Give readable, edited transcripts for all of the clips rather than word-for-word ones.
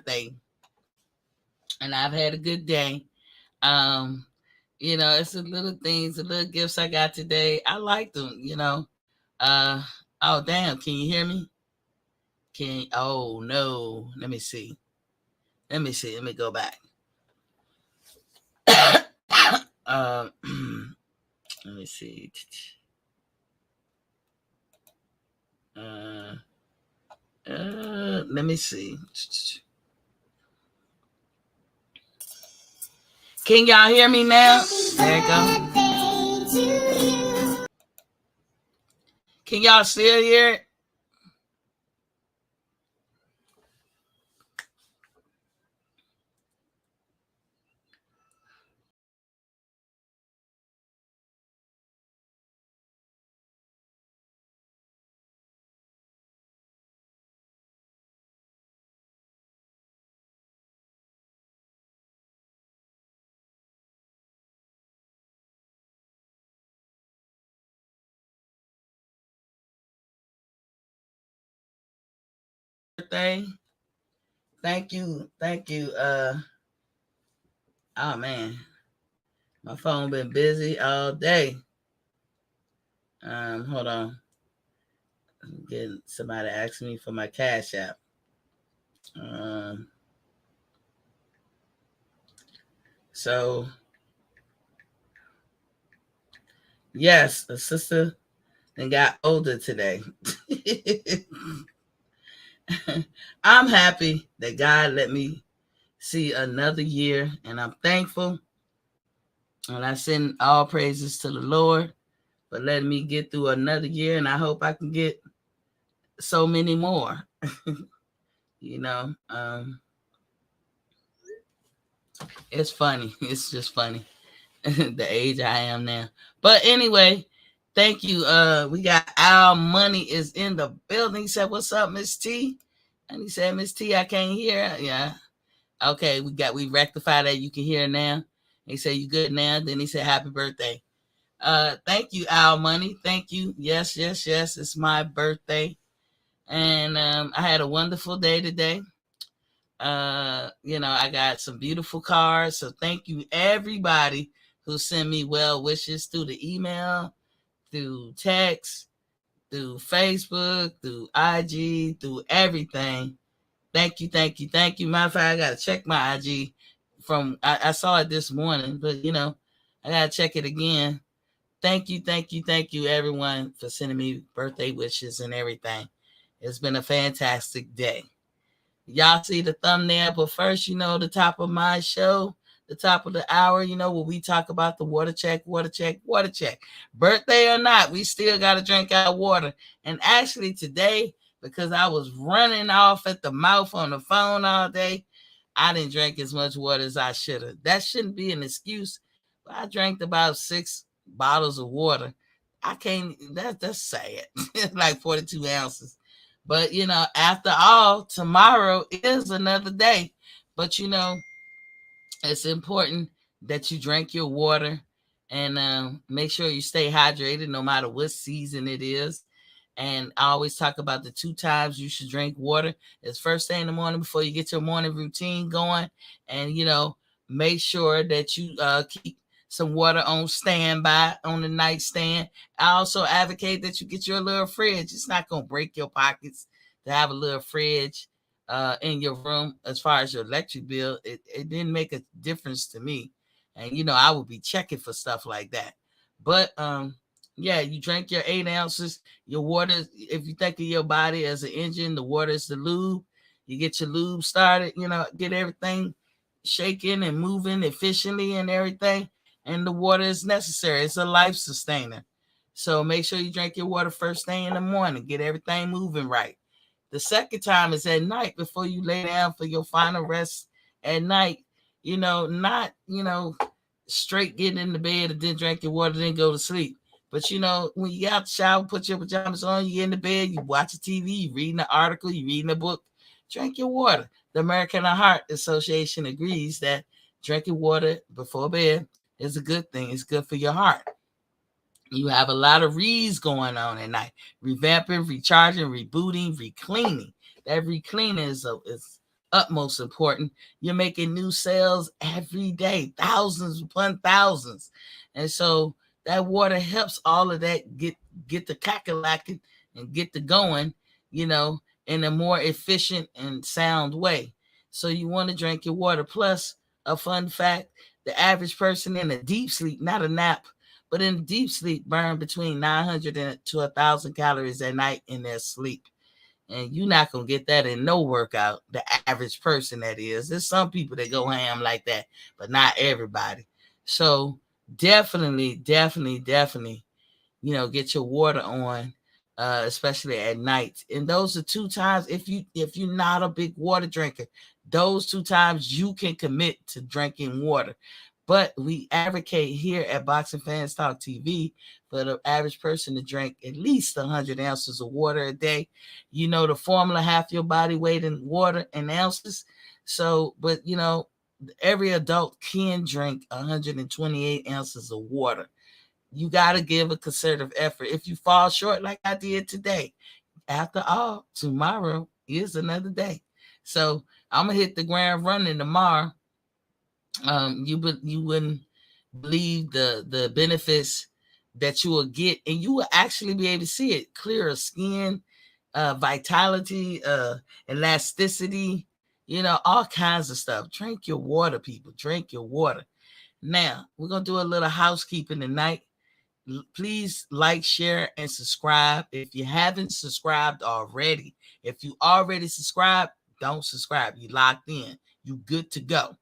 birthday, and I've had a good day. Um, it's the little things, the little gifts I got today. I like them. Uh, oh damn, can you hear me? Oh no, let me see. Let me go back. um, let me see. Uh, let me see. Can y'all hear me now? There you go. Can y'all still hear it? Birthday. Thank you. Thank you. Oh man. My phone been busy all day. Hold on. I'm getting somebody asking me for my cash app. Um so yes, the sister and got older today. I'm happy that God let me see another year, and I'm thankful. And I send all praises to the Lord for letting me get through another year, and I hope I can get so many more. you know, um, it's funny. It's just funny the age I am now. But anyway, thank you. We got Our Money is in the building. He said, "What's up, Miss T?" And he said, "Miss T, I can't hear." Yeah. Okay, we rectified that. You can hear now. He said, "You good now?" Then he said, "Happy birthday." Thank you, Our Money. Thank you. Yes, yes, yes. It's my birthday. And I had a wonderful day today. I got some beautiful cards. So thank you everybody who sent me well wishes through the email, through text, through Facebook, through IG, through everything. Thank you, thank you, thank you. Matter of fact, I gotta check my IG I saw it this morning, but I gotta check it again. Thank you, thank you, thank you, everyone, for sending me birthday wishes and everything. It's been a fantastic day. Y'all see the thumbnail, but first, the top of my show, the top of the hour, where we talk about the water check, water check, water check. Birthday or not, we still got to drink our water. And actually today, because I was running off at the mouth on the phone all day, I didn't drink as much water as I should have. That shouldn't be an excuse. But I drank about 6 bottles of water. I can't, that's sad. Like 42 ounces. But, after all, tomorrow is another day. But, it's important that you drink your water and make sure you stay hydrated no matter what season it is. And I always talk about the 2 times you should drink water. It's first thing in the morning before you get your morning routine going. And, make sure that you keep some water on standby on the nightstand. I also advocate that you get your little fridge. It's not going to break your pockets to have a little fridge in your room. As far as your electric bill, it didn't make a difference to me. And, I would be checking for stuff like that. But, yeah, you drink your 8 ounces. Your water, if you think of your body as an engine, the water is the lube. You get your lube started, get everything shaking and moving efficiently and everything. And the water is necessary. It's a life sustainer. So make sure you drink your water first thing in the morning. Get everything moving right. The second time is at night before you lay down for your final rest at night. Not, straight getting in the bed and then drink your water, then go to sleep. But when you get out the shower, put your pajamas on, you get in the bed, you watch the TV, you reading an article, you reading a book, drink your water. The American Heart Association agrees that drinking water before bed is a good thing. It's good for your heart. You have a lot of reads going on at night. Revamping, recharging, rebooting, recleaning. That recleaning is utmost important. You're making new sales every day, thousands upon thousands. And so that water helps all of that get the cackalacken and get the going, you know, in a more efficient and sound way. So you want to drink your water. Plus, a fun fact, the average person in a deep sleep, not a nap, but in deep sleep, burn between 900 to 1,000 calories a night in their sleep. And you're not gonna get that in no workout. The average person, that is. There's some people that go ham like that, but not everybody. So definitely, get your water on, especially at night. And those are 2 times, if you're not a big water drinker, those 2 times you can commit to drinking water. But we advocate here at Boxing Fans Talk TV for the average person to drink at least 100 ounces of water a day. You know the formula: half your body weight in water in ounces. So, but every adult can drink 128 ounces of water. You got to give a concerted effort. If you fall short like I did today, after all, tomorrow is another day. So I'm gonna hit the ground running tomorrow. You wouldn't believe the benefits that you will get, and you will actually be able to see it: clearer skin, vitality, elasticity, all kinds of stuff. Drink your water, people. Drink your water. Now we're gonna do a little housekeeping tonight. Please like, share, and subscribe if you haven't subscribed already. If you already subscribed, don't subscribe. You locked in. You good to go.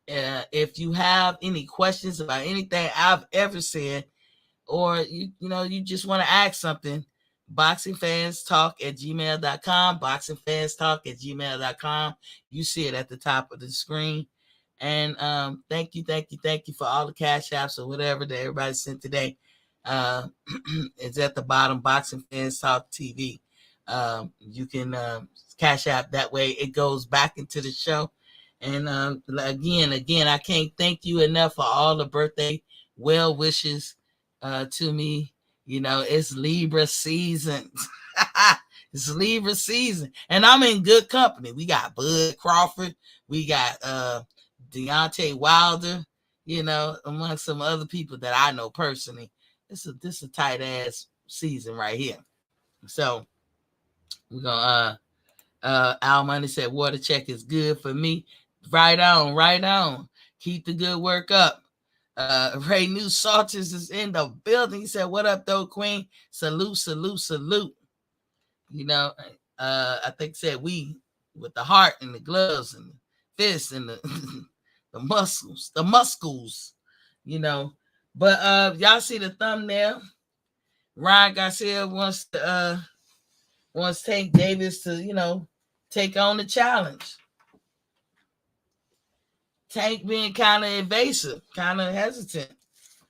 If you have any questions about anything I've ever said, or you just want to ask something, boxingfanstalk@gmail.com, boxingfanstalk@gmail.com. You see it at the top of the screen. And thank you for all the cash apps or whatever that everybody sent today. uh it's at the bottom. Boxing Fans Talk TV. You can cash app that way. It goes back into the show. And again, I can't thank you enough for all the birthday well wishes to me. It's Libra season. It's Libra season, and I'm in good company. We got Bud Crawford, we got Deontay Wilder, among some other people that I know personally. This a tight ass season right here. So we're gonna Al Money said water check is good for me. Right on. Keep the good work up. Ray New Salters is in the building. He said, "What up, though, Queen? Salute." I think said we with the heart and the gloves and the fists and the the muscles. But y'all see the thumbnail. Ryan Garcia wants Tank Davis to take on the challenge. Tank being kind of evasive, kind of hesitant.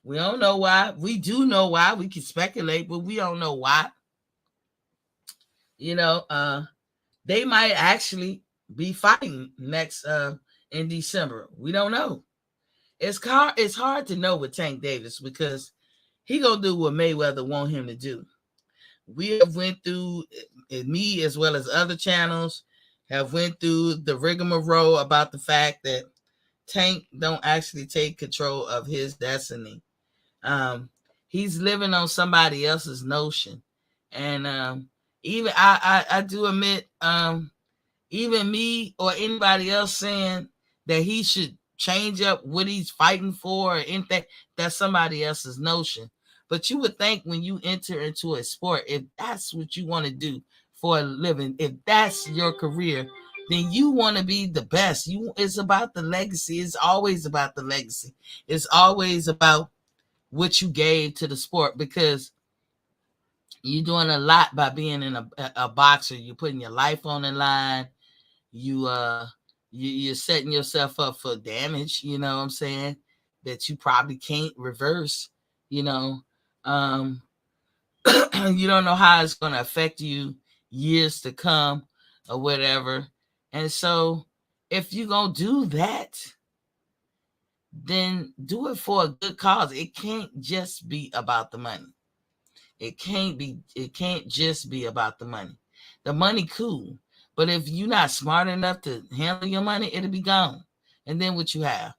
We don't know why. We do know why. We can speculate, but we don't know why. They might actually be fighting next in December. We don't know. It's hard to know with Tank Davis because he gonna do what Mayweather want him to do. We have went through, me as well as other channels have went through the rigmarole about the fact that Tank don't actually take control of his destiny. He's living on somebody else's notion. And even I do admit, even me or anybody else saying that he should change up what he's fighting for or anything, that's somebody else's notion. But you would think when you enter into a sport, if that's what you want to do for a living, if that's your career, then you want to be the best. It's about the legacy. It's always about the legacy. It's always about what you gave to the sport, because you're doing a lot by being in a boxer. You're putting your life on the line. You're setting yourself up for damage. You know what I'm saying? That you probably can't reverse. You don't know how it's going to affect you years to come or whatever. And so if you're going to do that, then do it for a good cause. It can't just be about the money. It can't just be about the money. The money cool, But if you're not smart enough to handle your money, it'll be gone. And then what you have?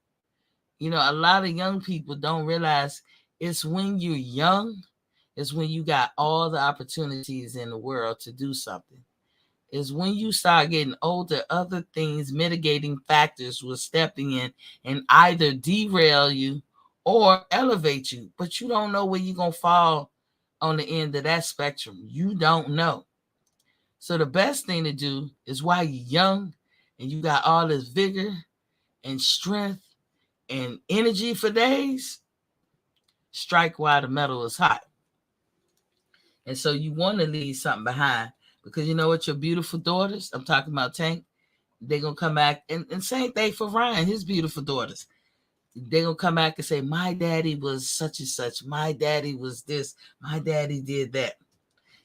A lot of young people don't realize it's when you're young, it's when you got all the opportunities in the world to do something. Is when you start getting older, other things, mitigating factors will step in and either derail you or elevate you. But you don't know where you're going to fall on the end of that spectrum. You don't know. So the best thing to do is while you're young and you got all this vigor and strength and energy for days, strike while the metal is hot. And so you want to leave something behind, because you know what, your beautiful daughters, I'm talking about Tank, they're going to come back, and same thing for Ryan, his beautiful daughters. They're going to come back and say, my daddy was such and such. My daddy was this. My daddy did that.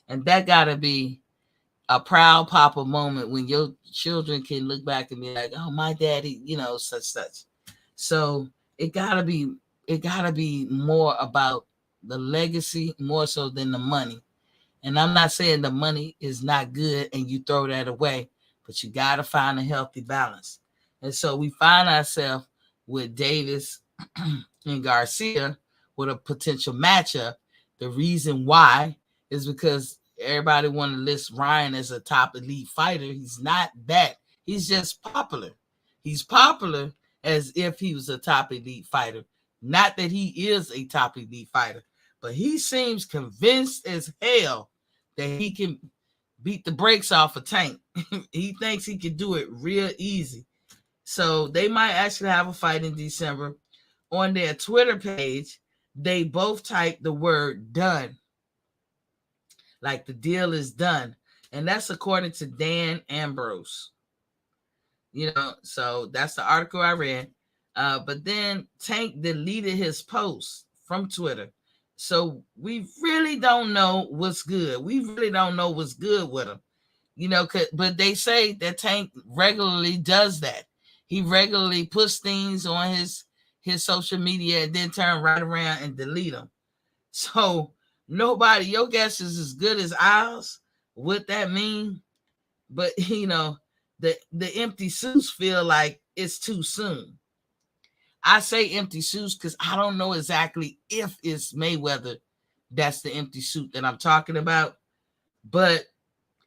And that got to be a proud papa moment when your children can look back and be like, oh, my daddy, such. So it gotta be more about the legacy more so than the money. And I'm not saying the money is not good and you throw that away, but you gotta find a healthy balance. And so we find ourselves with Davis and Garcia with a potential matchup. The reason why is because everybody want to list Ryan as a top elite fighter. He's not that. He's just popular. He's popular as if he was a top elite fighter. Not that he is a top elite fighter, but he seems convinced as hell that he can beat the brakes off a Tank. He thinks he can do it real easy. So they might actually have a fight in December. On their Twitter page, they both typed the word done. Like the deal is done. And that's according to Dan Ambrose. So that's the article I read. But then Tank deleted his post from Twitter. So we really don't know what's good. We really don't know what's good with him. But they say that Tank regularly does that. He regularly puts things on his social media and then turn right around and delete them. So your guess is as good as ours. What that mean? But the empty suits feel like it's too soon. I say empty suits because I don't know exactly if it's Mayweather that's the empty suit that I'm talking about, but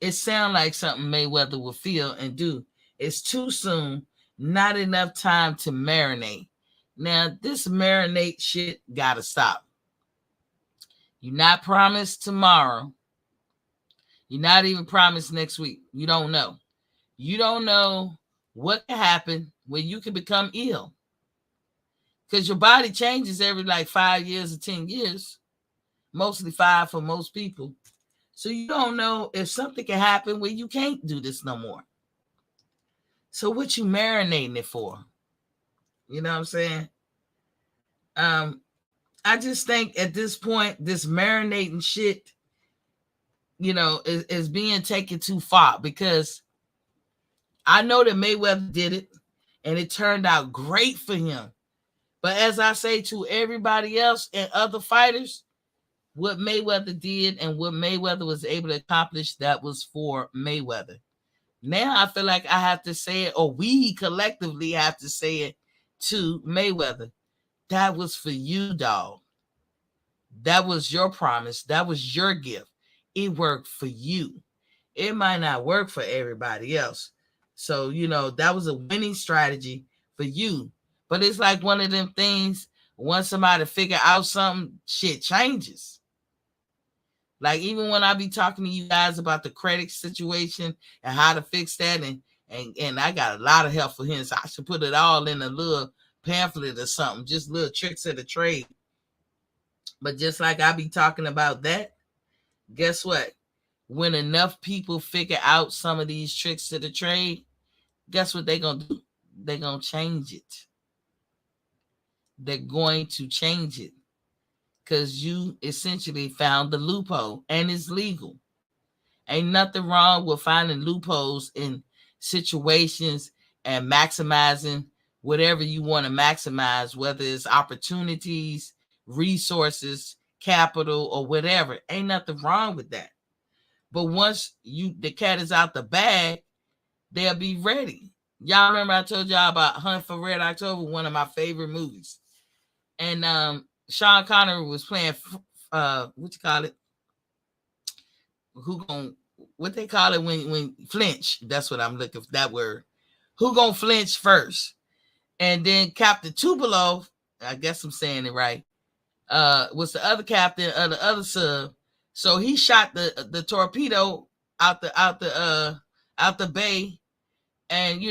it sounds like something Mayweather will feel and do. It's too soon, not enough time to marinate. Now, this marinate shit gotta stop. You're not promised tomorrow. You're not even promised next week. You don't know. You don't know what can happen when you can become ill. Because your body changes every 5 years or 10 years. Mostly 5 for most people. So you don't know if something can happen where you can't do this no more. So what you marinating it for? You know what I'm saying? I just think at this point, this marinating shit, is being taken too far, because I know that Mayweather did it and it turned out great for him. But as I say to everybody else and other fighters, what Mayweather did and what Mayweather was able to accomplish, that was for Mayweather. Now I feel like I have to say it, or we collectively have to say it to Mayweather. That was for you, dog. That was your promise. That was your gift. It worked for you. It might not work for everybody else. So, that was a winning strategy for you. But it's like one of them things, once somebody figure out something, shit changes. Like even when I be talking to you guys about the credit situation and how to fix that, and I got a lot of help for him, so I should put it all in a little pamphlet or something, just little tricks of the trade. But just like I be talking about that, guess what? When enough people figure out some of these tricks to the trade, guess what they're going to do? They're going to change it. They're going to change it because you essentially found the loophole and it's legal. Ain't nothing wrong with finding loopholes in situations and maximizing whatever you want to maximize, whether it's opportunities, resources, capital, or whatever. Ain't nothing wrong with that. But once the cat is out the bag, they'll be ready. Y'all remember I told y'all about Hunt for Red October, one of my favorite movies. And Sean Connery was playing what you call it? Who gon' what they call it when flinch? That's what I'm looking for, that word. Who gonna flinch first? And then Captain Tubelow, I guess I'm saying it right, was the other captain of the other sub. So he shot the torpedo out the bay. And I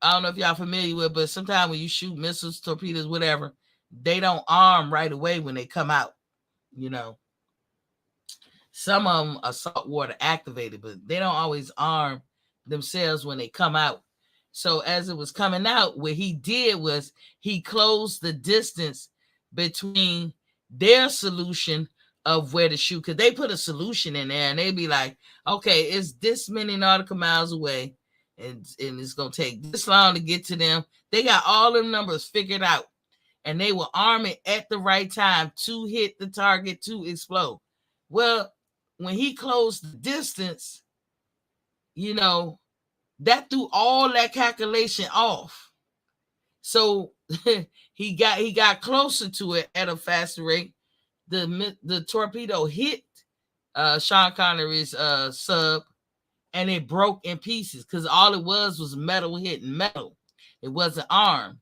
don't know if y'all familiar with, but sometimes when you shoot missiles, torpedoes, whatever, they don't arm right away when they come out. You know, some of them are saltwater activated, but they don't always arm themselves when they come out. So as it was coming out, what he did was he closed the distance between their solution of where to shoot, because they put a solution in there and they'd be like, okay, it's this many nautical miles away, and it's going to take this long to get to them. They got all them numbers figured out, and they will arm it at the right time to hit the target to explode. Well, when he closed the distance, that threw all that calculation off. So he got closer to it at a faster rate. The torpedo hit Sean Connery's sub, and it broke in pieces, because all it was metal hitting metal. It wasn't armed.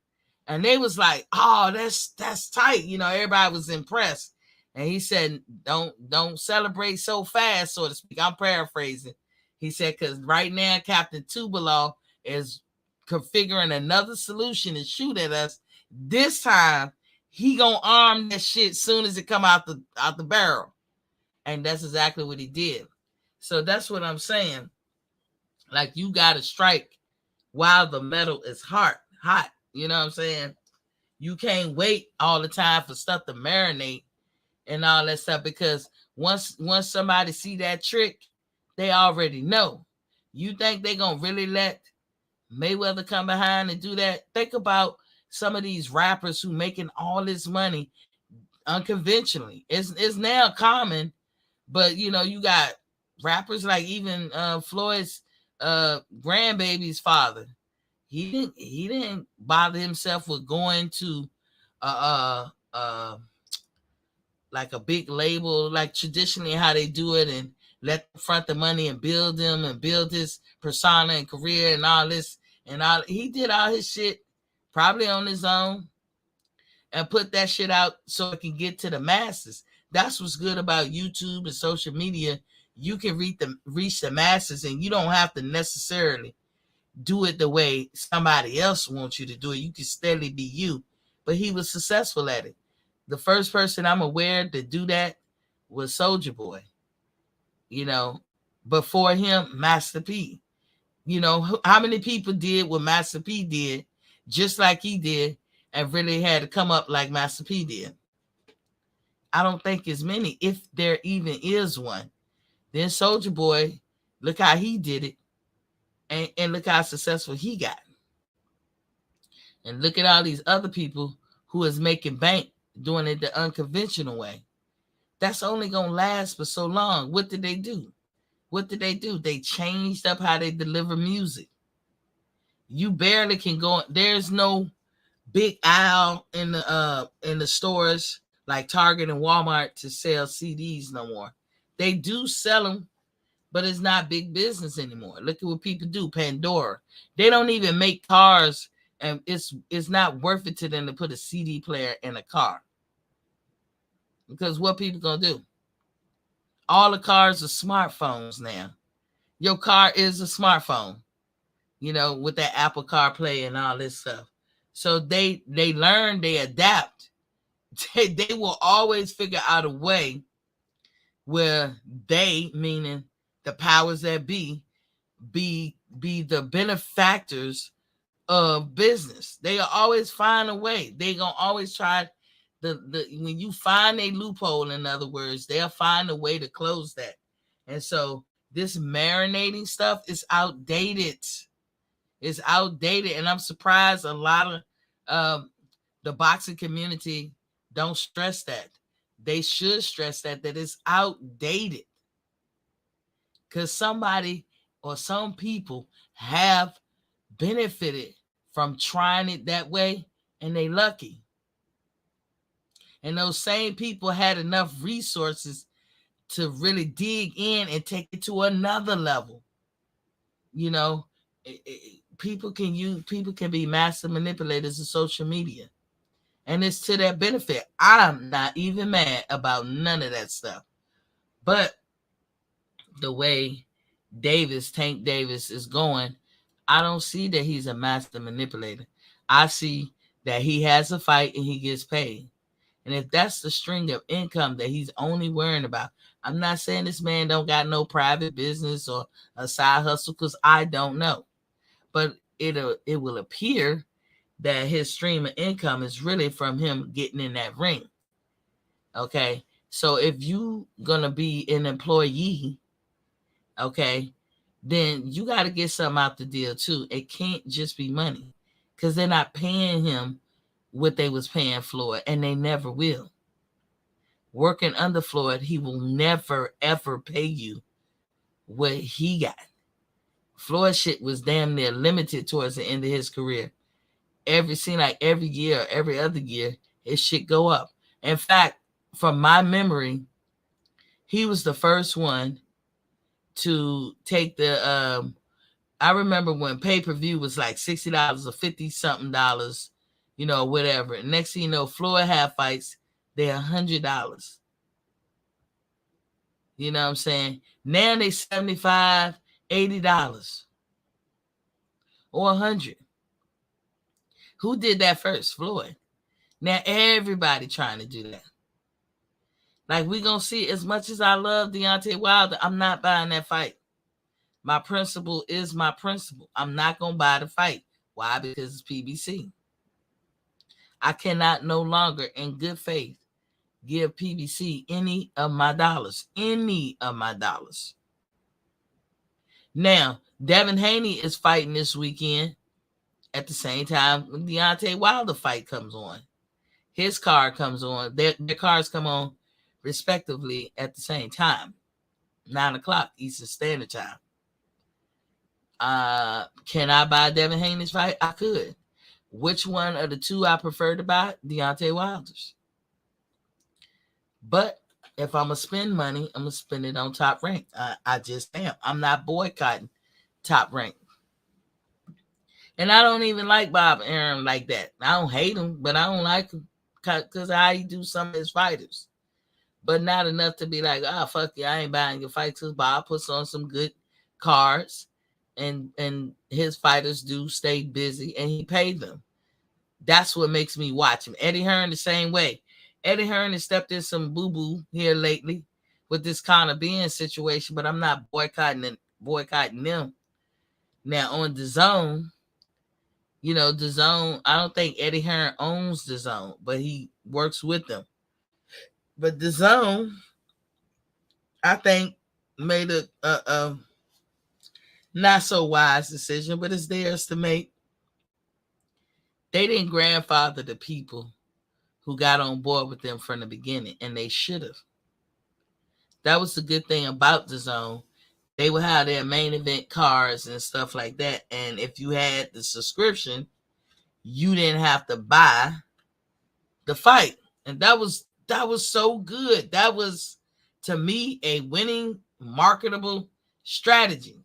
And they was like, oh, that's tight. Everybody was impressed. And he said, don't celebrate so fast, so to speak. I'm paraphrasing. He said, because right now Captain Tubelow is configuring another solution to shoot at us. This time he gonna arm that shit soon as it come out the barrel. And that's exactly what he did. So that's what I'm saying. Like, you gotta strike while the metal is hot. You know what I'm saying? You can't wait all the time for stuff to marinate and all that stuff, because once somebody see that trick, they already know. You think they gonna really let Mayweather come behind and do that? Think about some of these rappers who making all this money unconventionally. It's now common, but you got rappers like even Floyd's grandbaby's father. He didn't bother himself with going to like a big label, like traditionally how they do it, and let them front the money and build them and build his persona and career and all this and all. He did all his shit probably on his own and put that shit out so it can get to the masses. That's what's good about YouTube and social media. You can reach the masses, and you don't have to necessarily do it the way somebody else wants you to do it. You can steadily be you. But he was successful at it. The first person I'm aware to do that was Soulja Boy. Before him, Master P. How many people did what Master P did, just like he did, and really had to come up like Master P did? I don't think as many, if there even is one. Then Soulja Boy, look how he did it, and look how successful he got. And look at all these other people who is making bank doing it the unconventional way. That's only going to last for so long. What did they do? They changed up how they deliver music. You barely can go. There's no big aisle in the stores like Target and Walmart to sell CDs no more. They do sell them, but it's not big business anymore. Look at what people do. Pandora. They don't even make cars, and it's not worth it to them to put a CD player in a car. Because what people gonna do? All the cars are smartphones now. Your car is a smartphone, with that Apple CarPlay and all this stuff. So they learn, they adapt. They will always figure out a way where they, meaning the powers that be the benefactors of business. They'll always find a way. They gonna always try when you find a loophole, in other words, they'll find a way to close that. And so this marinating stuff is outdated. It's outdated, and I'm surprised a lot of the boxing community don't stress that. They should stress that it's outdated. Because somebody or some people have benefited from trying it that way, and they lucky. And those same people had enough resources to really dig in and take it to another level. You know, people can be master manipulators of social media, and it's to their benefit. I'm not even mad about none of that stuff. But the way Tank Davis is going, I don't see that he's a master manipulator. I see that he has a fight and he gets paid. And if that's the string of income that he's only worrying about, I'm not saying this man don't got no private business or a side hustle, because I don't know. But it will appear that his stream of income is really from him getting in that ring. Okay. So if you gonna be an employee, okay, then you got to get something out the deal too. It can't just be money, because they're not paying him what they was paying Floyd, and they never will. Working under Floyd, he will never ever pay you what he got. Floyd shit was damn near limited towards the end of his career. Every year, every other year, his shit go up. In fact, from my memory, he was the first one to take the I remember when pay-per-view was like $60 or 50 something dollars, whatever. And next thing you know, Floyd have fights, they're $100. You know what I'm saying? Now they $75, $80 or $100. Who did that first? Floyd. Now everybody trying to do that. Like, we gonna see, as much as I love Deontay Wilder, I'm not buying that fight. My principle is my principle. I'm not gonna buy the fight. Why? Because it's PBC. I cannot no longer, in good faith, give PBC any of my dollars. Any of my dollars. Now, Devin Haney is fighting this weekend at the same time when Deontay Wilder fight comes on. His card comes on. Their cards come on respectively at the same time. 9 o'clock Eastern Standard Time. Can I buy Devin Haney's fight? I could. Which one of the two I prefer to buy? Deontay Wilder's. But if I'm going to spend money, I'm going to spend it on Top Rank. I just am. I'm not boycotting Top Rank. And I don't even like Bob Arum like that. I don't hate him, but I don't like him because of how he do some of his fighters. But not enough to be like, fuck you, I ain't buying your fight, because Bob puts on some good cards, and his fighters do stay busy, and he paid them. That's what makes me watch him. Eddie Hearn the same way. Eddie Hearn has stepped in some boo-boo here lately with this Conor Benn situation, but I'm not boycotting them. Now, on DAZN, DAZN, I don't think Eddie Hearn owns DAZN, but he works with them. But DAZN, I think, made a not so wise decision, but it's theirs to make. They didn't grandfather the people who got on board with them from the beginning, and they should have. That was the good thing about DAZN. They would have their main event cards and stuff like that, and if you had the subscription, you didn't have to buy the fight. And that was so good. That was, to me, a winning, marketable strategy.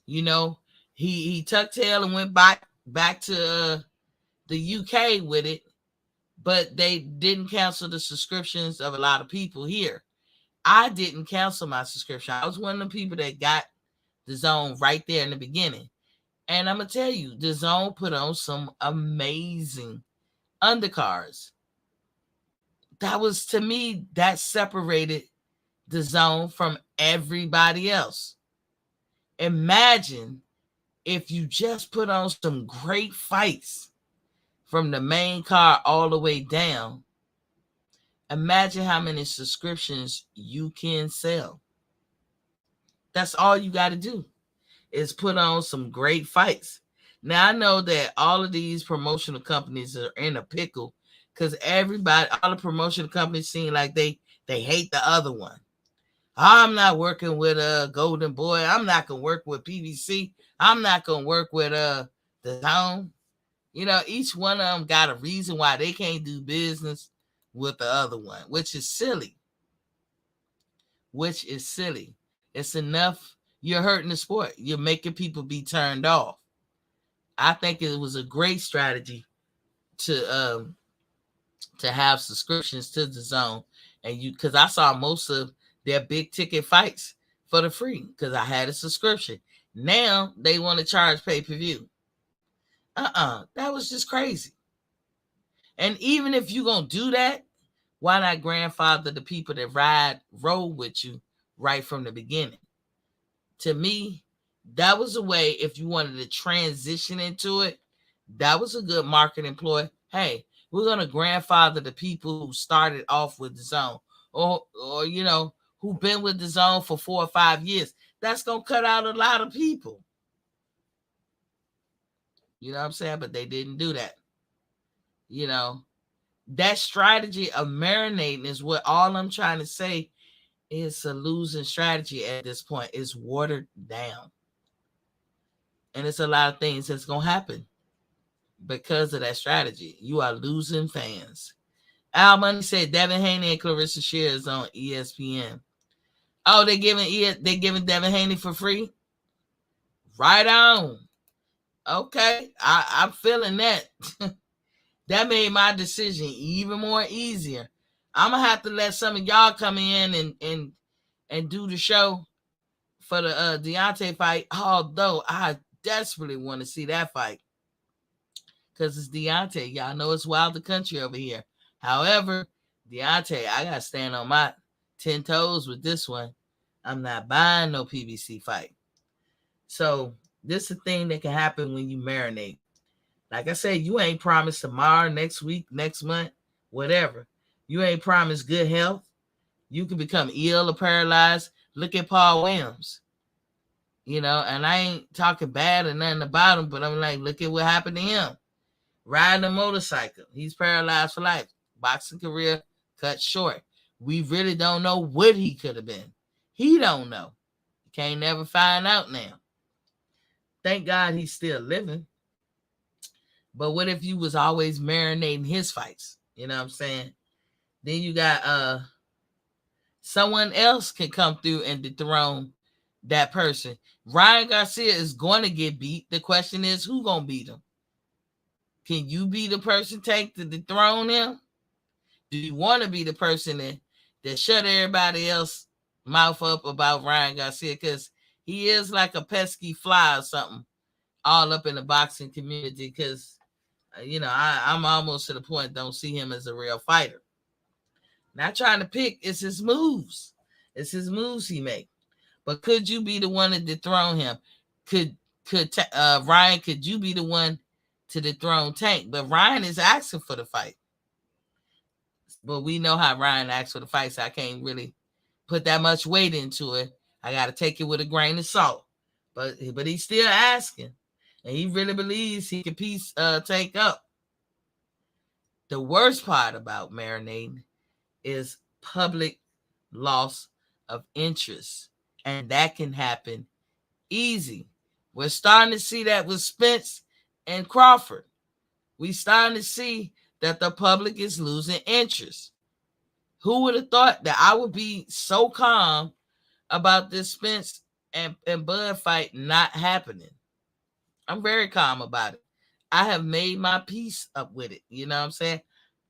He tucked tail and went back to the UK with it, but they didn't cancel the subscriptions of a lot of people here. I didn't cancel my subscription. I was one of the people that got DAZN right there in the beginning. And I'm going to tell you, DAZN put on some amazing undercards. That was, to me, that separated DAZN from everybody else. Imagine if you just put on some great fights from the main card all the way down. Imagine how many subscriptions you can sell. That's all you got to do, is put on some great fights. Now, I know that all of these promotional companies are in a pickle, because all the promotional companies seem like they hate the other one. I'm not working with a Golden Boy. I'm not gonna work with PBC. I'm not gonna work with the Zone. Each one of them got a reason why they can't do business with the other one, which is silly. It's enough. You're hurting the sport. You're making people be turned off. I think it was a great strategy to have subscriptions to the Zone, and because I saw most of their big ticket fights for the free because I had a subscription. Now they want to charge pay-per-view. That was just crazy. And even if you're gonna do that, why not grandfather the people that roll with you right from the beginning? To me, that was a way, if you wanted to transition into it, that was a good marketing ploy. Hey, we're gonna grandfather the people who started off with the Zone, or who've been with the Zone for 4 or 5 years. That's gonna cut out a lot of people. You know what I'm saying? But they didn't do that. That strategy of marinating is what all I'm trying to say is a losing strategy at this point. It's watered down. And it's a lot of things that's going to happen because of that strategy. You are losing fans. Al Money said Devin Haney and Clarissa Shears on ESPN. Oh, they giving Devin Haney for free? Right on. Okay. I'm feeling that. That made my decision even more easier. I'm gonna have to let some of y'all come in and do the show for the Deontay fight. Although I desperately want to see that fight because it's Deontay. Y'all know it's wild the country over here. However, Deontay, I gotta stand on my 10 toes with this one. I'm not buying no PBC fight. So this is a thing that can happen when you marinate. Like I said, you ain't promised tomorrow, next week, next month, whatever. You ain't promised good health. You can become ill or paralyzed. Look at Paul Williams. And I ain't talking bad or nothing about him, but I'm like, look at what happened to him. Riding a motorcycle. He's paralyzed for life. Boxing career cut short. We really don't know what he could have been. He don't know. Can't never find out now. Thank God he's still living. But what if you was always marinating his fights? You know what I'm saying? Then you got someone else can come through and dethrone that person. Ryan Garcia is going to get beat. The question is, who going to beat him? Can you be the person take to dethrone him? Do you want to be the person that shut everybody else mouth up about Ryan Garcia? Because he is like a pesky fly or something all up in the boxing community because I'm almost to the point don't see him as a real fighter. Not trying to pick, it's his moves. It's his moves he make. But could you be the one to dethrone him? Could Ryan, could you be the one to dethrone Tank? But Ryan is asking for the fight. But we know how Ryan asks for the fight, so I can't really put that much weight into it. I got to take it with a grain of salt. But he's still asking. And he really believes he can piece Tank up. The worst part about marinating is public loss of interest. And that can happen easy. We're starting to see that with Spence and Crawford. We're starting to see that the public is losing interest. Who would have thought that I would be so calm about this Spence and Bud fight not happening? I'm very calm about it. I have made my peace up with it. You know what I'm saying?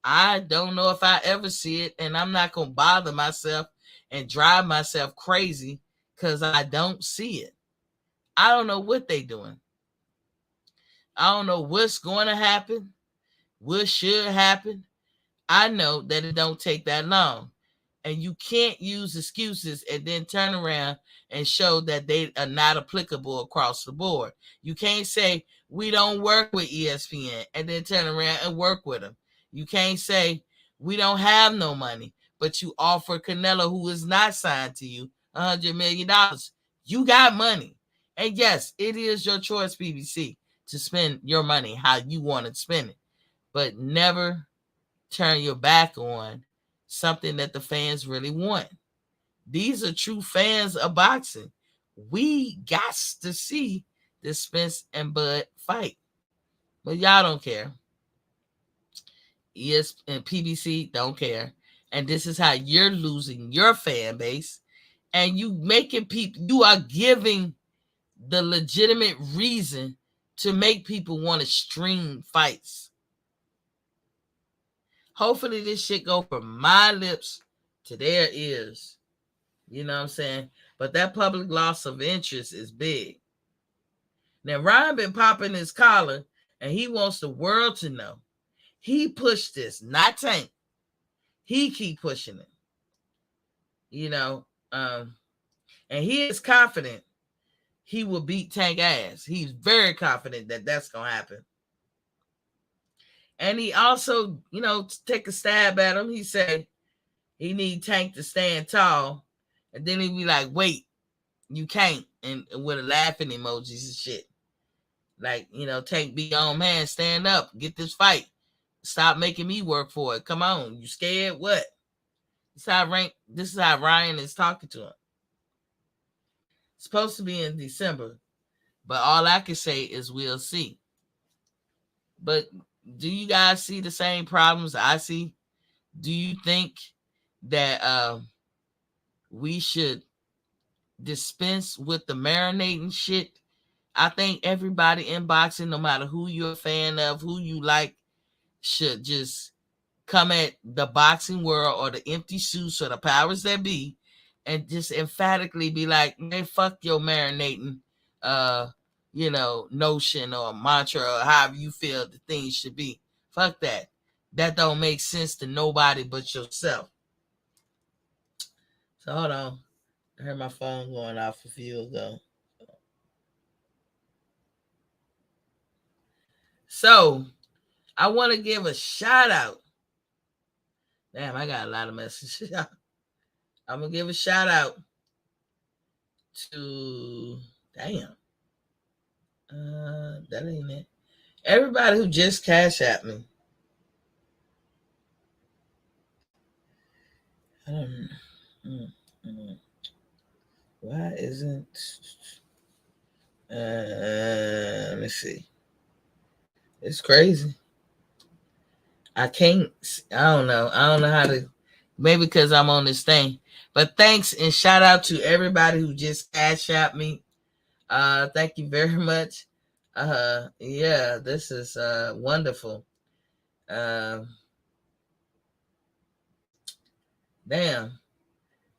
I don't know if I ever see it, and I'm not going to bother myself and drive myself crazy because I don't see it. I don't know what they're doing. I don't know what's going to happen, what should happen. I know that it don't take that long. And you can't use excuses and then turn around and show that they are not applicable across the board. You can't say, we don't work with ESPN, and then turn around and work with them. You can't say, we don't have no money, but you offer Canelo, who is not signed to you, $100 million. You got money. And yes, it is your choice, BBC, to spend your money how you want to spend it. But never turn your back on something that the fans really want. These are true fans of boxing. We got to see the Spence and Bud fight. But y'all don't care. ES and PBC don't care. And this is how you're losing your fan base. And you making people, you are giving the legitimate reason to make people want to stream fights. Hopefully this shit go from my lips to their ears. You know what I'm saying? But that public loss of interest is big. Now Ryan been popping his collar and he wants the world to know. He pushed this, not Tank. He keep pushing it. You know, and he is confident he will beat Tank ass. He's very confident that that's going to happen. And he also, you know, take a stab at him. He said he need Tank to stand tall. And then he'd be like, wait, you can't. And with a laughing emojis and shit. Like, you know, Tank, be your own man, stand up, get this fight. Stop making me work for it. Come on, you scared? What? This is how Ryan is talking to him. It's supposed to be in December, but all I can say is we'll see. But do you guys see the same problems I see? Do you think that we should dispense with the marinating shit? I think everybody in boxing, no matter who you're a fan of, who you like, should just come at the boxing world or the empty suits or the powers that be and just emphatically be like, man, fuck your marinating you know, notion or mantra or however you feel the things should be. Fuck that. That don't make sense to nobody but yourself. So hold on. I heard my phone going off a few ago. So I want to give a shout out. Damn, I got a lot of messages. I'm going to give a shout out to, damn. That ain't it. Everybody who just cash at me. I don't know. Why isn't let me see. It's crazy. I can't. I don't know how to. Maybe because I'm on this thing. But thanks and shout out to everybody who just cash at me. Thank you very much. Yeah, this is wonderful. Damn.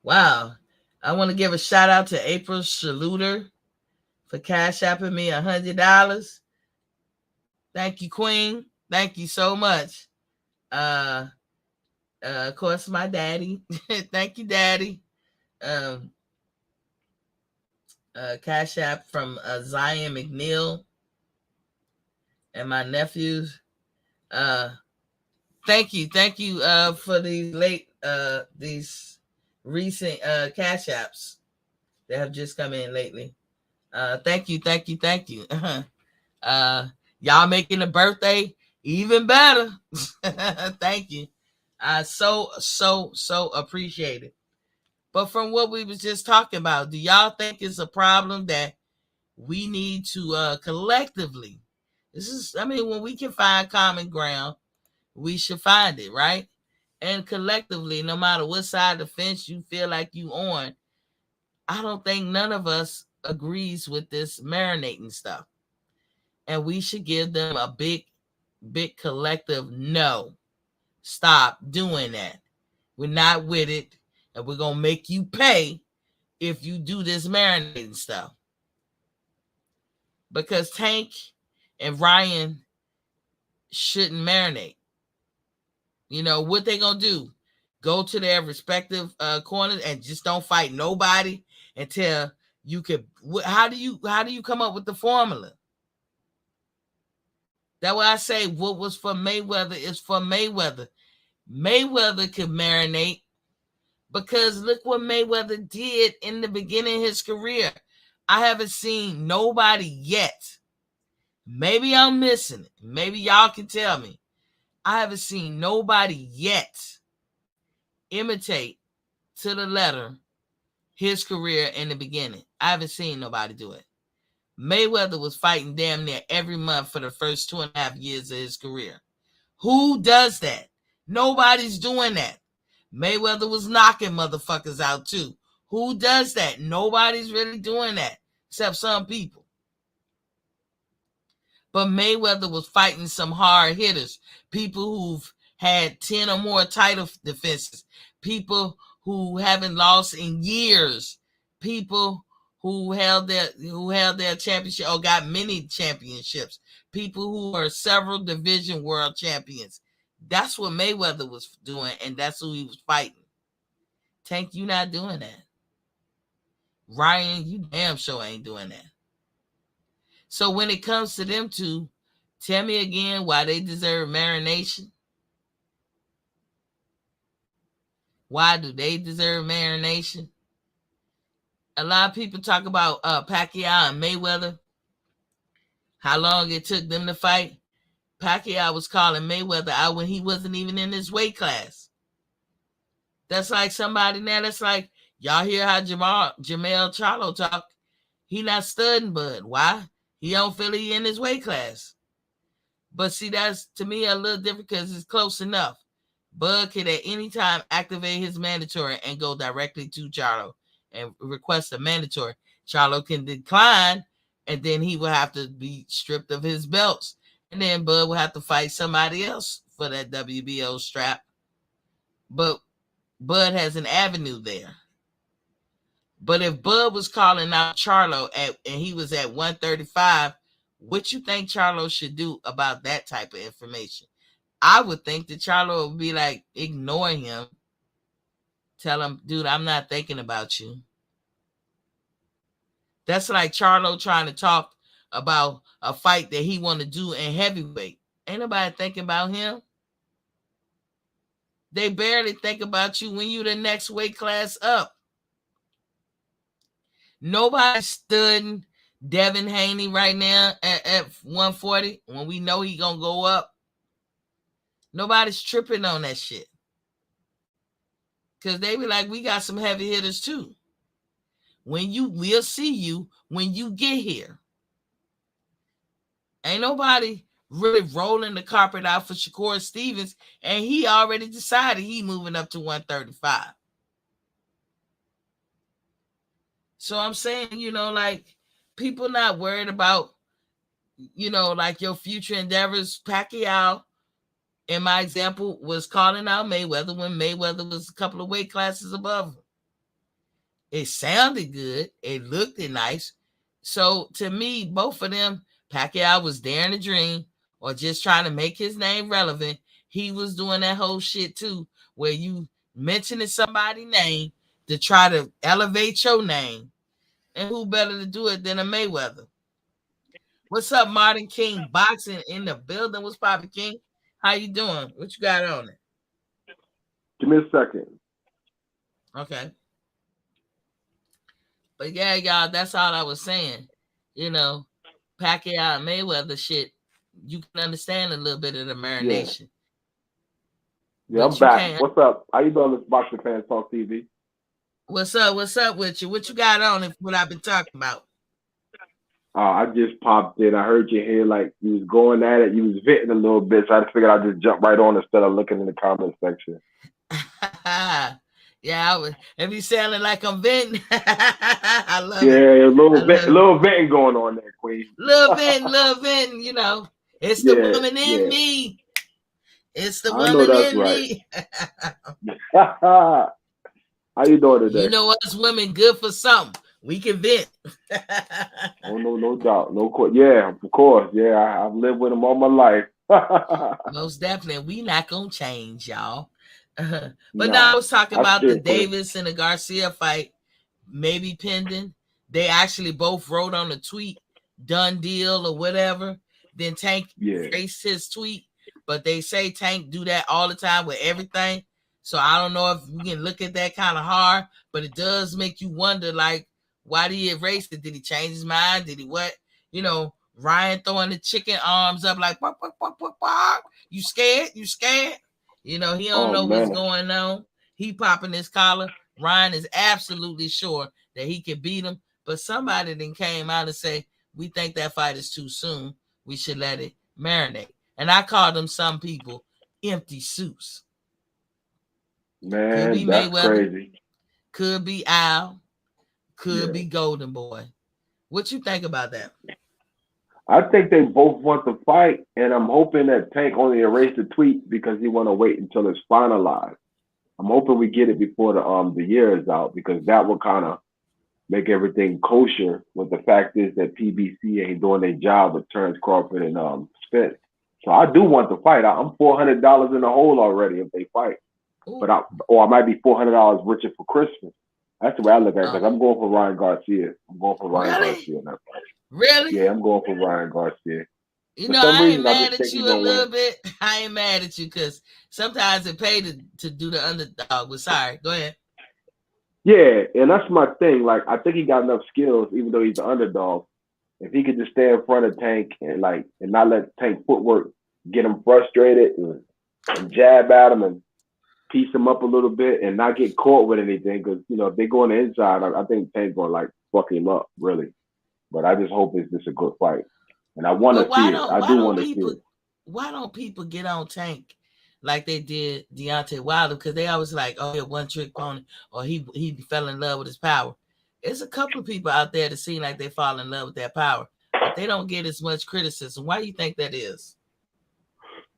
Wow. I want to give a shout out to April Shaluter for cash apping me $100. Thank you, Queen. Thank you so much. Of course, my daddy. Thank you, Daddy. Cash app from Zion McNeil and my nephews. Thank you for these recent cash apps that have just come in lately. Thank you. Y'all making the birthday even better. Thank you. I so appreciate it. But from what we was just talking about, do y'all think it's a problem that we need to collectively? When we can find common ground, we should find it, right? And collectively, no matter what side of the fence you feel like you on, I don't think none of us agrees with this marinating stuff. And we should give them a big collective no. Stop doing that. We're not with it. And we're going to make you pay if you do this marinating stuff. Because Tank and Ryan shouldn't marinate. You know, what they going to do? Go to their respective corners and just don't fight nobody until you could. How do you come up with the formula? That's why I say what was for Mayweather is for Mayweather. Mayweather could marinate because look what Mayweather did in the beginning of his career. I haven't seen nobody yet. Maybe I'm missing it. Maybe y'all can tell me. I haven't seen nobody yet imitate to the letter his career in the beginning. I haven't seen nobody do it. Mayweather was fighting damn near every month for the first 2.5 years of his career. Who does that? Nobody's doing that. Mayweather was knocking motherfuckers out too. Who does that? Nobody's really doing that except some people. But Mayweather was fighting some hard hitters, people who've had 10 or more title defenses, people who haven't lost in years, people who held their championship or got many championships, people who are several division world champions. That's what Mayweather was doing, and that's who he was fighting. Tank, you not doing that. Ryan, you damn sure ain't doing that. So when it comes to them two, tell me again why they deserve marination. Why do they deserve marination? A lot of people talk about Pacquiao and Mayweather, how long it took them to fight. Pacquiao was calling Mayweather out when he wasn't even in his weight class. That's like somebody now that's like, y'all hear how Jermell Charlo talk? He not studying Bud. Why? He don't feel he in his weight class. But see, that's to me a little different because it's close enough. Bud could at any time activate his mandatory and go directly to Charlo and request a mandatory. Charlo can decline, and then he will have to be stripped of his belts. And then Bud will have to fight somebody else for that WBO strap. But Bud has an avenue there. But if Bud was calling out Charlo and he was at 135, what you think Charlo should do about that type of information? I would think that Charlo would be like, ignore him. Tell him, dude, I'm not thinking about you. That's like Charlo trying to talk about a fight that he want to do in heavyweight. Ain't nobody thinking about him. They barely think about you when you the next weight class up. Nobody's studying Devin Haney right now at 140 when we know he gonna go up. Nobody's tripping on that shit. Because they be like, we got some heavy hitters too. We'll see you when you get here. Ain't nobody really rolling the carpet out for Shakur Stevens, and he already decided he moving up to 135. So I'm saying, like, people not worried about, like your future endeavors. Pacquiao, in my example, was calling out Mayweather when Mayweather was a couple of weight classes above him. It sounded good. It looked nice. So to me, both of them, Pacquiao was daring to dream or just trying to make his name relevant. He was doing that whole shit too, where you mentioning somebody's name to try to elevate your name. And who better to do it than a Mayweather? What's up, Martin King? Boxing in the building. What's poppin', King? How you doing? What you got on it? Give me a second. Okay. But yeah, y'all, that's all I was saying. Pacquiao and Mayweather shit, you can understand a little bit of the marination. Yeah, I'm back. What's up? How you doing, this Boxing Fans Talk TV? What's up with you? What you got on it? What I've been talking about? I just popped in. I heard you here like you was going at it. You was venting a little bit, so I figured I'd just jump right on instead of looking in the comment section. Yeah, I was. If you sounding like I'm venting, I love it. Yeah, a little venting going on there, Queen. Little venting. It's the woman in me. It's the woman in me. How you doing today? You know us women good for something. We can vent. Oh, no doubt. Yeah, of course. Yeah, I've lived with them all my life. Most definitely. We not going to change, y'all. But now I was talking about the Davis and the Garcia fight, maybe pending. They actually both wrote on a tweet, done deal or whatever. Then Tank erased his tweet. But they say Tank do that all the time with everything. So I don't know if we can look at that kind of hard, but it does make you wonder, like, why did he erase it? Did he change his mind? Did he what? Ryan throwing the chicken arms up like, bark, bark, bark, bark, bark. You scared? He don't know what's going on. He popping his collar. Ryan is absolutely sure that he can beat him, but somebody then came out and say, we think that fight is too soon. We should let it marinate. And I call them some people empty suits. Could be Man, that's Mayweather, crazy. could be Al, could Yeah. be Golden Boy. What you think about that? I think they both want to fight, and I'm hoping that Tank only erased the tweet because he want to wait until it's finalized. I'm hoping we get it before the year is out because that will kind of make everything kosher. When the fact is that PBC ain't doing their job with Terrence Crawford and Spence. So I do want to fight. I'm $400 in the hole already if they fight, Ooh. but I might be $400 richer for Christmas. That's the way I look at it because I'm going for Ryan Garcia. I'm going for Ryan Really? Garcia in that fight. Really? Yeah, I'm going for Ryan Garcia. You For know, some I ain't reason, I mad just at think he's you a gonna little win. bit. I ain't mad at you because sometimes it pays to do the underdog. But sorry, go ahead. Yeah, and that's my thing. Like, I think he got enough skills, even though he's the underdog. If he could just stay in front of Tank and not let Tank footwork get him frustrated and jab at him and piece him up a little bit and not get caught with anything, because if they go on the inside, I think Tank's gonna like fuck him up really. But I just hope it's just a good fight, and I want But to see it. I do want to see it. why don't people get on Tank like they did Deontay Wilder? Because they always like, oh, yeah, one trick pony, or he fell in love with his power. There's a couple of people out there that seem like they fall in love with their power, but they don't get as much criticism. Why do you think that is?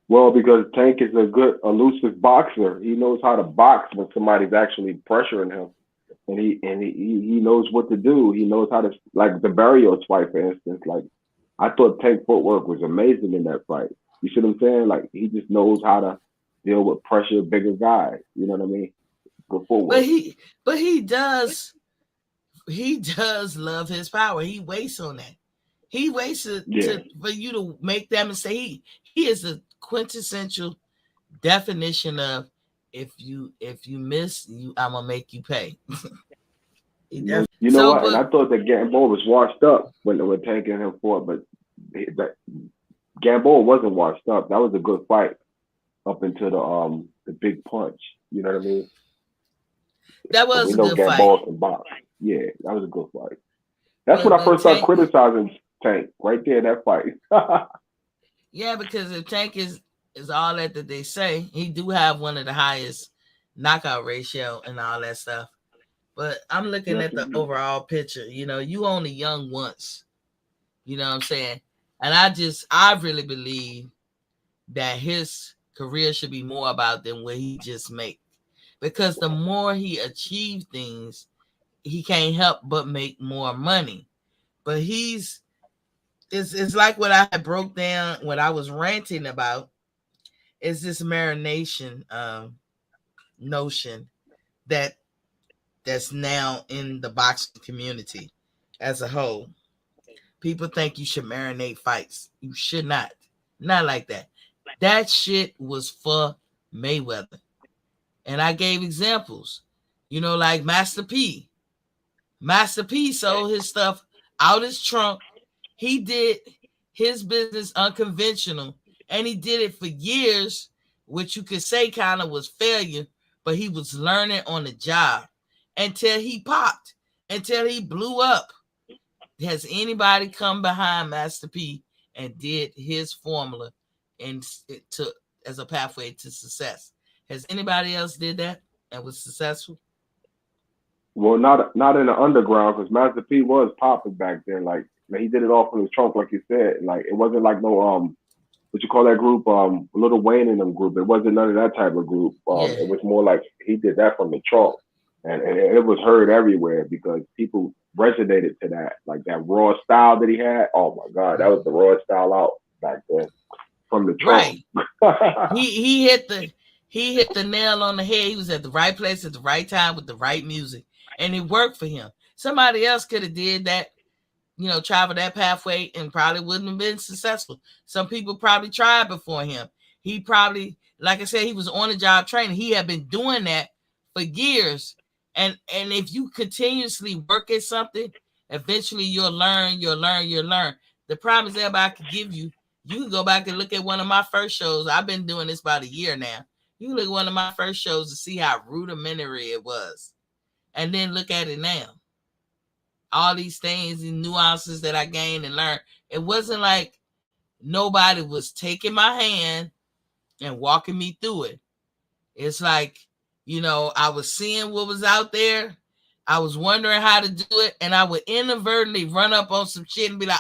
Well, because Tank is a good elusive boxer. He knows how to box when somebody's actually pressuring him, and he knows what to do. He knows how to, like the Barrios fight, for instance. Like, I thought Tank footwork was amazing in that fight. You see what I'm saying? Like, he just knows how to deal with pressure, bigger guys. You know what I mean? Good But footwork. he does love his power. He waits on that. He waits Yeah. for you to make that mistake. He is the quintessential definition of if you miss, I'm gonna make you pay. You know So, what? And but I thought that Gamboa was washed up when Tank and him fought, but that Gamboa wasn't washed up. That was a good fight up into the big punch. You know what I mean? that But we was a know good fight. Gamboa can box. Yeah, that was a good fight. That's when I But first started Tank, criticizing Tank right there in that fight. yeah, because if Tank is all that they say, he do have one of the highest knockout ratio and all that stuff. But I'm looking Yes, at the indeed. overall picture. You only young once. You know what I'm saying? And I really believe that his career should be more about than what he just make. Because the more he achieves things, he can't help but make more money. But it's like what I broke down, what I was ranting about is this marination notion that that's now in the boxing community as a whole. People think you should marinate fights. You should not. Not like that. That shit was for Mayweather. And I gave examples. Like Master P. Master P sold his stuff out his trunk. He did his business unconventional, and he did it for years, which you could say kind of was failure, but he was learning on the job until he popped, until he blew up. Has anybody come behind Master P and did his formula and to as a pathway to success? Has anybody else did that and was successful? Well, not in the underground because Master P was popping back then. Like he did it all from his trunk, like you said. Like it wasn't like no what you call that group, Little Wayne in them group. It wasn't none of that type of group. Yeah. It was more like he did that from the trunk, and it was heard everywhere because people resonated to that, like that raw style that he had. Oh my God, that was the raw style out back then from the trunk. Right. He hit the nail on the head. He was at the right place at the right time with the right music, and it worked for him. Somebody else could have did that, travel that pathway and probably wouldn't have been successful. Some people probably tried before him. He probably, like I said, he was on the job training. He had been doing that for years. And if you continuously work at something, eventually you'll learn. The problem is everybody could give you. You can go back and look at one of my first shows. I've been doing this about a year now. You can look at one of my first shows to see how rudimentary it was. And then look at it now. All these things and nuances that I gained and learned. It wasn't like nobody was taking my hand and walking me through it. It's like, I was seeing what was out there. I was wondering how to do it. And I would inadvertently run up on some shit and be like,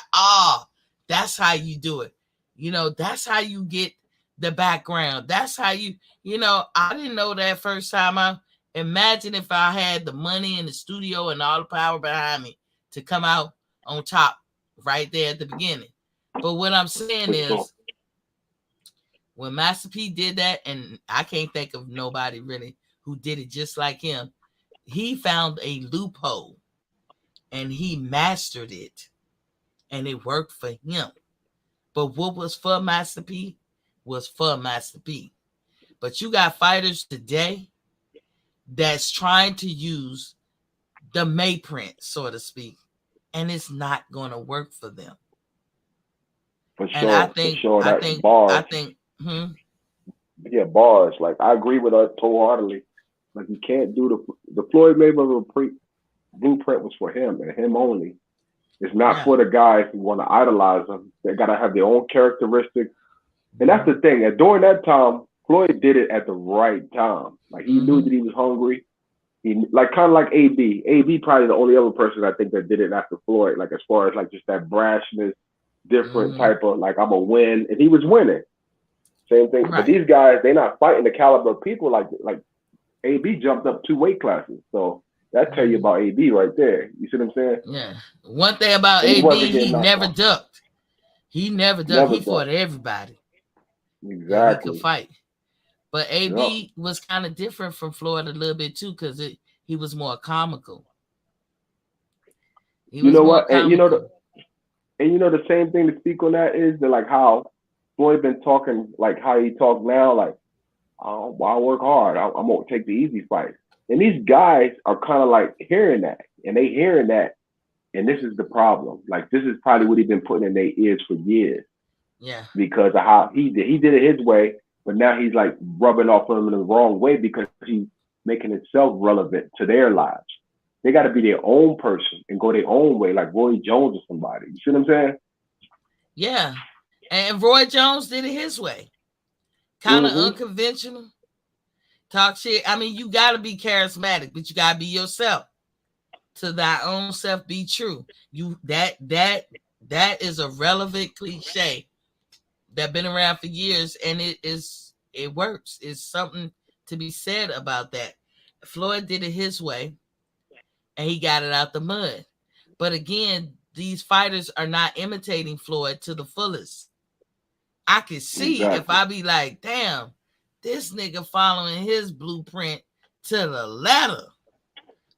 that's how you do it. That's how you get the background. That's how I didn't know that first time. Imagine if I had the money in the studio and all the power behind me to come out on top right there at the beginning. But what I'm saying is, when Master P did that, and I can't think of nobody really who did it just like him, he found a loophole and he mastered it and it worked for him. But what was for Master P was for Master P. But you got fighters today that's trying to use the Mayprint, so to speak, and it's not going to work for them. For sure, and I think, Yeah, bars. Like, I agree with her wholeheartedly. Like, you can't do the Floyd Mayweather blueprint was for him and him only. It's not for the guys who want to idolize him. They got to have their own characteristics. And that's the thing. And during that time, Floyd did it at the right time. Like, he knew that he was hungry. He kind of like AB. AB probably the only other person I think that did it after Floyd. Like, as far as like just that brashness, different type of like, I'm a win, and he was winning. Same thing. Right. But these guys, they're not fighting the caliber of people like AB jumped up 2 weight classes. So that tell you about AB right there. You see what I'm saying? Yeah. One thing about AB, he never ducked. He never ducked. He fought everybody. Exactly. He could fight. But AB was kind of different from Floyd a little bit too, because he was more comical. You know what? And the same thing to speak on that is that like how Floyd been talking, like how he talks now, like, I work hard. I'm gonna take the easy fight. And these guys are kind of like hearing that, and they hearing that, and this is the problem. Like, this is probably what he's been putting in their ears for years. Yeah. Because of how he did it his way, but now he's like rubbing off on them in the wrong way because he's making himself relevant to their lives. They got to be their own person and go their own way, like Roy Jones or somebody. You see what I'm saying? Yeah. And Roy Jones did it his way. Kind of unconventional. Talk shit. I mean, you got to be charismatic, but you got to be yourself. To thy own self be true. That is a relevant cliche that been around for years, and it works. It's something to be said about that. Floyd did it his way, and he got it out the mud. But again, these fighters are not imitating Floyd to the fullest. I can see if I be like, damn, this nigga following his blueprint to the letter.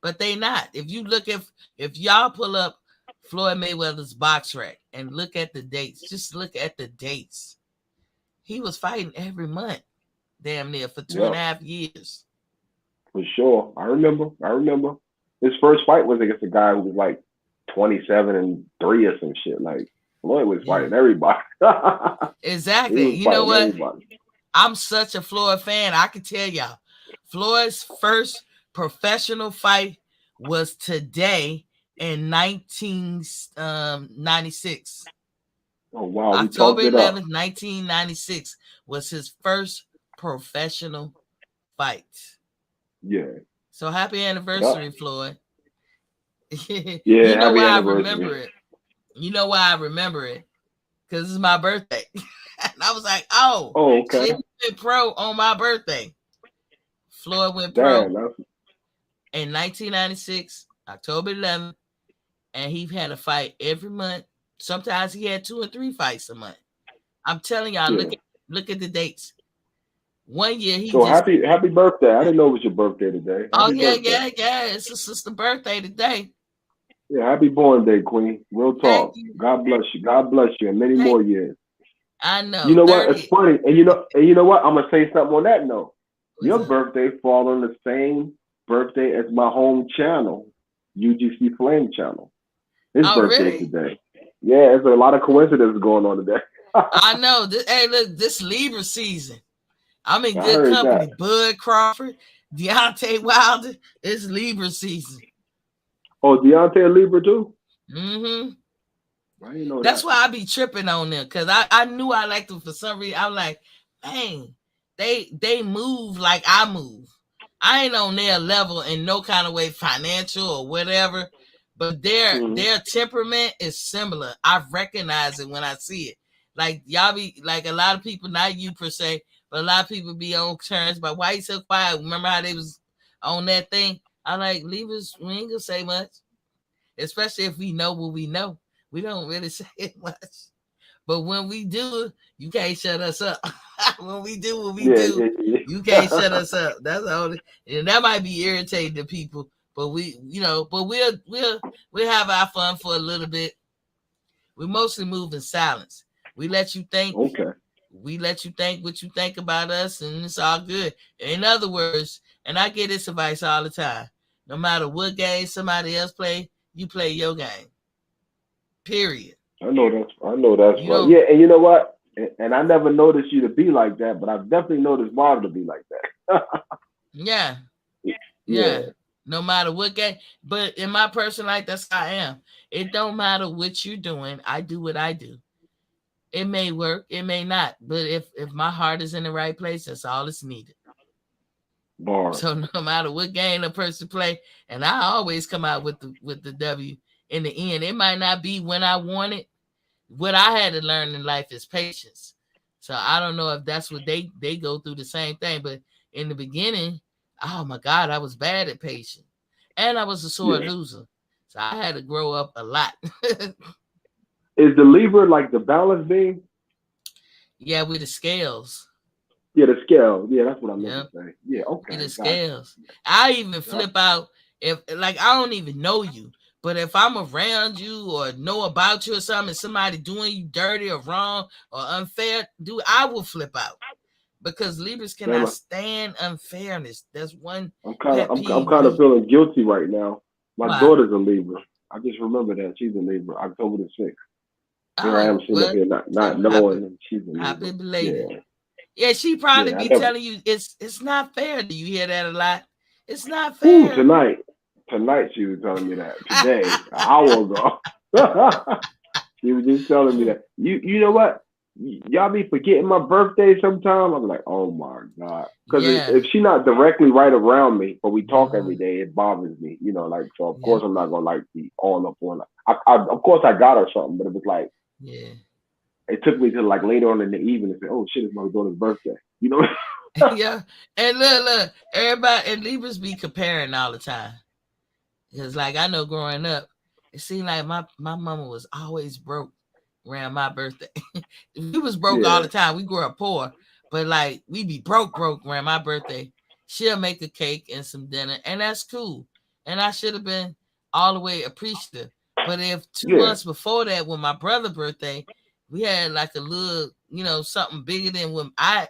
But they not. If you look if y'all pull up Floyd Mayweather's box rack and look at the dates, just look at the dates. He was fighting every month, damn near, for 2.5 years. For sure. I remember. His first fight was against a guy who was like 27-3 or some shit. Like, Floyd was fighting everybody. Exactly. You know what? Everybody. I'm such a Floyd fan. I can tell y'all, Floyd's first professional fight was today in 1996. Oh, wow. October 11th, 1996 was his first professional fight. Yeah. So happy anniversary, Floyd. You know why I remember it? You know why I remember it? Because it's my birthday. And I was like, okay. Shit went pro on my birthday. Floyd went pro in 1996, October 11th, and he had a fight every month. Sometimes he had 2 or 3 fights a month. I'm telling y'all, look at the dates. One year he happy birthday. I didn't know it was your birthday today. Happy birthday. Yeah. It's a sister birthday today. Yeah, happy born day, Queen. Real talk. God bless you. God bless you, and many more years. I know. You know what? It's funny. And you know what? I'm gonna say something on that note. Your birthday falls on the same birthday as my home channel, UGC Flame channel. His birthday today. Yeah, there's a lot of coincidences going on today. I know. Hey, look, this Libra season. I'm in good company. Bud Crawford, Deontay Wilder, it's Libra season. Oh, Deontay Libra too? Mm-hmm. I didn't know That's that. why I be tripping on them, because I knew I liked them for some reason. I'm like, dang, they move like I move. I ain't on their level in no kind of way, financial or whatever, but their temperament is similar. I recognize it when I see it. Like y'all be like a lot of people, not you per se, but a lot of people be on terms. But why you so quiet? Remember how they was on that thing? I like leave us. We ain't gonna say much, especially if we know what we know. We don't really say much. But when we do, you can't shut us up. When we do what we do, you can't shut us up. That's the only, and that might be irritating to people. But we'll have our fun for a little bit. We mostly move in silence. We let you think. Okay. We let you think what you think about us, and it's all good. In other words, and I get this advice all the time. No matter what game somebody else play, you play your game. Period. I know that's You right. don't. Yeah, and you know what? And I never noticed you to be like that, but I've definitely noticed Marv to be like that. Yeah. Yeah. Yeah. No matter what game. But in my personal life, that's how I am. It don't matter what you're doing. I do what I do. It may work, it may not. But if my heart is in the right place, that's all it's needed. Bars. So no matter what game a person play, and I always come out with the W in the end. It might not be when I want it. What I had to learn in life is patience. So I don't know if that's what they go through the same thing. But in the beginning, oh my God, I was bad at patience. And I was a sore Yeah. loser. So I had to grow up a lot. Is the lever like the balance beam? Yeah, with the scales. Yeah, the scale. Yeah, that's what I meant to Yep. say. Yeah, With okay, the got scales. I even you. flip out if like I don't even know you. But if I'm around you or know about you or something, and somebody doing you dirty or wrong or unfair, dude, I will flip out. Because Libras Damn, cannot stand unfairness. That's one I'm kind of pet I'm peeve. kind of feeling guilty right now. My Why? daughter's a Libra. I just remember that she's a Libra. October the 6th. Here I am Oh, sitting up well, here not happy, knowing and she's a Libra. happy belated. Yeah, Yeah, she probably yeah. I be never. telling you it's not fair. Do you hear that a lot? It's not Ooh, fair. tonight she was telling me that. Today, an hour ago. She was just telling me that. You know what? Y'all be forgetting my birthday sometime. I'm like, oh my god, because Yeah. if she not directly right around me, but we talk every Mhm. day, it bothers me. You know, like so. Of course, Yep. I'm not gonna like be all up on. Of course I got her something, but it was like Yeah. it took me to like later on in the evening and say, oh shit, it's my daughter's birthday. You know? Yeah. And look, everybody and Libras be comparing all the time. Because like I know growing up, it seemed like my mama was always broke around my birthday. We was broke all Yeah, the time. We grew up poor, but like we be broke around my birthday. She'll make a cake and some dinner, and that's cool. And I should have been all the way appreciative. But if two yeah, months before that, when my brother's birthday, we had like a little, something bigger than what I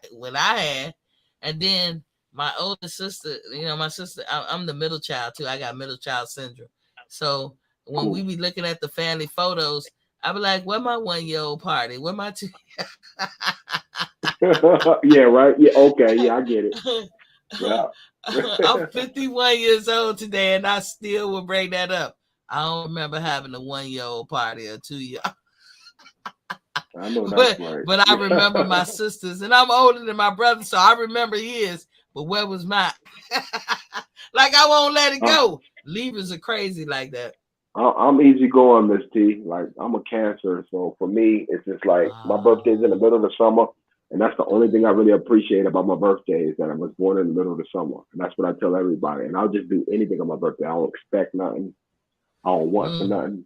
had, and then my older sister, my sister, I'm the middle child too. I got middle child syndrome. So when we cool. be looking at the family photos, I be like, where my 1 year old party? Where my two? Yeah, right. Yeah, okay. Yeah, I get it. Yeah. I'm 51 years old today, and I still will bring that up. I don't remember having a 1 year old party or 2 year, I know that's but right. but I remember my sisters, and I'm older than my brother, so I remember his. But where was mine? Like I won't let it uh, go. Libras are crazy like that. I'm easy going, Miss T. Like I'm a Cancer, so for me, it's just like my birthday's in the Oh, middle of the summer, and that's the only thing I oh, really appreciate about my birthday is that I was born in the middle of the summer, and that's what I tell everybody. And I'll just do anything on my birthday. I don't expect nothing. I don't want for mm. nothing.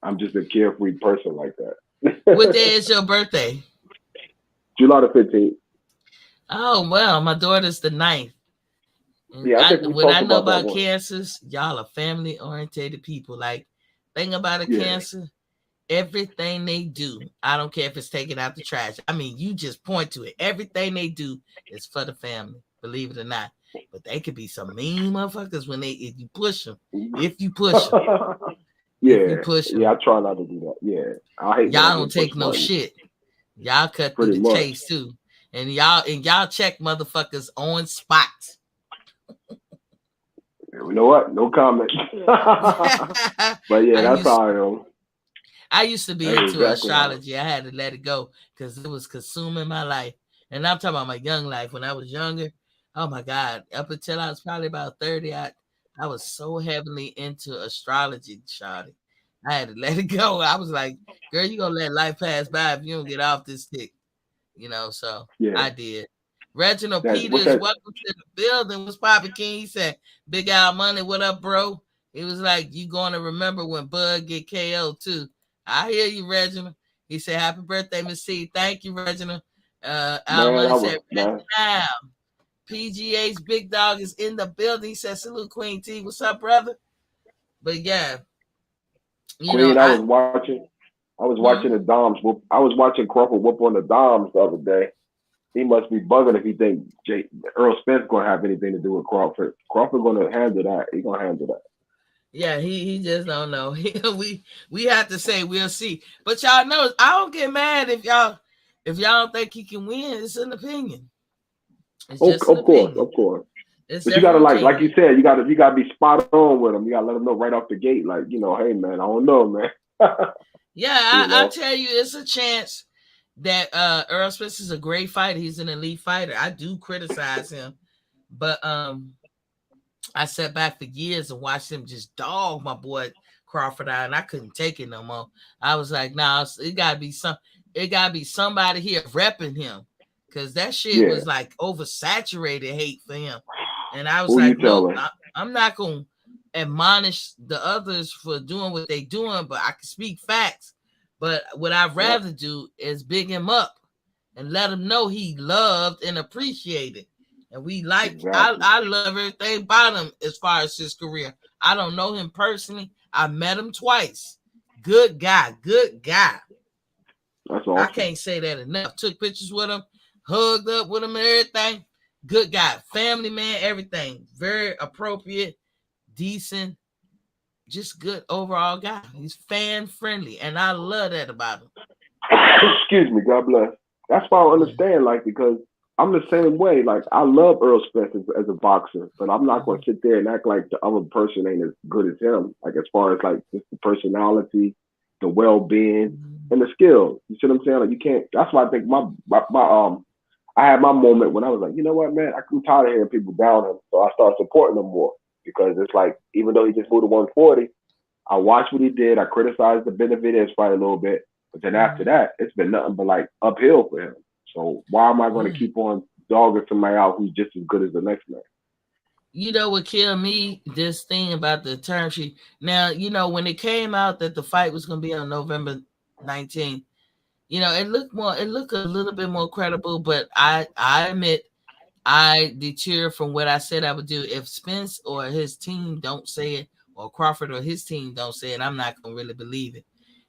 I'm just a carefree person like What that. day is your birthday? July the 15th. Oh well, my daughter's the ninth. And Yeah, I think we what I talked know about that about once. cancers, y'all are family orientated people. Like, thing about a Yeah. cancer, everything they do, I don't care if it's taken out the trash. I mean, you just point to it. Everything they do is for the family, believe it or not. But they could be some mean motherfuckers when if you push them, if you push them, if you Yeah. push Yeah, them, I try not to do that. Yeah. I hate when I y'all don't get push take no buttons. shit. Y'all cut through Pretty the much. chase too, and y'all check motherfuckers on spot. You know what? No comment. But yeah, I that's used how I am. I used to be That's into exactly how. astrology. I had to let it go because it was consuming my life. And I'm talking about my young life when I was younger. Oh my God. Up until I was probably about 30, I was so heavily into astrology, Shawty. I had to let it go. I was like, girl, you gonna let life pass by if you don't get off this stick. So Yeah. I did. Reginald That what's Peters, that? welcome to the building. What's poppin' King? He said, Big Al Money, what up, bro? He was like, you gonna remember when Bud get KO too. I hear you, Reginald. He said, happy birthday, Miss C. Thank you, Reginald. Al Man, Money I was said, man. now PGA's big dog is in the building. He said, salute Queen T. What's up, brother? But yeah, you know, Queen, I I was watching. I was watching hmm? the Doms whoop. I was watching Crawford whoop on the Doms the other day. He must be bugging if he think Earl Spence gonna have anything to do with Crawford. Crawford gonna handle that. He gonna handle that. Yeah, he just don't know. We have to say we'll see. But y'all know I don't get mad if y'all don't think he can win. It's an opinion. It's Oh, just an opinion. of course. It's But you just gotta an like opinion. you said, you gotta be spot on with him. You gotta let him know right off the gate, like hey man, I don't know, man. Yeah, you I know, tell you, it's a chance that Earl Spence is a great fighter. He's an elite fighter. I do criticize him, but I sat back for years and watched him just dog my boy Crawford out, and I couldn't take it no more. I was like, nah, it gotta be somebody here repping him, because that shit yeah. was like oversaturated hate for him, and I was Who you like, nope, telling? I'm not gonna admonish the others for doing what they doing, but I can speak facts. But what I'd Yeah, rather do is big him up and let him know he loved and appreciated. And exactly. I love everything about him as far as his career. I don't know him personally. I met him twice. Good guy, good guy. That's I awesome. can't say that enough. Took pictures with him, hugged up with him and everything. Good guy, family man, everything. Very appropriate, decent, just good overall guy. He's fan friendly, and I love that about him. Excuse me, God bless. That's why I Yeah. understand, like, because I'm the same way. Like, I love Earl Spence as a boxer, but I'm not gonna Mhm. sit there and act like the other person ain't as good as him. Like, as far as like just the personality, the well being, Mhm. and the skills. You see what I'm saying? Like, you can't. That's why I think my I had my moment when I was like, you know what, man, I'm tired of hearing people down him, so I started supporting him more because it's like even though he just moved to 140, I watched what he did. I criticized the Benavidez fight a little bit, but then after Mhm. that, it's been nothing but like uphill for him. So why am I going to Yeah. keep on dogging somebody out who's just as good as the next man? You know what killed me? This thing about the term sheet. Now, when it came out that the fight was going to be on November 19th, it looked a little bit more credible, but I admit I deter from what I said I would do. If Spence or his team don't say it, or Crawford or his team don't say it, I'm not going to really believe it.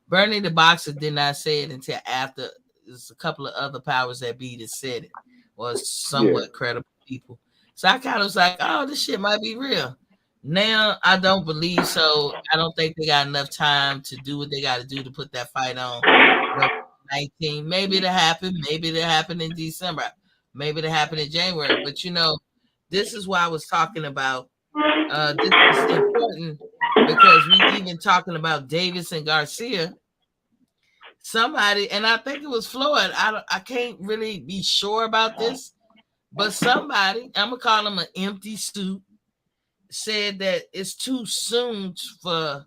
Bernie the Boxer did not say it until after there's a couple of other powers that be that said it, or Yeah, somewhat credible people. So I kind of was like, oh, this shit might be real. Now I don't believe so. I don't think they got enough time to do what they got to do to put that fight on November 19. Maybe it'll happen. Maybe it'll happen in December. Maybe it'll happen in January. But this is why I was talking about. This is important because we even talking about Davis and Garcia. Somebody, and I think it was Floyd. I can't really be sure about this, but somebody, I'm gonna call him an empty suit, said that it's too soon for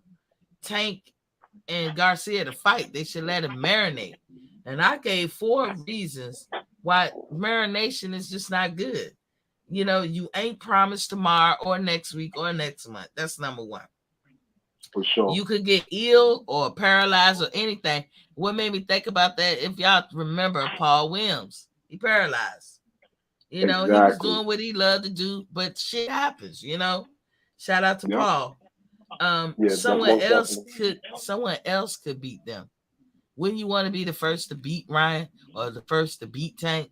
Tank and Garcia to fight. They should let him marinate. And I gave 4 reasons why marination is just not good. You ain't promised tomorrow or next week or next month. That's number one. for sure. You could get ill or paralyzed or anything. What made me think about that? If y'all remember Paul Williams, he paralyzed. He was Exactly. doing what he loved to do, but shit happens. Shout out to Yep. Paul. Yeah, most definitely. Someone else could beat them. Wouldn't you want to be the first to beat Ryan or the first to beat Tank?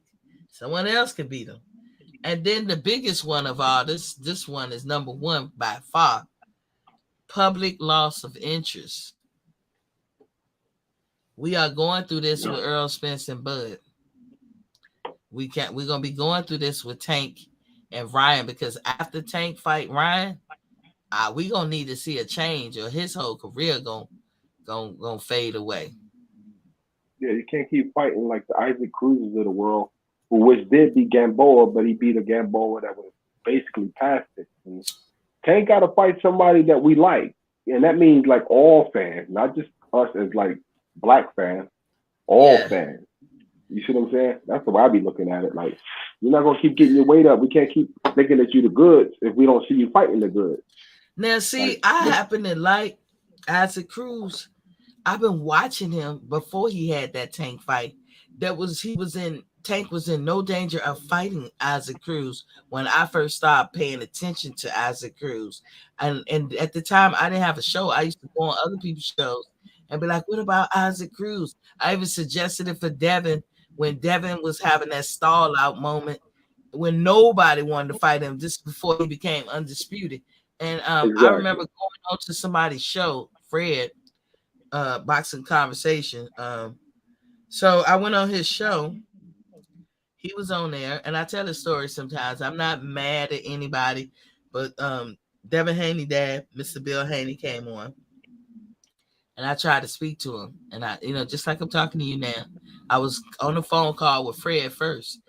Someone else could beat them. And then the biggest one of all, this one is number one by far, public loss of interest. We are going through this with Earl Spence and Bud. We're gonna be going through this with Tank and Ryan, because after Tank fight Ryan, we gonna need to see a change, or his whole career gonna fade away. Yeah, you can't keep fighting like the Isaac Cruzes of the world, who which did beat Gamboa, but he beat a Gamboa that was basically past it. And Tank got to fight somebody that we like, and that means like all fans, not just us as like black fans, all Yeah. fans. You see what I'm saying? That's the way I be looking at it. Like, you're not gonna keep getting your weight up. We can't keep thinking that you the goods if we don't see you fighting the goods. Now, Like, see, I happen to like Isaac Cruz. I've been watching him before he had that Tank fight. He was in Tank was in no danger of fighting Isaac Cruz when I first started paying attention to Isaac Cruz. And at the time I didn't have a show. I used to go on other people's shows and be like, what about Isaac Cruz? I even suggested it for Devin when Devin was having that stall out moment when nobody wanted to fight him just before he became undisputed. And I remember exactly. going on to somebody's show, Fred, boxing conversation. So I went on his show. He was on there, and I tell his story sometimes. I'm not mad at anybody, but Devin Haney dad, Mr. Bill Haney, came on, and I tried to speak to him, and just like I'm talking to you now, I was on a phone call with Fred first.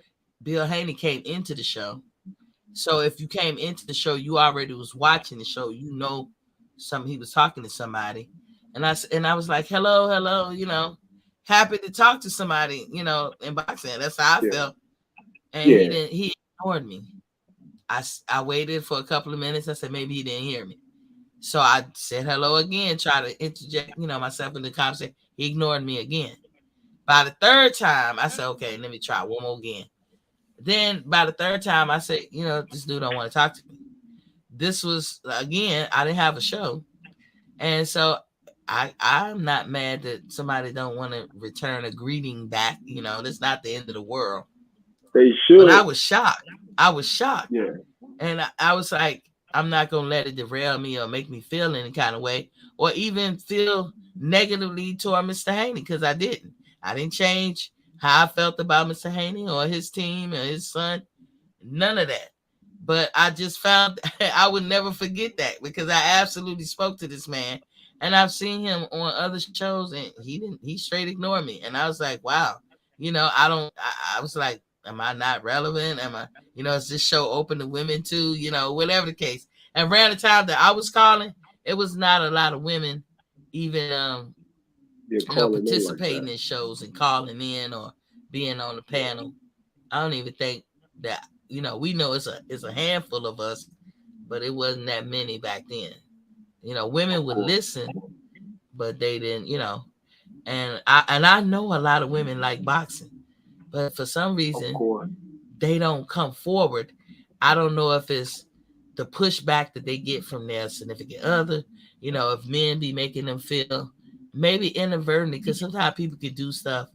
Bill Haney came into the show, so if you came into the show, you already was watching the show. He was talking to somebody, and I was like, hello, hello, happy to talk to somebody, in boxing. That's how I Yeah, felt. And yeah. he ignored me. I waited for a couple of minutes. I said maybe he didn't hear me. So I said hello again, try to interject, myself in the conversation. He ignored me again. By the third time, I said, okay, let me try one more again. Then by the third time, I said, this dude don't want to talk to me. This was again, I didn't have a show. And so I'm not mad that somebody don't want to return a greeting back. That's not the end of the world. They But I should. was shocked. I was shocked. Yeah, And I was like, I'm not gonna let it derail me or make me feel any kind of way or even feel negatively toward Mr. Haney, because I didn't. I didn't change how I felt about Mr. Haney or his team or his son. None of that. But I just found I would never forget that because I absolutely spoke to this man. And I've seen him on other shows and he straight ignored me. And I was like, wow, I don't, I was like, am I not relevant? Am I, is this show open to women too? Whatever the case. And around the time that I was calling, it was not a lot of women even, they're calling in like participating that. in shows and calling in or being on the panel. I don't even think that we know it's a handful of us, but it wasn't that many back then. Women Of would course, listen, but they didn't. And I know a lot of women like boxing, but for some of reason course. they don't come forward. I don't know if it's the pushback that they get from their significant other. If men be making them feel maybe inadvertently, because sometimes people could do stuff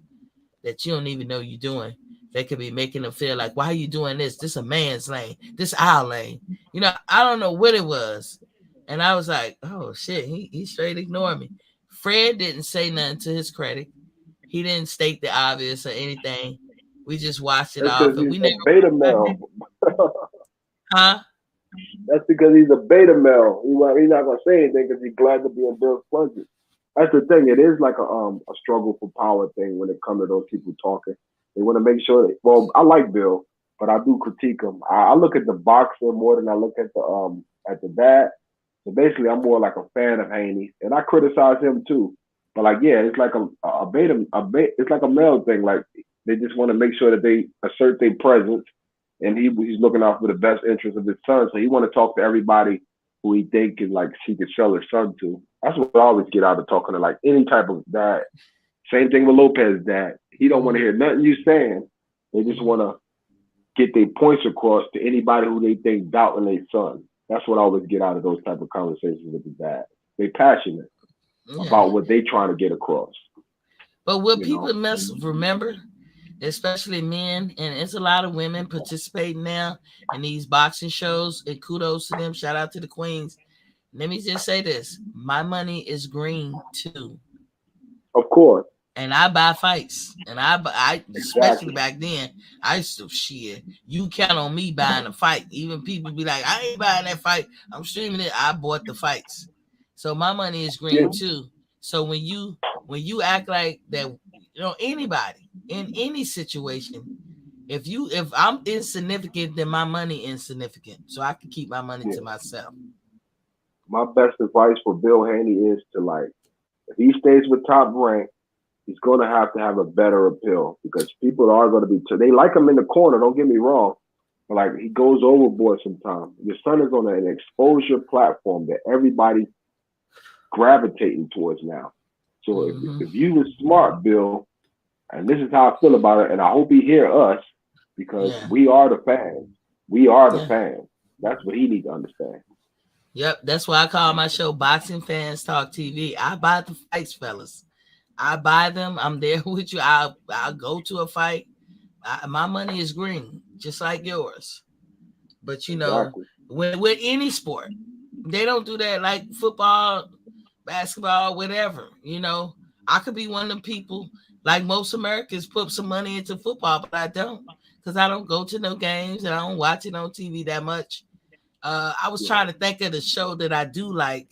that you don't even know you're doing. That could be making them feel like, why are you doing this? This a man's lane. This our lane. I don't know what it was. And I was like, oh shit, he straight ignored me. Fred didn't say nothing to his credit. He didn't state the obvious or anything. We just watched it That's because off and he's we a never beta male. huh? That's because he's a beta male. He's not gonna say anything because he's glad to be in Bill's presence. That's the thing. It is like a struggle for power thing when it comes to those people talking. They want to make sure that. Well, I like Bill, but I do critique him. I look at the boxer more than I look at the dad. So basically, I'm more like a fan of Haney, and I criticize him too. But like, yeah, it's like it's like a male thing. Like they just want to make sure that they assert their presence, and he's looking out for the best interest of his son. So he want to talk to everybody who he think is like he could sell his son to. That's what I always get out of talking to like any type of dad. Same thing with Lopez dad. He don't want to Mm-hmm. hear nothing you saying. They just Mm-hmm. want to get their points across to anybody who they think doubting their son. That's what I always get out of those type of conversations with the dad. They passionate Yeah. about what they trying to get across. But what You people know, must remember, especially men, and it's a lot of women participating now in these boxing shows, and kudos to them. Shout out to the queens. Let me just say this: my money is green too. of course, And I buy fights, and I especially Exactly. back then, I used to shit. You count on me buying a fight. Even people be like, I ain't buying that fight. I'm streaming it. I bought the fights, so my money is Yeah. green too. So when you act like that, anybody in any situation, if I'm insignificant, then my money insignificant. So I can keep my money Yeah. to myself. My best advice for Bill Haney is to like, if he stays with Top Rank, he's going to have a better appeal because people are going to be, they like him in the corner, don't get me wrong, but like he goes overboard sometimes. Your son is on an exposure platform that everybody's gravitating towards now. So Hmm. if you was smart, Bill, and this is how I feel about it, and I hope he hear us because Yeah, we are the fans. We are the yeah. fans. That's what he needs to understand. Yep, that's why I call my show Boxing Fans Talk TV. I buy the fights, fellas. I buy them. I'm there with you. I'll go to a fight. My money is green, just like yours. But Exactly. with any sport, they don't do that like football, basketball, whatever. I could be one of the people like most Americans put some money into football, but I don't because I don't go to no games and I don't watch it on TV that much. I was Yeah. trying to think of the show that I do like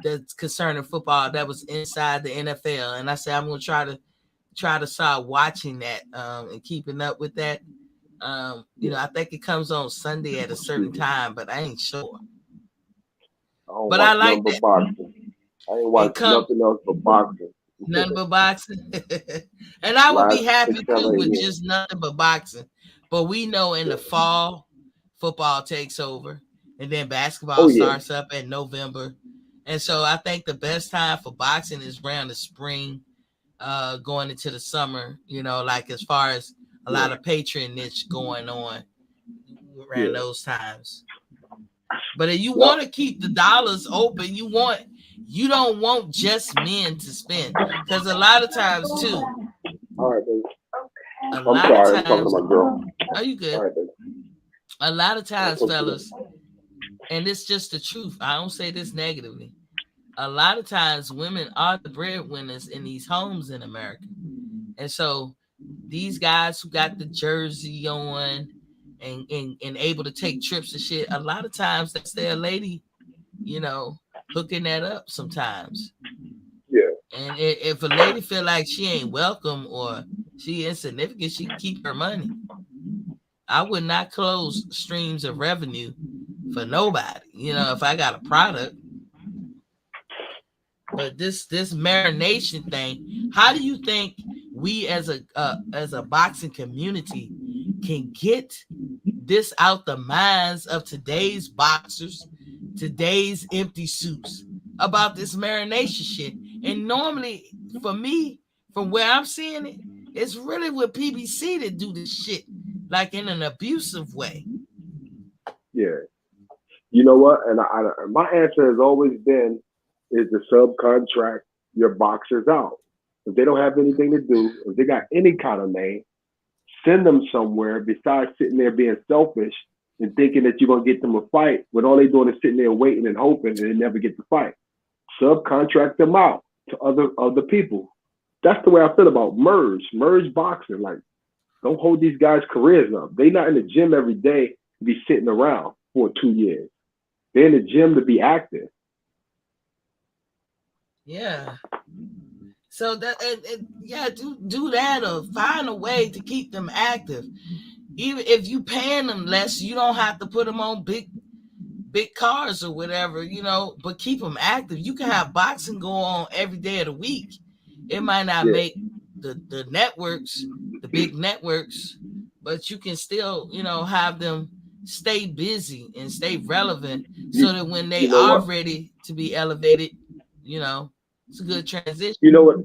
that's concerning football that was inside the NFL, and I said I'm gonna try to start watching that and keeping up with that. Yeah. I think it comes on Sunday at a certain Excuse me. time, but I ain't sure. I don't But I watch like nothing but that. boxing. I ain't It watch come nothing else but boxing. nothing but boxing, and I would be Last six, happy too seven, with 8 years. just nothing but boxing. But we know in the Yeah. fall, football takes over, and then basketball Oh yeah. starts up in November, and so I think the best time for boxing is around the spring, going into the summer. Like as far as a Yeah. lot of patronage going on around Yeah. those times. But if you Yep. want to keep the dollars open, you don't want just men to spend because a lot of times too, All right, baby. a I'm lot of sorry. I'm talking to times, my girl. are you All good? right, baby. A lot of I'll times, talk to fellas, you and it's just the truth. I don't say this negatively. A lot of times, women are the breadwinners in these homes in America, and so these guys who got the jersey on and able to take trips and shit, a lot of times that's their lady, you know, hooking that up sometimes. later. And if a lady feel like she ain't welcome or she insignificant, she can keep her money. I would not close streams of revenue for nobody. If I got a product, but this marination thing, how do you think we as a boxing community can get this out the minds of today's boxers, today's empty suits about this marination shit? And normally, for me, from where I'm seeing it, it's really with PBC to do this shit, like in an abusive way. Yeah. Yeah. You know what? And my answer has always been is to subcontract your boxers out. If they don't have anything to do, if they got any kind of name, send them somewhere besides sitting there being selfish and thinking that you're gonna get them a fight when all they're doing is sitting there waiting and hoping and they never get the fight. Subcontract them out to other people. That's the way I feel about merge boxing. Like, don't hold these guys' careers up. They not in the gym every day to be sitting around for 2 years. They're in the gym to be active. Yeah. So that yeah, do that or find a way to keep them active. Even if you paying them less, you don't have to put them on big cars or whatever, but keep them active. You can have boxing go on every day of the week. It might not Yeah. make the networks, the big networks, but you can still, have them stay busy and stay relevant You so that when they you know are what? ready to be elevated, it's a good transition. You know what?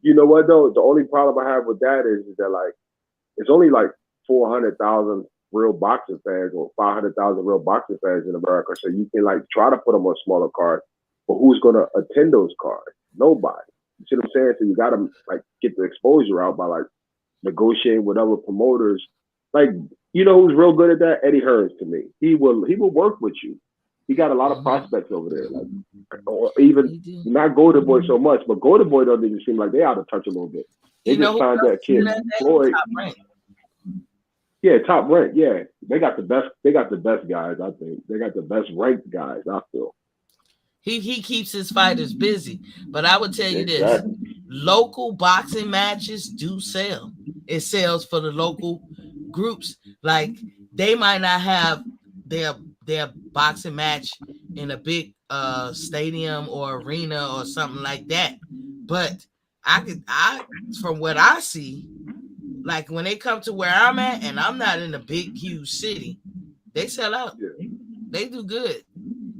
You know what though? The only problem I have with that is that like it's only like 400,000 real boxing fans or 500,000 real boxing fans in America. So you can like try to put them on smaller cards, but who's gonna attend those cards? Nobody. You see what I'm saying? So you gotta like get the exposure out by like negotiating with other promoters. Like, you know who's real good at that? Eddie Hearns to me. He will work with you. He got a lot of prospects over there, like, or even not Golden Boy so much, but Golden Boy don't even seem like they out of touch a little bit. They just signed that kid Floyd. Yeah, top ranked. Yeah, they got the best. They got the best guys. I think they got the best ranked guys. I feel. He keeps his fighters busy, but I would tell you this: local boxing matches do sell. It sells for the local groups. Like they might not have their boxing match in a big stadium or arena or something like that, but I from what I see, like when they come to where I'm at, and I'm not in a big huge city, they sell out. Yeah. They do good.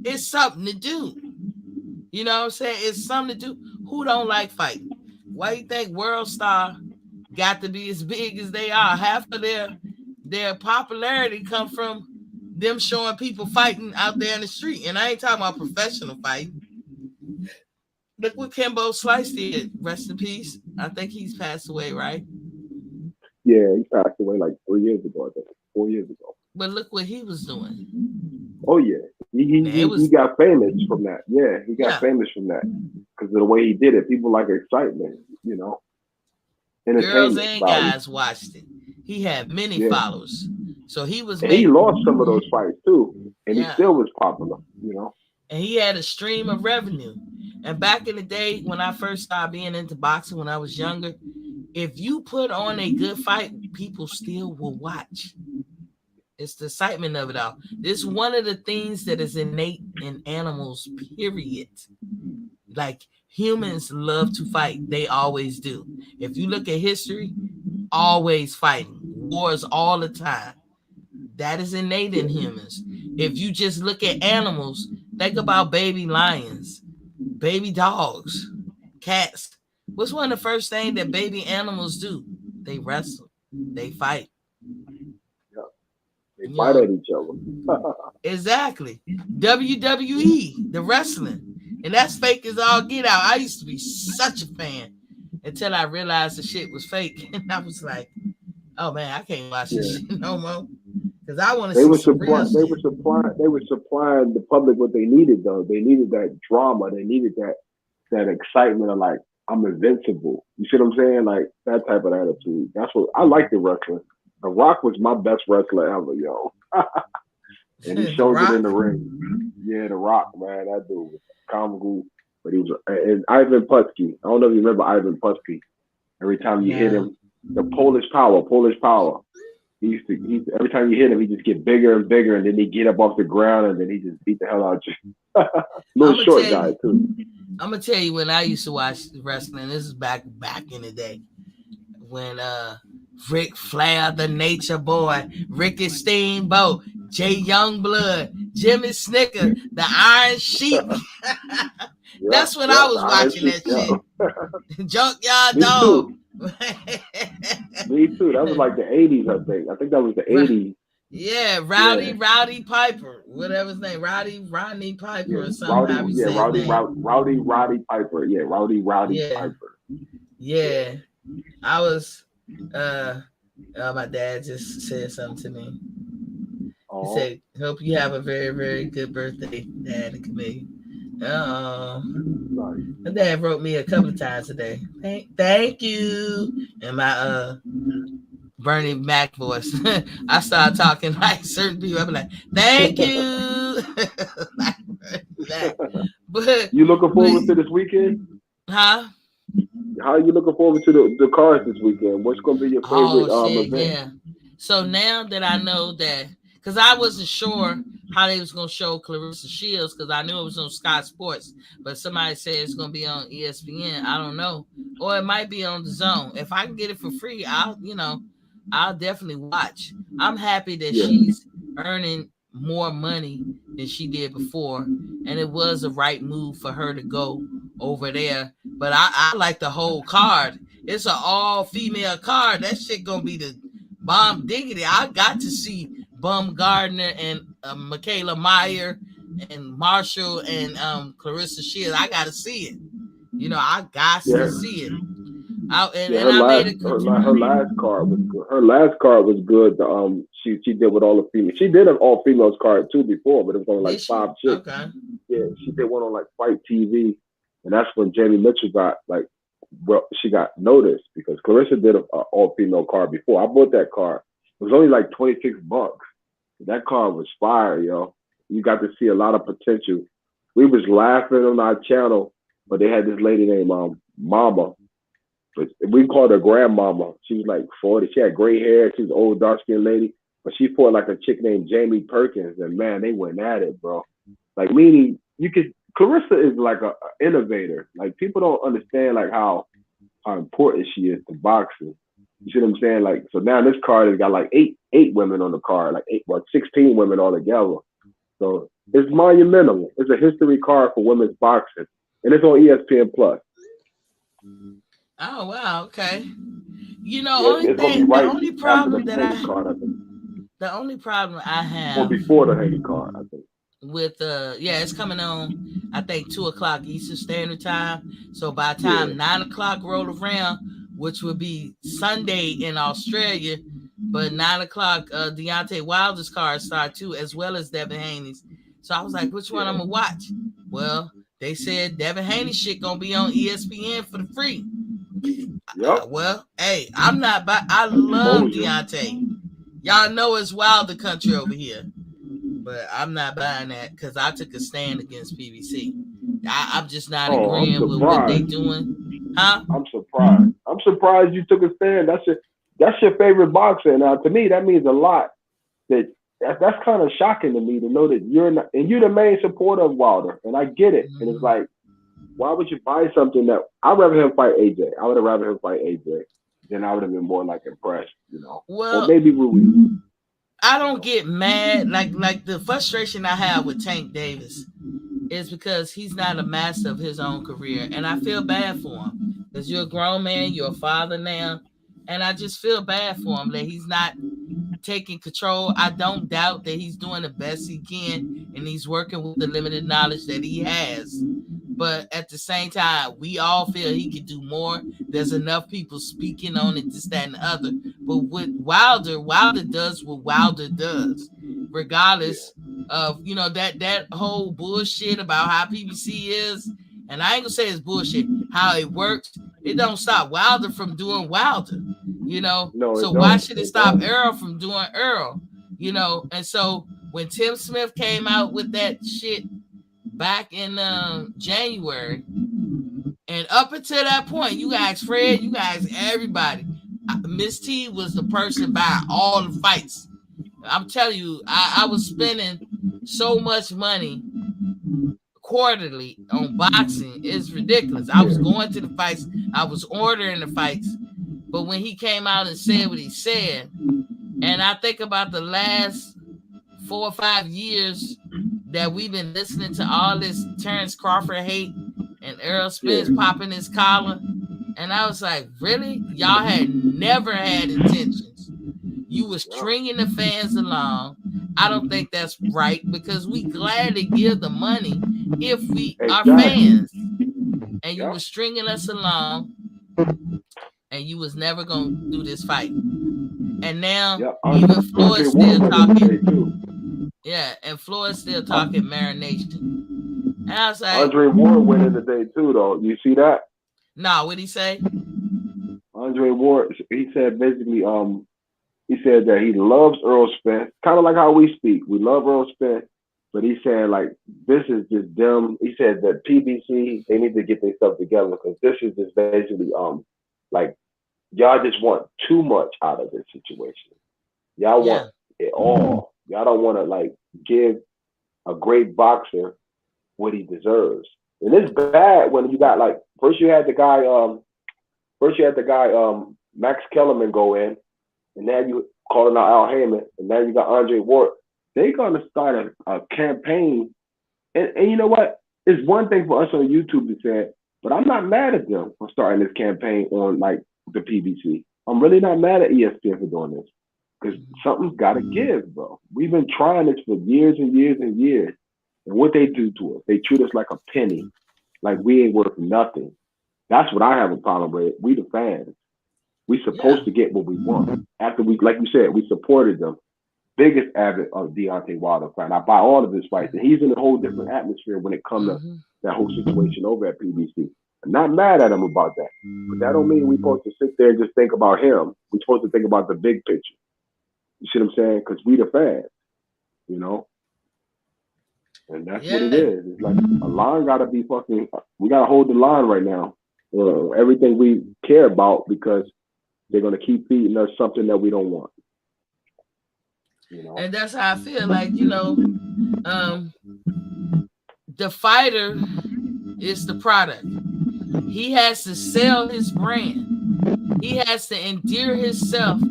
It's something to do. You know what I'm saying? It's something to do. Who don't like fighting? Why you think World Star got to be as big as they are? Half of their popularity come from them showing people fighting out there in the street. And I ain't talking about professional fighting. Look what Kimbo Slice did. Rest in peace. I think he's passed away, right? Yeah, he passed away like 3 years ago, I think. 4 years ago. But look what he was doing. Oh, yeah. He got famous from that. Yeah, he got famous from that because of the way he did it. People like excitement, you know. Girls and guys watched it. He had many followers. So he was. He lost some of those fights too, and he still was popular, you know. And he had a stream of revenue. And back in the day when I first started being into boxing, when I was younger, if you put on a good fight, people still will watch. It's the excitement of it all. This is one of the things that is innate in animals, period. Like humans love to fight. They always do. If you look at history, always fighting. Wars all the time. That is innate in humans. If you just look at animals, think about baby lions, baby dogs, cats. What's one of the first things that baby animals do? They wrestle. They fight. They fight at each other. Exactly. WWE, the wrestling. And that's fake as all get out. I used to be such a fan until I realized the shit was fake. And I was like, oh man, I can't watch this shit no more. Because I want to see some real shit. They were supplying the public what they needed though. They needed that drama. They needed that excitement of like, I'm invincible. You see what I'm saying? Like that type of attitude. That's what I like the wrestling. The Rock was my best wrestler ever, yo. And he showed it in the ring. Yeah, The Rock, man, that dude was comical. But he was, and Ivan Putski. I don't know if you remember Ivan Putski. Every time you hit him, the Polish power. He used to every time you hit him, he just get bigger and bigger, and then he get up off the ground, and then he just beat the hell out of you. Little short guy too. I'm gonna tell you when I used to watch wrestling. This is back in the day when Ric Flair, the Nature Boy, Ricky Steamboat, Jay Youngblood, Jimmy Snicker, the Iron Sheik. That's when I was watching that shit. Junkyard Dog. Me too. That was like the 80s, I think. I think that was the 80s. Yeah, Rowdy Piper, whatever his name, Rodney Piper or something. Rowdy Piper. Yeah, Rowdy Piper. Yeah, I was. My dad just said something to me. He said, "Hope you have a very, very good birthday, Dad and Camille." My dad wrote me a couple of times today. Thank you. And my Bernie Mac voice. I started talking like certain people. I'm like, thank you. But you looking forward to this weekend? Huh? How are you looking forward to the cars this weekend? What's going to be your favorite event? Yeah. So now that I know that, because I wasn't sure how they was going to show Clarissa Shields, because I knew it was on Sky Sports, but somebody said it's going to be on ESPN. I don't know. Or it might be on the Zone. If I can get it for free, I'll definitely watch. I'm happy that she's earning more money than she did before, and it was a right move for her to go over there. But I like the whole card. It's an all-female card. That shit gonna be the bomb diggity. I got to see Bumgardner and Michaela Meyer and Marshall and Clarissa Shields. I got to see it. I got to see it. Her last card was good. Her last card was good. she did with all the females. She did an all females card too before, but it was only like 5 chicks. Okay. Yeah, she did one on like Fight TV, and that's when Jamie Mitchell got like, well, she got noticed because Clarissa did an all female card before. I bought that card. It was only like $26. That card was fire, yo. You got to see a lot of potential. We was laughing on our channel, but they had this lady named Mama. But we called her Grandmama. She was like 40. She had gray hair. She was an old, dark-skinned lady. But she fought like a chick named Jamie Perkins. And, man, they went at it, bro. Like, meaning you could – Clarissa is like a innovator. Like, people don't understand, like, how important she is to boxing. You see what I'm saying? Like, so now this card has got like eight women on the card, like 16 women all together. So it's monumental. It's a history card for women's boxing, and it's on ESPN Plus. Oh wow, okay. You know, the only problem I have, or before the Haney card, I think. With it's coming on, I think 2:00 Eastern Standard Time. So by the time 9:00 roll around, which would be Sunday in Australia, but 9:00 Deontay Wilder's card start too, as well as Devin Haney's. So I was like, which one I'm gonna watch? Well, they said Devin Haney shit gonna be on ESPN for the free. Yep. Well, hey, I'm not. I love Deontay. Y'all know it's Wilder country over here, but I'm not buying that because I took a stand against PBC. I'm just not agreeing with what they doing. Huh? I'm surprised. I'm surprised you took a stand. That's your favorite boxer. Now, to me, that means a lot. That's kind of shocking to me to know that you're not, and you're the main supporter of Wilder, and I get it. And it's like, why would you buy something that I'd rather him fight AJ? I would have rather him fight AJ. Then I would have been more like impressed, you know. Well, or maybe Ruiz. I don't get mad. Like the frustration I have with Tank Davis is because he's not a master of his own career, and I feel bad for him because you're a grown man, you're a father now, and I just feel bad for him that he's not taking control. I don't doubt that he's doing the best he can, and he's working with the limited knowledge that he has. But at the same time, we all feel he could do more. There's enough people speaking on it, this, that, and the other. But with Wilder does what Wilder does, regardless of, you know, that whole bullshit about how PBC is. And I ain't gonna say it's bullshit, how it works. It don't stop Wilder from doing Wilder, you know. So why should it stop Earl from doing Earl, you know? And so when Tim Smith came out with that shit back in January, and up until that point, you guys, Fred, you guys, everybody, Miss T was the person buying all the fights. I'm telling you, I was spending so much money quarterly on boxing. It's ridiculous. I was going to the fights, I was ordering the fights, but when he came out and said what he said, and I think about the last 4 or 5 years that we've been listening to all this Terrence Crawford hate and Errol Spence popping his collar, and I was like, really? Y'all had never had intentions. You were stringing the fans along. I don't think that's right, because we gladly give the money if we are fans. And you were stringing us along, and you was never going to do this fight. And now even Floyd's still talking. Yeah, and Floyd's still talking marination. And I was like, Andre Ward went in today too, though. You see that? No, what'd he say? Andre Ward, he said basically, he said that he loves Earl Spence, kind of like how we speak. We love Earl Spence, but he said, like, this is just them. He said that PBC, they need to get their stuff together, because this is just basically, like, y'all just want too much out of this situation. Y'all want it all. Y'all don't want to, like, give a great boxer what he deserves. And it's bad when you got, like, first you had the guy Max Kellerman go in, and now you calling out Al Heyman, and now you got Andre Ward. They're gonna start a campaign, and you know what? It's one thing for us on YouTube to say, but I'm not mad at them for starting this campaign on, like, the PBC. I'm really not mad at ESPN for doing this, because something's got to give, bro. We've been trying this for years and years and years, and what they do to us, they treat us like a penny, like we ain't worth nothing. That's what I have a problem with. We the fans. We supposed to get what we want. After we, like you said, we supported them. biggest avid of Deontay Wilder fan. I buy all of his fights, and he's in a whole different atmosphere when it comes to that whole situation over at PBC. I'm not mad at him about that, but that don't mean we're supposed to sit there and just think about him. We're supposed to think about the big picture. You see what I'm saying? Because we the fans, you know. And that's what it is. It's like a line got to be fucking. We got to hold the line right now. Everything we care about, because they're gonna keep feeding us something that we don't want. You know? And that's how I feel. Like, you know, the fighter is the product. He has to sell his brand. He has to endear himself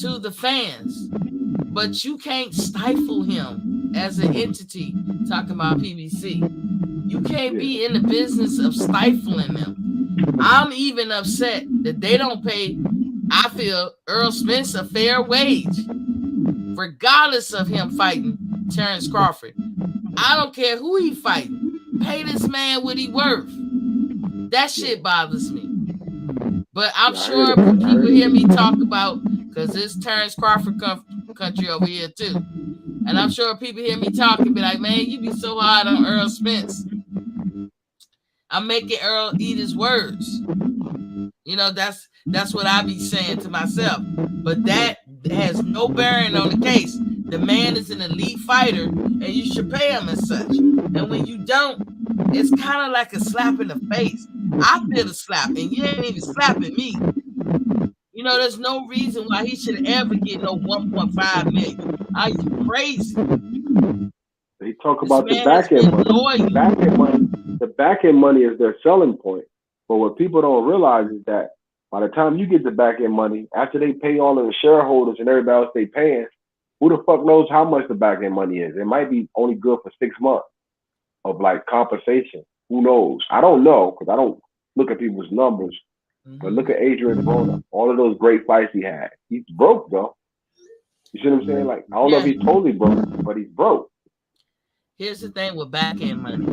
to the fans. But you can't stifle him as an entity. Talking about PBC, you can't be in the business of stifling them. I'm even upset that they don't pay, I feel, Earl Spence a fair wage, regardless of him fighting Terrence Crawford. I don't care who he fighting. Pay this man what he worth. That shit bothers me. But I'm sure people hear me talk about, because it's Terrence Crawford country over here too. And I'm sure people hear me talk and be like, man, you be so hard on Earl Spence. I'm making Earl eat his words. You know, that's what I be saying to myself. But that has no bearing on the case. The man is an elite fighter, and you should pay him as such. And when you don't, it's kind of like a slap in the face. I feel the slap, and you ain't even slapping me. You know, there's no reason why he should ever get no 1.5 million. Are you crazy? They talk about the back end money. The back end money is their selling point. But what people don't realize is that by the time you get the back end money, after they pay all of the shareholders and everybody else they paying, who the fuck knows how much the back end money is? It might be only good for 6 months of like compensation. Who knows? I don't know, because I don't look at people's numbers. But look at Adrian Broner. All of those great fights he had. He's broke though. You see what I'm saying? Like, I don't know if he's totally broke, but he's broke. Here's the thing with back end money.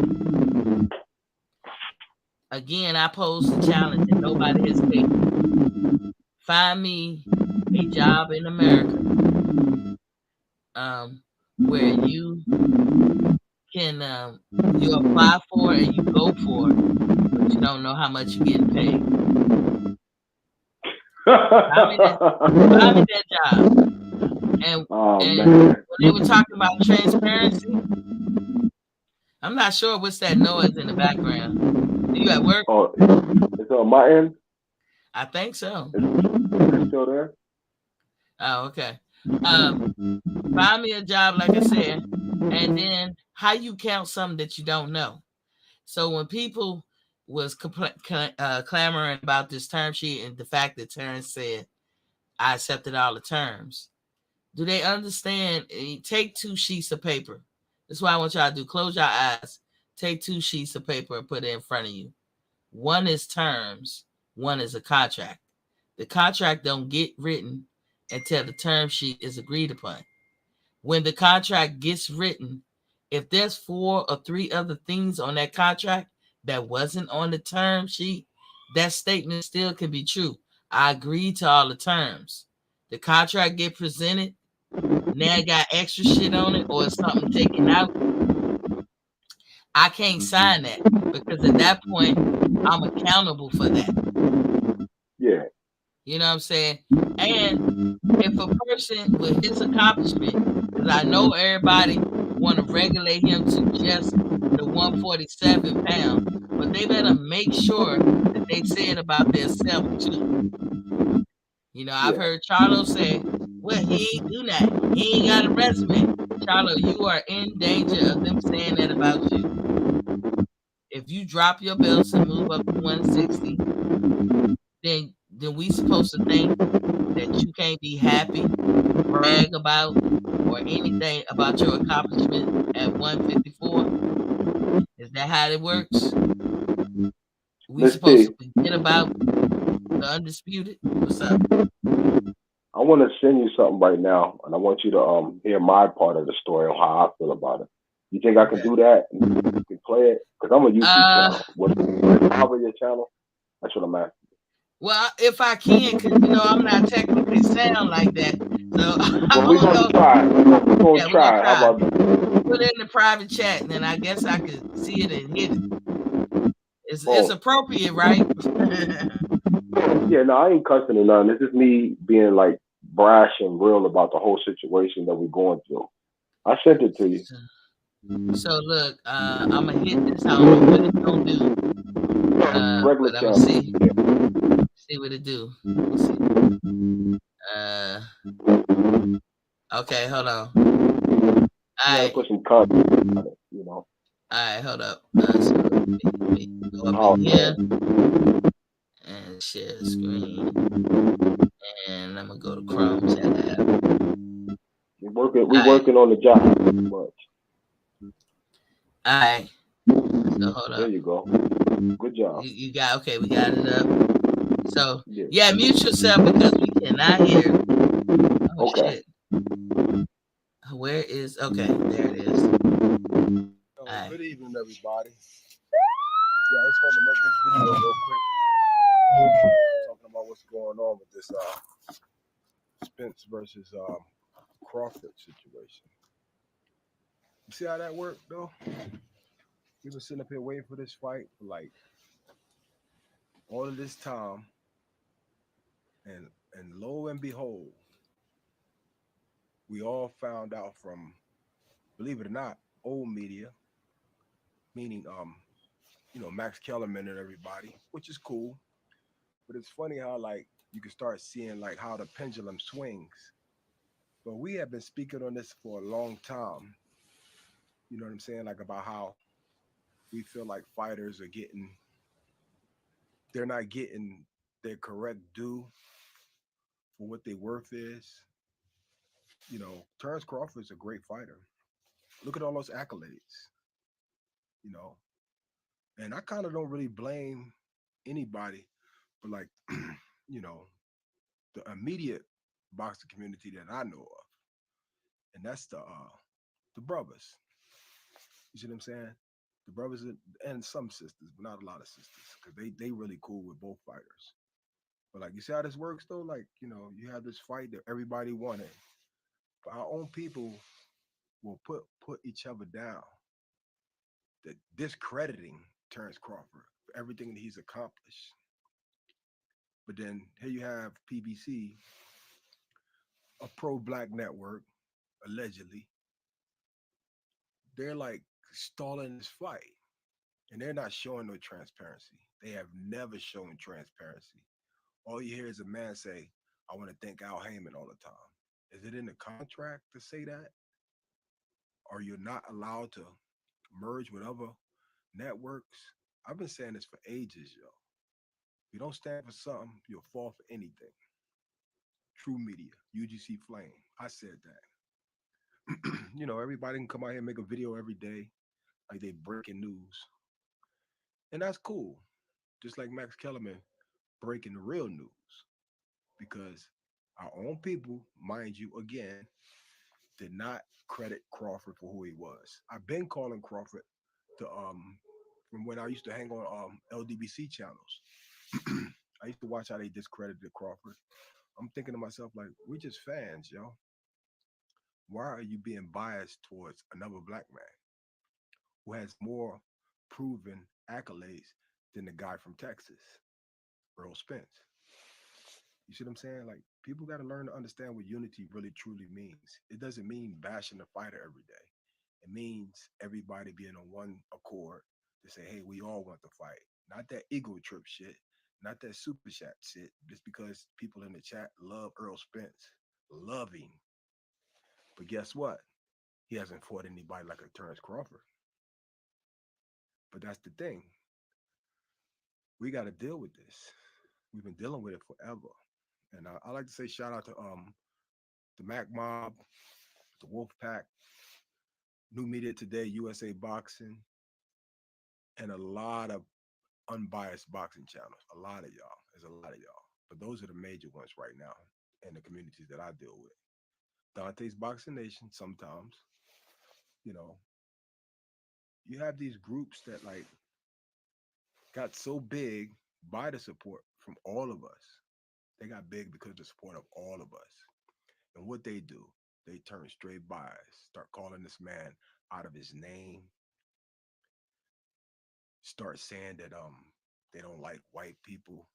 Again, I posed the challenge and nobody has paid. Find me a job in America where you can you apply for it and you go for it, but you don't know how much you're getting paid. Find me that job. And when they were talking about transparency, I'm not sure what's that noise in the background. Are you at work? Oh, it's on my end? I think so. Is it still there? Oh, okay. Find me a job, like I said, and then how you count something that you don't know. So when people was clamoring about this term sheet and the fact that Terrence said, I accepted all the terms, do they understand? Take 2 sheets of paper. That's what I want y'all to do. Close your eyes. Take 2 sheets of paper and put it in front of you. One is terms. One is a contract. The contract don't get written until the term sheet is agreed upon. When the contract gets written, if there's 4 or 3 other things on that contract that wasn't on the term sheet, that statement still can be true. I agreed to all the terms. The contract get presented, now it got extra shit on it, or something taken out. I can't sign that, because at that point, I'm accountable for that. Yeah. You know what I'm saying? And if a person with his accomplishment, because I know everybody want to regulate him to just the 147 pounds, but they better make sure that they say it about themselves too. You know, I've heard Charlo say, well, he ain't do that. He ain't got a resume. Charlo, you are in danger of them saying that about you. If you drop your belts and move up to 160, then we supposed to think that you can't be happy, brag about, or anything about your accomplishment at 154? Is that how it works? We supposed to forget about the undisputed? What's up? I want to send you something right now, and I want you to hear my part of the story on how I feel about it. You think I can do that? And you can play it? Because I'm a YouTube channel. What's cover your channel? That's what I'm asking. Well, if I can, because, you know, I'm not technically sound like that. So I Well, we're don't gonna know. try. We're gonna Yeah, we're gonna try. How try. about that? Put it in the private chat, and then I guess I could see it and hit it. It's Oh, appropriate, right? yeah, no, I ain't cussing or nothing. It's just me being like brash and real about the whole situation that we're going through. I sent it to you. So look, I'm gonna hit this. I don't know what it's gonna do, Regular but I'm gonna channel. see what it do. Let me see. Okay, hold on. You gotta All put right, some content on it, you know. all right, hold up. So let me go up Oh in here man, and share the screen, and I'm gonna go to Chrome tab. we All right, working on the job. Much. all right. So hold There up. you go. Good job. You got okay. We got it up. So Yeah. yeah, mute yourself because we cannot hear. Oh Okay. shit. Where is okay? There it is. All right. Good evening, everybody. Yeah, I just wanted to make this video real quick, talking about what's going on with this Spence versus Crawford situation. You see how that worked, though? We've been sitting up here waiting for this fight for like all of this time, and lo and behold, we all found out from, believe it or not, old media, meaning Max Kellerman and everybody, which is cool. But it's funny how like you can start seeing like how the pendulum swings. But we have been speaking on this for a long time. You know what I'm saying? Like about how we feel like fighters are they're not getting their correct due for what their worth is. Terrence Crawford's a great fighter. Look at all those accolades, you know. And I kind of don't really blame anybody, but like, you know, the immediate boxing community that I know of, and that's the brothers. You see what I'm saying? The brothers and some sisters, but not a lot of sisters, because they really cool with both fighters. But like you see how this works though, like you have this fight that everybody wanted, but our own people will put each other down, that discrediting Terrence Crawford for everything that he's accomplished. But then here you have PBC, a pro-black network, allegedly. They're like stalling this fight, and they're not showing no transparency. They have never shown transparency. All you hear is a man say, "I want to thank Al Heyman" all the time. Is it in the contract to say that? Or you're not allowed to merge with other networks? I've been saying this for ages, yo. If you don't stand for something, you'll fall for anything. True Media, UGC Flame. I said that. Everybody can come out here and make a video every day, like they breaking news. And that's cool. Just like Max Kellerman breaking the real news. Because our own people, mind you, again, did not credit Crawford for who he was. I've been calling Crawford to from when I used to hang on LDBC channels. I used to watch how they discredited Crawford. I'm thinking to myself, like, we're just fans, yo. Why are you being biased towards another black man who has more proven accolades than the guy from Texas, Earl Spence? You see what I'm saying? Like, people got to learn to understand what unity really truly means. It doesn't mean bashing the fighter every day. It means everybody being on one accord to say, hey, we all want to fight. Not that ego trip shit, not that super chat shit, just because people in the chat love Earl Spence. Love him. But guess what? He hasn't fought anybody like a Terrence Crawford. But that's the thing. We got to deal with this. We've been dealing with it forever. And I like to say shout out to the Mac Mob, the Wolf Pack, New Media Today, USA Boxing, and a lot of unbiased boxing channels. A lot of y'all. There's a lot of y'all. But those are the major ones right now in the communities that I deal with. Dante's Boxing Nation, sometimes, you know, you have these groups that like got so big by the support from all of us. They got big because of the support of all of us. And what they do, they turn straight bias, start calling this man out of his name, start saying that they don't like white people.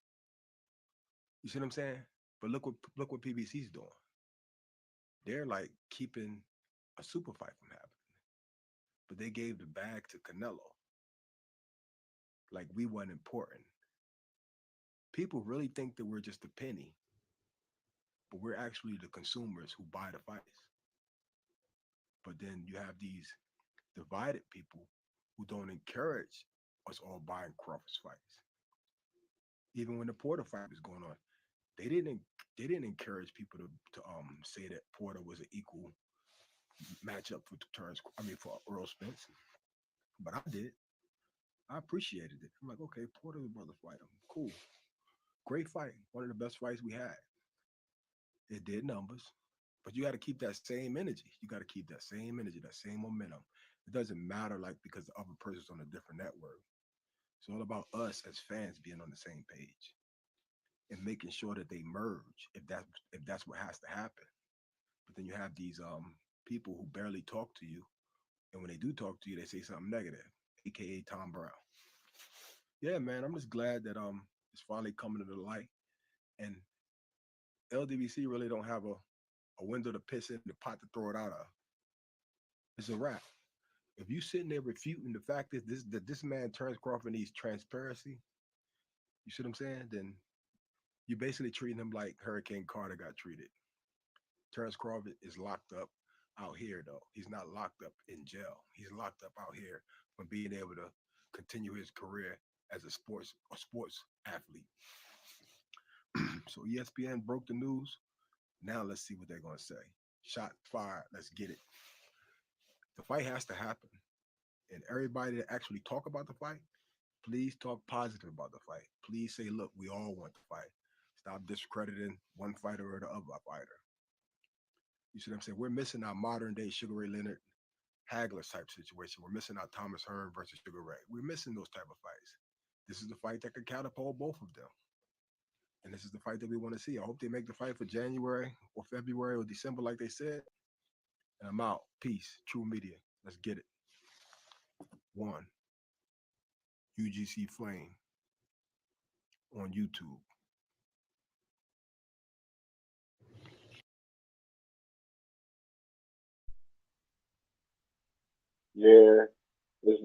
You see what I'm saying? But look what PBC's doing. They're like keeping a super fight from happening. But they gave the bag to Canelo. Like we weren't important. People really think that we're just a penny, but we're actually the consumers who buy the fights. But then you have these divided people who don't encourage us all buying Crawford's fights. Even when the Porter fight was going on, they didn't they didn't encourage people to say that Porter was an equal matchup for Terrence. I mean for Earl Spence, but I did. I appreciated it. I'm like, okay, Porter's brother fight him. Cool, great fight. One of the best fights we had. It did numbers, but you got to keep that same energy. You got to keep that same energy, that same momentum. It doesn't matter like because the other person's on a different network. It's all about us as fans being on the same page and making sure that they merge if that's what has to happen. But then you have these people who barely talk to you, and when they do talk to you, they say something negative, aka Tom Brown. Yeah, man, I'm just glad that it's finally coming to the light, and LDBC really don't have a window to piss in, the pot to throw it out of. It's a wrap. If you sitting there refuting the fact that this man Terrence Crawford needs transparency, you see what I'm saying? Then you're basically treating him like Hurricane Carter got treated. Terrence Crawford is locked up out here, though. He's not locked up in jail. He's locked up out here from being able to continue his career as a sports athlete. So ESPN broke the news. Now let's see what they're gonna say. Shot fired. Let's get it. The fight has to happen, and everybody that actually talk about the fight, please talk positive about the fight. Please say, look, we all want the fight. Stop discrediting one fighter or the other fighter. You see what I'm saying? We're missing our modern day Sugar Ray Leonard Hagler type situation. We're missing our Thomas Hearn versus Sugar Ray. We're missing those type of fights. This is the fight that could catapult both of them. And this is the fight that we want to see. I hope they make the fight for January or February or December, like they said. And I'm out. Peace. True Media. Let's get it. One. UGC Flame on YouTube. Yeah, it's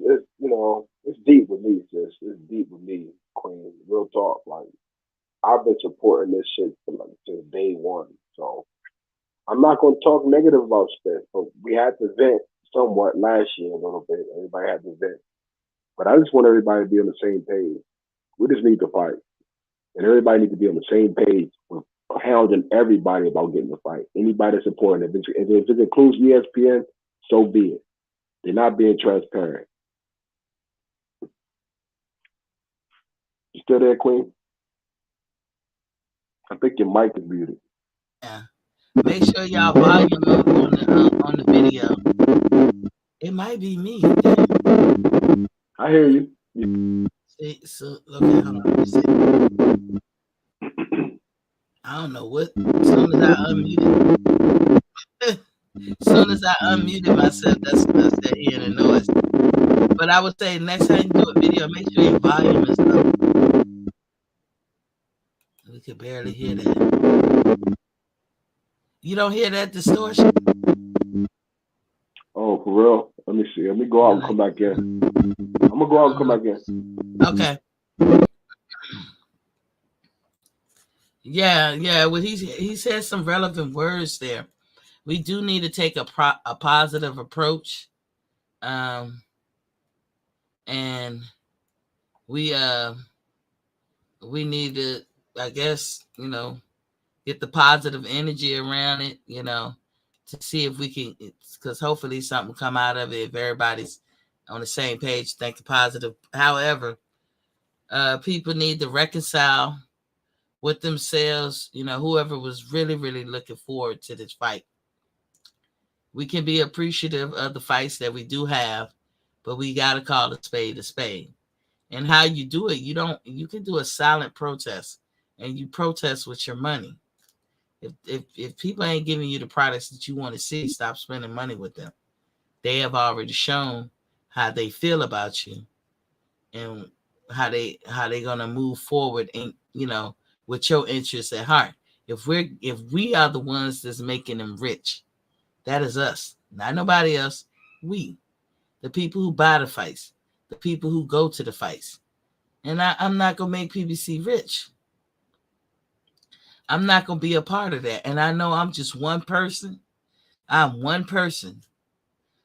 it's deep with me, sis. It's deep with me, Queen. Real talk. Like I've been supporting this shit for like since day one. So I'm not gonna talk negative about Spence, but we had to vent somewhat last year a little bit. Everybody had to vent. But I just want everybody to be on the same page. We just need to fight. And everybody needs to be on the same page with hounding everybody about getting the fight. Anybody that's important. If it includes ESPN, so be it. They're not being transparent. You still there, Queen? I think your mic is muted. Yeah. Make sure y'all volume up on the video. It might be me. I hear you. See, so okay, hold on. See. I don't know what. As soon as I unmuted, myself, that's that hearing the noise. But I would say next time you do a video, make sure your volume is low. We could barely hear that. You don't hear that distortion? Oh, for real? Let me see. Let me go out and come back in. I'm gonna go out and come back in. Okay. Yeah. Well, he said some relevant words there. We do need to take a positive approach, and we need to, I guess, get the positive energy around it, to see if we can, because hopefully something come out of it if everybody's on the same page, think positive. However, people need to reconcile with themselves, whoever was really, really looking forward to this fight. We can be appreciative of the fights that we do have, but we got to call a spade a spade. And how you do it, you can do a silent protest, and you protest with your money. If people ain't giving you the products that you want to see, stop spending money with them. They have already shown how they feel about you and how they gonna move forward and with your interests at heart. If we are the ones that's making them rich, that is us, not nobody else. We, the people who buy the fights, the people who go to the fights. And I'm not gonna make PBC rich. I'm not gonna be a part of that. And I know I'm just one person. I'm one person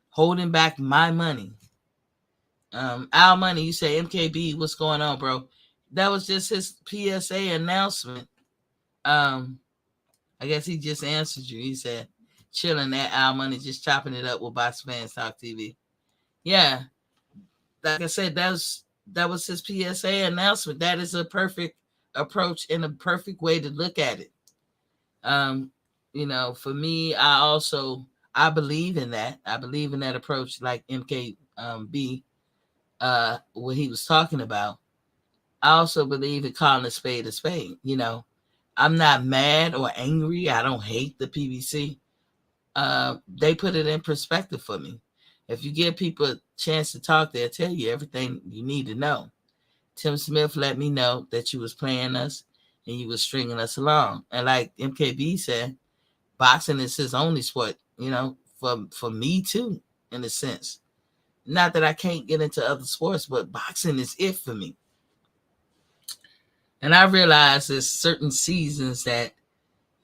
holding back my money. Our money. You say MKB, what's going on, bro? That was just his PSA announcement. I guess he just answered you. He said, chilling at Our Money, just chopping it up with Box Fans Talk TV. Yeah, like I said, that was his PSA announcement. That is a perfect approach and a perfect way to look at it. For me, I believe in that. I believe in that approach, like MKB, what he was talking about. I also believe in calling a spade a spade. I'm not mad or angry. I don't hate the PBC. They put it in perspective for me. If you give people a chance to talk, they'll tell you everything you need to know. Tim Smith let me know that you was playing us and you was stringing us along. And like MKB said, boxing is his only sport, for me too, in a sense. Not that I can't get into other sports, but boxing is it for me. And I realize there's certain seasons that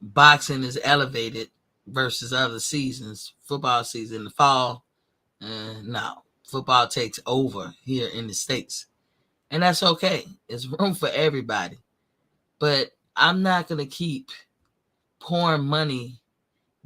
boxing is elevated versus other seasons. Football season, the fall, no. Football takes over here in the States. And that's okay. It's room for everybody. But I'm not going to keep pouring money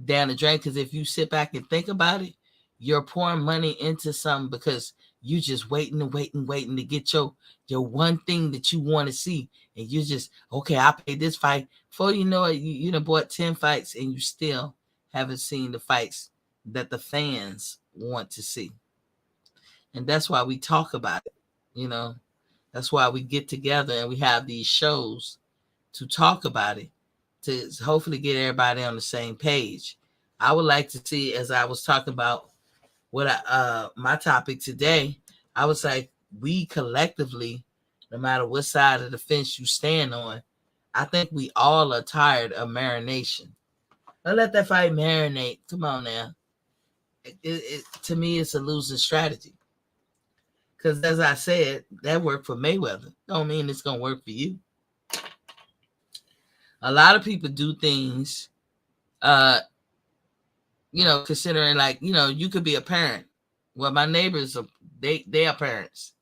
down the drain, because if you sit back and think about it, you're pouring money into something because you just waiting to get your one thing that you want to see. And you just, okay, I paid this fight. Before you know it, you done bought 10 fights and you still haven't seen the fights that the fans want to see. And that's why we talk about it. That's why we get together and we have these shows to talk about it, to hopefully get everybody on the same page. I would like to see, as I was talking about my topic today, I was like, we collectively, no matter what side of the fence you stand on, I think we all are tired of marination. Don't let that fight marinate. Come on now. To me, it's a losing strategy. Because as I said, that worked for Mayweather. Don't mean it's going to work for you. A lot of people do things, considering like, you could be a parent. Well, my neighbors, they are parents.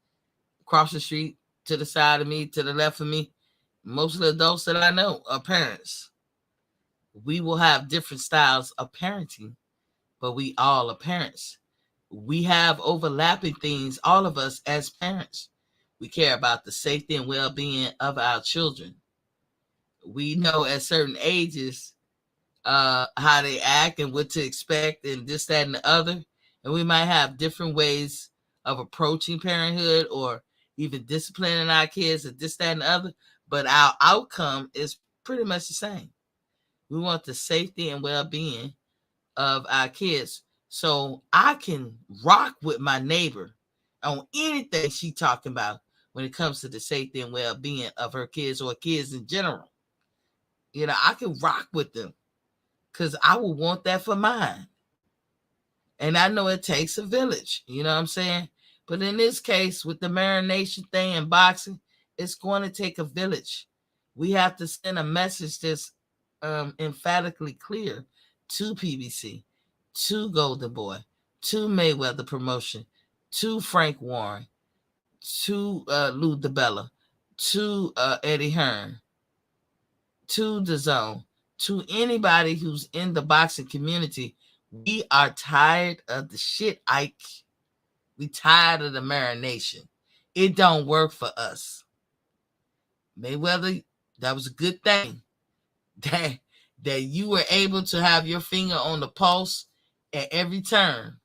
Across the street, to the side of me, to the left of me, most of the adults that I know are parents. We will have different styles of parenting, but we all are parents. We have overlapping things, all of us as parents. We care about the safety and well-being of our children. We know at certain ages how they act and what to expect and this, that, and the other. And we might have different ways of approaching parenthood or even disciplining our kids and this, that, and the other. But our outcome is pretty much the same. We want the safety and well-being of our kids. So I can rock with my neighbor on anything she talking about when it comes to the safety and well-being of her kids or kids in general. I can rock with them because I would want that for mine. And I know it takes a village, you know what I'm saying? But in this case, with the marination thing and boxing, it's going to take a village. We have to send a message that's emphatically clear to PBC, to Golden Boy, to Mayweather Promotion, to Frank Warren, to Lou DiBella, to Eddie Hearn, to the Zone, to anybody who's in the boxing community. We are tired of the shit, Ike. We tired of the marination. It don't work for us. Mayweather, that was a good thing. That you were able to have your finger on the pulse at every turn.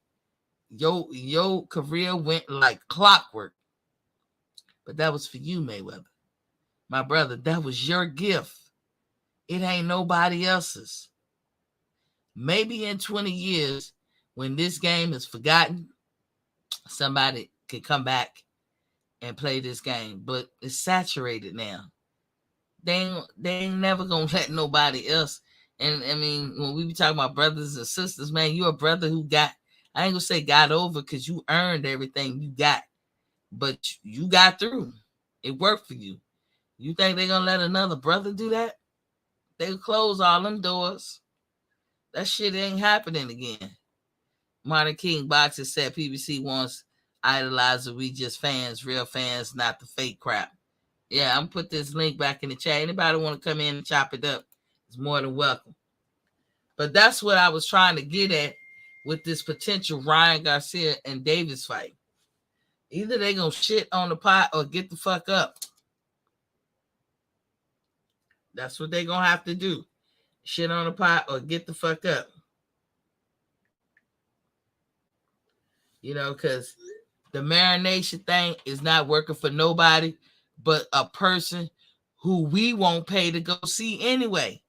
Your career went like clockwork. But that was for you, Mayweather. My brother, that was your gift. It ain't nobody else's. Maybe in 20 years, when this game is forgotten, somebody can come back and play this game. But it's saturated now. They ain't never gonna let nobody else. And I mean, when we be talking about brothers and sisters, man, you're a brother who got, I ain't gonna say got over, because you earned everything you got, but you got through. It worked for you. You think they're gonna let another brother do that? They'll close all them doors. That shit ain't happening again. Martin King Boxer said PBC wants idolizer. We just fans, real fans, not the fake crap. Yeah, I'm gonna put this link back in the chat. Anybody want to come in and chop it up is more than welcome. But that's what I was trying to get at with this potential Ryan Garcia and Davis fight. Either they gonna shit on the pot or get the fuck up. That's what they gonna have to do. Shit on the pot or get the fuck up. You know, because the marination thing is not working for nobody but a person who we won't pay to go see anyway.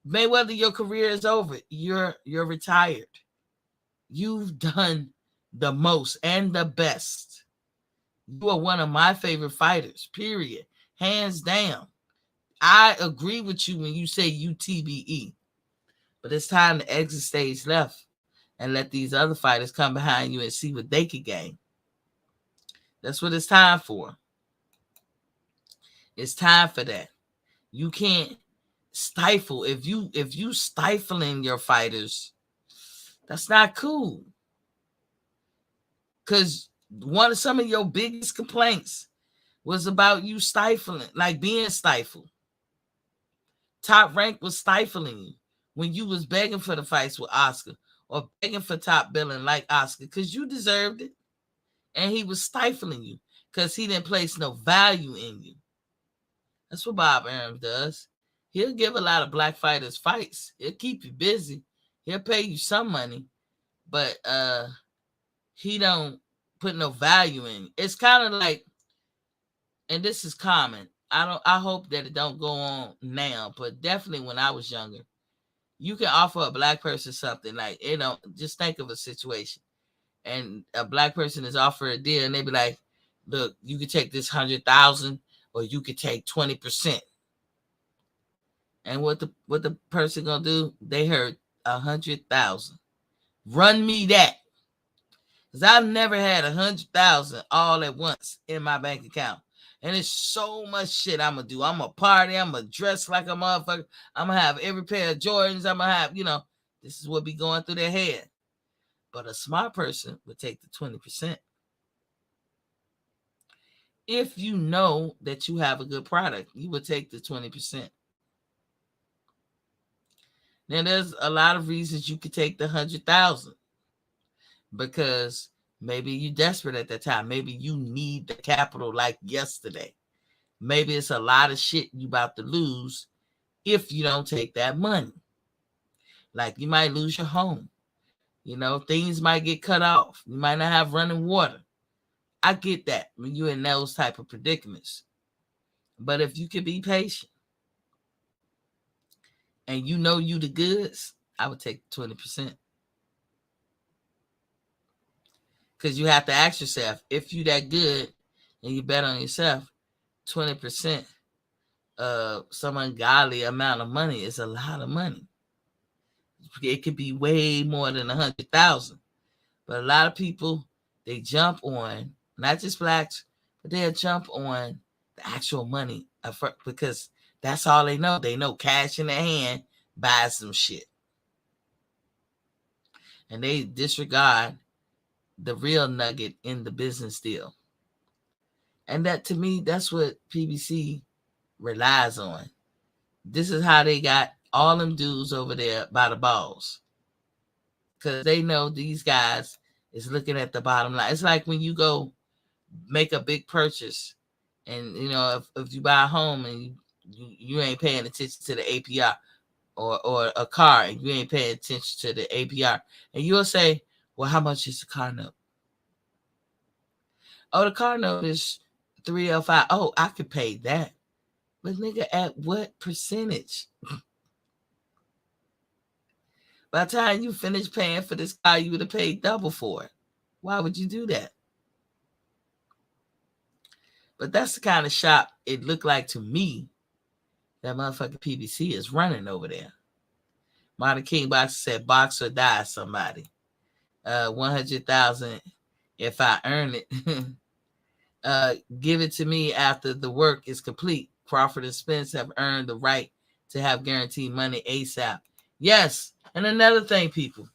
Mayweather, your career is over. You're retired. You've done the most and the best. You are one of my favorite fighters, period. Hands down. I agree with you when you say UTBE. But it's time to exit stage left and let these other fighters come behind you and see what they could gain. That's what it's time for. It's time for that. You can't stifle. If you stifling your fighters, that's not cool. Because some of your biggest complaints was about you stifling, like being stifled. Top Rank was stifling you when you was begging for the fights with Oscar or begging for top billing like Oscar, because you deserved it. And he was stifling you because he didn't place no value in you. That's what Bob Arum does. He'll give a lot of black fighters fights. He'll keep you busy. He'll pay you some money, but he don't put no value in you. It's kind of like, and this is common. I hope that it don't go on now, but definitely when I was younger, you can offer a black person something like, just think of a situation. And a black person is offered a deal, and they be like, "Look, you could take this 100,000, or you could take 20%." And what the person gonna do? They heard 100,000. Run me that, because I've never had 100,000 all at once in my bank account, and it's so much shit I'm gonna do. I'm gonna party. I'm gonna dress like a motherfucker. I'm gonna have every pair of Jordans. I'm gonna have, this is what be going through their head. But a smart person would take the 20%. If you know that you have a good product, you would take the 20%. Now, there's a lot of reasons you could take the 100,000, because maybe you're desperate at that time. Maybe you need the capital like yesterday. Maybe it's a lot of shit you about to lose if you don't take that money. Like, you might lose your home. Things might get cut off. You might not have running water. I get that when you're in those type of predicaments. But if you can be patient and you know you the goods, I would take 20%. Because you have to ask yourself, if you that good and you bet on yourself, 20% of some ungodly amount of money is a lot of money. It could be way more than 100,000. But a lot of people, they jump on, not just blacks, but they'll jump on the actual money because that's all they know. They know cash in their hand buys some shit. And they disregard the real nugget in the business deal. And that, to me, that's what PBC relies on. This is how they got all them dudes over there by the balls. Because they know these guys is looking at the bottom line. It's like when you go make a big purchase, and if you buy a home and you ain't paying attention to the APR, or a car and you ain't paying attention to the APR, and you'll say, well, how much is the car note? Oh, the car note is $305. Oh, I could pay that. But nigga, at what percentage? By the time you finish paying for this car, you would have paid double for it. Why would you do that? But that's the kind of shop it looked like to me that motherfucking PBC is running over there. Martin King Boxer said, box or die, somebody. 100,000 if I earn it. Give it to me after the work is complete. Crawford and Spence have earned the right to have guaranteed money ASAP. Yes, and another thing, people.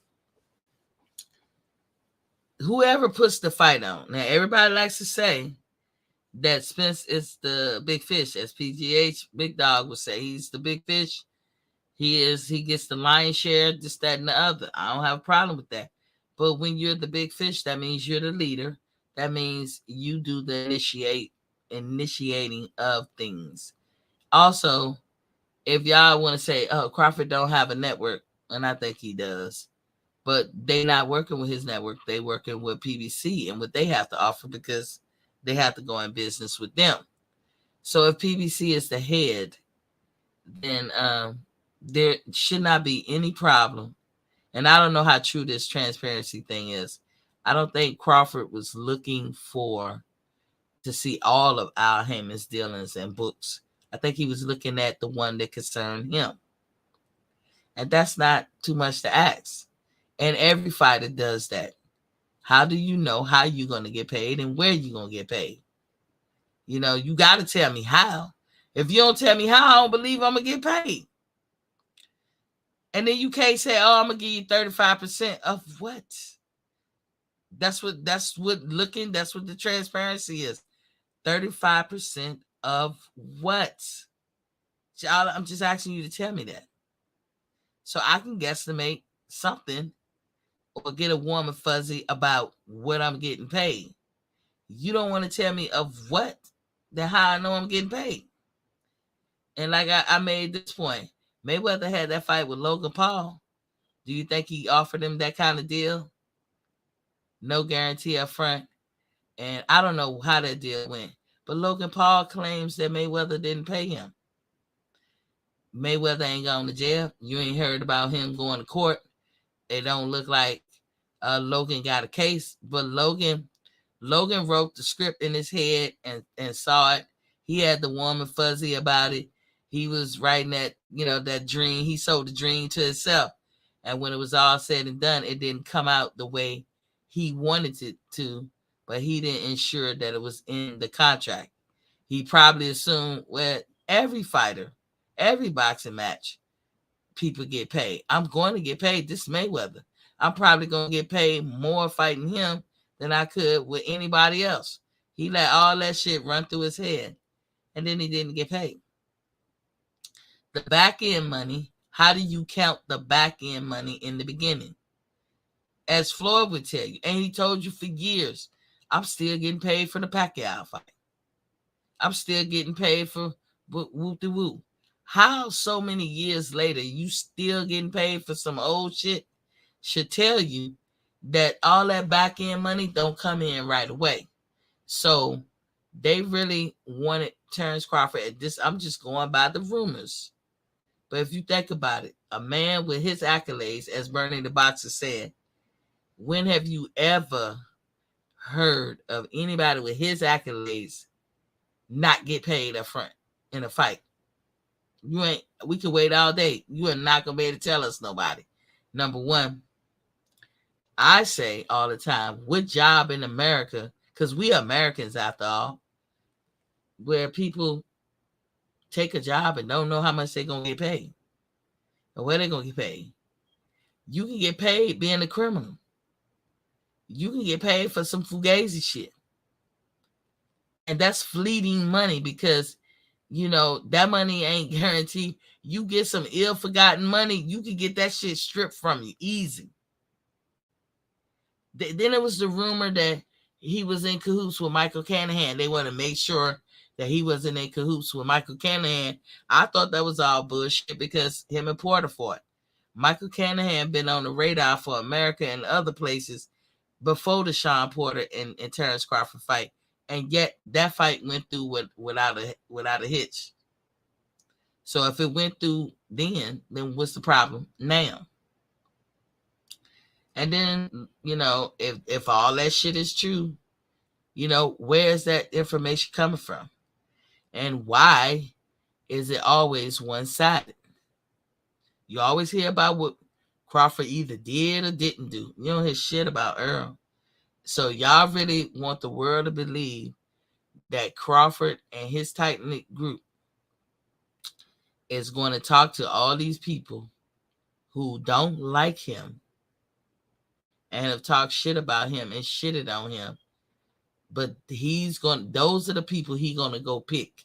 Whoever puts the fight on. Now, everybody likes to say that Spence is the big fish, as PGH Big Dog would say. He's the big fish. He gets the lion's share, this, that, and the other. I don't have a problem with that. But when you're the big fish, that means you're the leader. That means you do the initiating of things. Also, if y'all want to say, oh, Crawford don't have a network, and I think he does, but they not working with his network. They working with PBC and what they have to offer because they have to go in business with them. So if PBC is the head, then there should not be any problem. And I don't know how true this transparency thing is. I don't think Crawford was looking to see all of Al Heyman's dealings and books. I think he was looking at the one that concerned him. And that's not too much to ask. And every fighter does that. How do you know how you're going to get paid and where you're going to get paid? You know, you got to tell me how. If you don't tell me how, I don't believe I'm going to get paid. And then you can't say, oh, I'm going to give you 35% of what? That's what the transparency is. 35% of what? I'm just asking you to tell me that. So I can guesstimate something or get a warm and fuzzy about what I'm getting paid. You don't want to tell me of what, then how I know I'm getting paid. And like I made this point, Mayweather had that fight with Logan Paul. Do you think he offered him that kind of deal? No guarantee up front. And I don't know how that deal went. But Logan Paul claims that Mayweather didn't pay him. Mayweather ain't gone to jail. You ain't heard about him going to court. It don't look like Logan got a case. But Logan wrote the script in his head and saw it. He had the warm and fuzzy about it. He was writing that dream. He sold the dream to himself. And when it was all said and done, it didn't come out the way he wanted it to, but he didn't ensure that it was in the contract. He probably assumed, well, every fighter, every boxing match, people get paid. I'm going to get paid. This is Mayweather. I'm probably going to get paid more fighting him than I could with anybody else. He let all that shit run through his head, and then he didn't get paid. The back end money, how do you count the back end money in the beginning? As Floyd would tell you, and he told you for years, I'm still getting paid for the Pacquiao fight. I'm still getting paid for whoop-de-whoop. How so many years later you still getting paid for some old shit should tell you that all that back end money don't come in right away. So they really wanted Terrence Crawford at this. I'm just going by the rumors. But if you think about it, a man with his accolades, as Bernie the Boxer said, when have you ever heard of anybody with his accolades not get paid up front in a fight? We can wait all day. You are not going to be able to tell us nobody. Number one, I say all the time, what job in America, because we are Americans after all, where people take a job and don't know how much they're going to get paid or where they're going to get paid. You can get paid being a criminal. You can get paid for some fugazi shit. And that's fleeting money because, that money ain't guaranteed. You get some ill-forgotten money, you can get that shit stripped from you easy. Then it was the rumor that he was in cahoots with Michael Canahan. They want to make sure that he wasn't in cahoots with Michael Canahan. I thought that was all bullshit because him and Porter fought. Michael Canahan been on the radar for America and other places before the Sean Porter and Terrence Crawford fight. And yet that fight went through without a hitch. So if it went through then what's the problem now? And then, if all that shit is true, where's that information coming from? And why is it always one-sided? You always hear about what Crawford either did or didn't do. You don't hear shit about Earl. So y'all really want the world to believe that Crawford and his tight-knit group is going to talk to all these people who don't like him and have talked shit about him and shitted on him. But those are the people he's going to go pick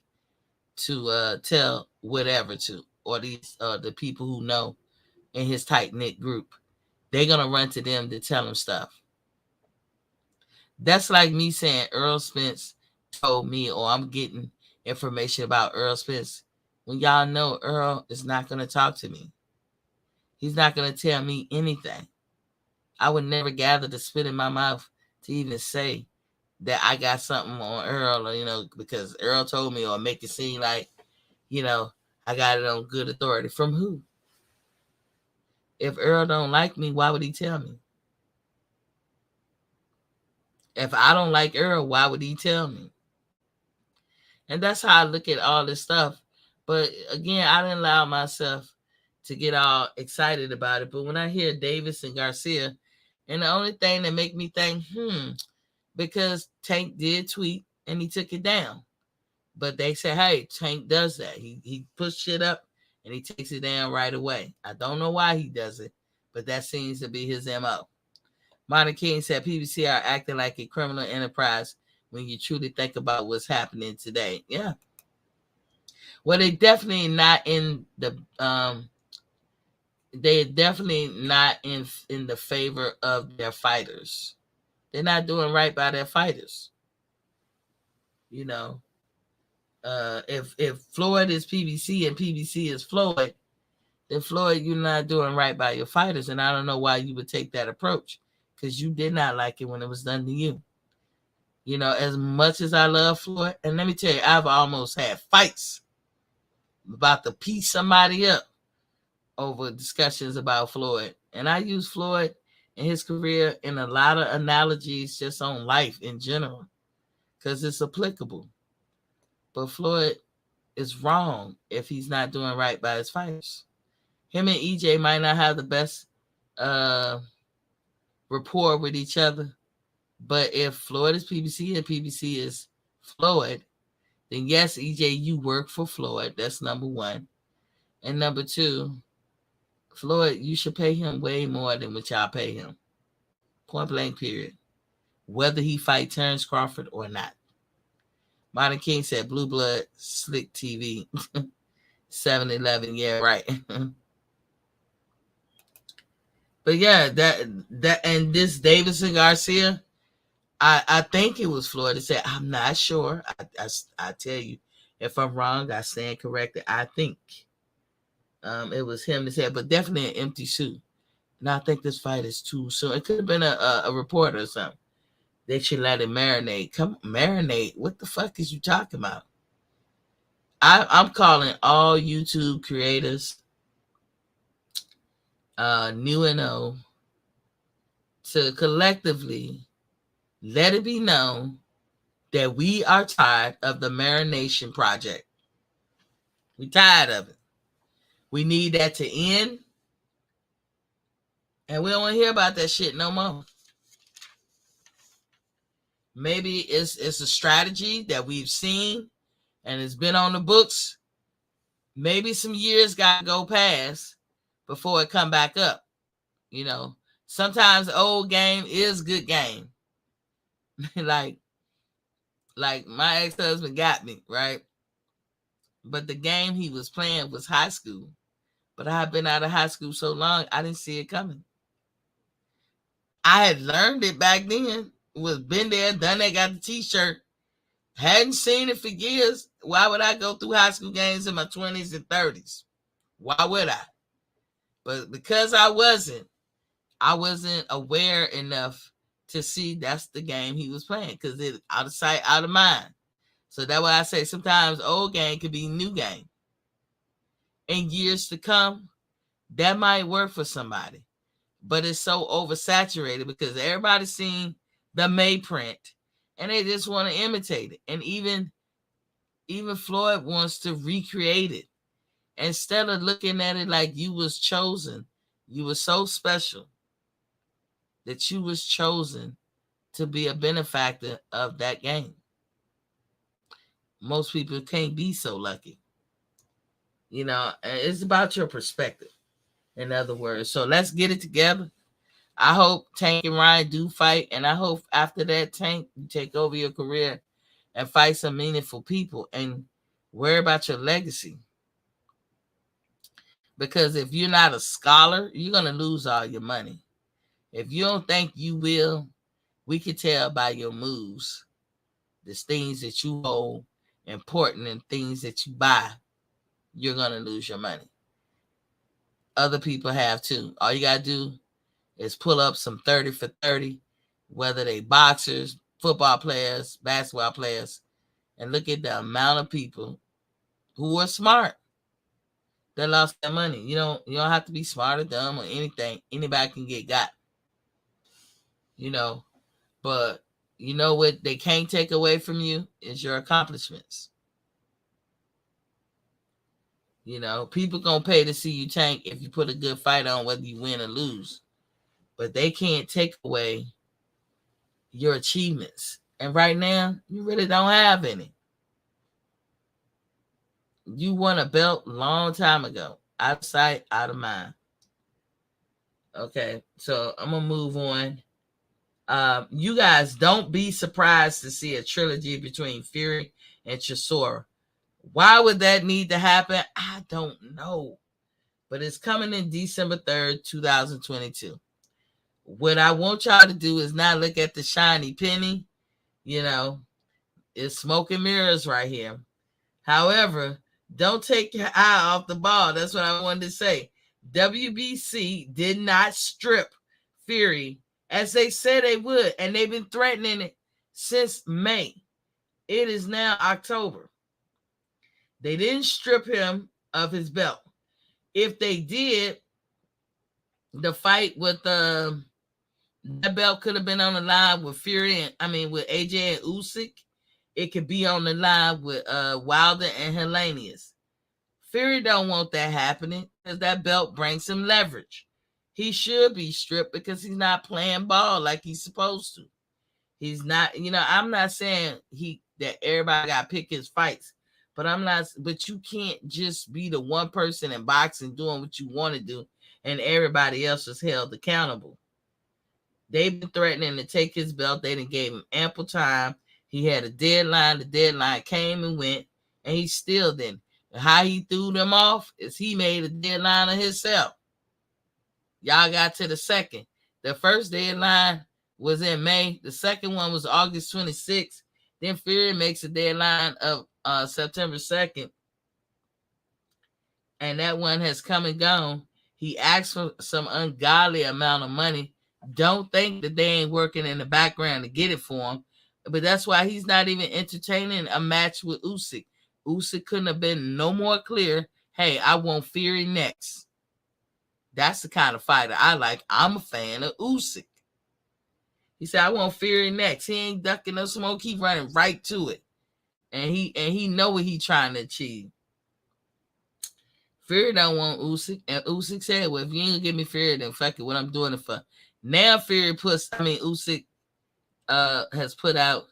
to tell whatever to, or the people who know in his tight-knit group. They're going to run to them to tell him stuff. That's like me saying Earl Spence told me, or I'm getting information about Earl Spence, when y'all know Earl is not going to talk to me. He's not going to tell me anything. I would never gather to spit in my mouth to even say that I got something on Earl, or, because Earl told me, or make it seem like, I got it on good authority. From who? If Earl don't like me, why would he tell me? If I don't like Earl, why would he tell me? And that's how I look at all this stuff. But again, I didn't allow myself to get all excited about it. But when I hear Davis and Garcia, and the only thing that make me think, because Tank did tweet and he took it down. But they say, hey, Tank does that. He puts shit up and he takes it down right away. I don't know why he does it, but that seems to be his MO. Monty King said PBC are acting like a criminal enterprise when you truly think about what's happening today. Yeah. Well, they're definitely not in the in the favor of their fighters. They're not doing right by their fighters. If Floyd is PBC and PBC is Floyd, then Floyd, you're not doing right by your fighters. And I don't know why you would take that approach, because you did not like it when it was done to you. As much as I love Floyd, and let me tell you, I've almost had fights about to piece somebody up over discussions about Floyd. And I use Floyd and his career in a lot of analogies just on life in general, because it's applicable. But Floyd is wrong if he's not doing right by his fighters. Him and EJ might not have the best rapport with each other, but if Floyd is PBC and PBC is Floyd, then yes, EJ, you work for Floyd. That's number one. And number two, Floyd, you should pay him way more than what y'all pay him. Point blank, period. Whether he fight Terrence Crawford or not. Martin King said Blue Blood, Slick TV, 7-Eleven. Yeah, right. But yeah, that and this Davis and Garcia, I think it was Floyd that said, I'm not sure. I tell you, if I'm wrong, I stand corrected. I think it was him that said, but definitely an empty suit. And I think this fight is too soon. It could have been a reporter or something. They should let it marinate. Come marinate. What the fuck is you talking about? I'm calling all YouTube creators, new and old, to collectively let it be known that we are tired of the marination project. We tired of it. We need that to end. And we don't want to hear about that shit no more. Maybe it's a strategy that we've seen and it's been on the books. Maybe some years got to go past before it come back up. Sometimes old game is good game. like my ex-husband got me, right? But the game he was playing was high school. But I had been out of high school so long, I didn't see it coming. I had learned it back then. Was been there, done that, got the t-shirt. Hadn't seen it for years. Why would I go through high school games in my 20s and 30s? Why would I? But because I wasn't aware enough to see that's the game he was playing, because it out of sight, out of mind. So that's why I say sometimes old game could be new game. in years to come, that might work for somebody. But it's so oversaturated because everybody's seen the May print and they just want to imitate it. And even Floyd wants to recreate it. Instead of looking at it like you was chosen, you were so special that you was chosen to be a benefactor of that game. Most people can't be so lucky. It's about your perspective, in other words. So let's get it together. I hope Tank and Ryan do fight, and I hope after that, Tank, you take over your career and fight some meaningful people and worry about your legacy. Because if you're not a scholar, you're going to lose all your money. If you don't think you will, we can tell by your moves. There's things that you hold important and things that you buy, you're going to lose your money. Other people have too. All you got to do is pull up some 30 for 30, whether they boxers, football players, basketball players, and look at the amount of people who are smart that lost their money. You don't have to be smart or dumb or anything. Anybody can get got. But you know what they can't take away from you is your accomplishments. People gonna pay to see you tank if you put a good fight on, whether you win or lose. But they can't take away your achievements. And right now, you really don't have any. You won a belt a long time ago. Out of sight, out of mind. Okay, so I'm going to move on. You guys, don't be surprised to see a trilogy between Fury and Chisora. Why would that need to happen? I don't know. But it's coming in December 3rd, 2022. What I want y'all to do is not look at the shiny penny. It's smoke and mirrors right here. However, don't take your eye off the ball. That's what I wanted to say. WBC did not strip Fury as they said they would, and they've been threatening it since May. It is now October. They didn't strip him of his belt. If they did, the fight with that belt could have been on the line with with AJ and Usyk. It could be on the line with Wilder and Helenius. Fury don't want that happening because that belt brings him leverage. He should be stripped because he's not playing ball like he's supposed to. He's not, I'm not saying that everybody got to pick his fights, but you can't just be the one person in boxing doing what you want to do and everybody else is held accountable. They've been threatening to take his belt. They done gave him ample time. He had a deadline. The deadline came and went, and he still didn't. How he threw them off is he made a deadline of himself. Y'all got to the second. The first deadline was in May. The second one was August 26th. Then Fury makes a deadline of September 2nd. And that one has come and gone. He asked for some ungodly amount of money. Don't think that they ain't working in the background to get it for him. But that's why he's not even entertaining a match with Usyk. Usyk couldn't have been no more clear. Hey, I want Fury next. That's the kind of fighter I like. I'm a fan of Usyk. He said, I want Fury next. He ain't ducking no smoke. He running right to it. And he know what he trying to achieve. Fury don't want Usyk. And Usyk said, well, if you ain't gonna give me Fury, then fuck it. What I'm doing it for. Now Usyk has put out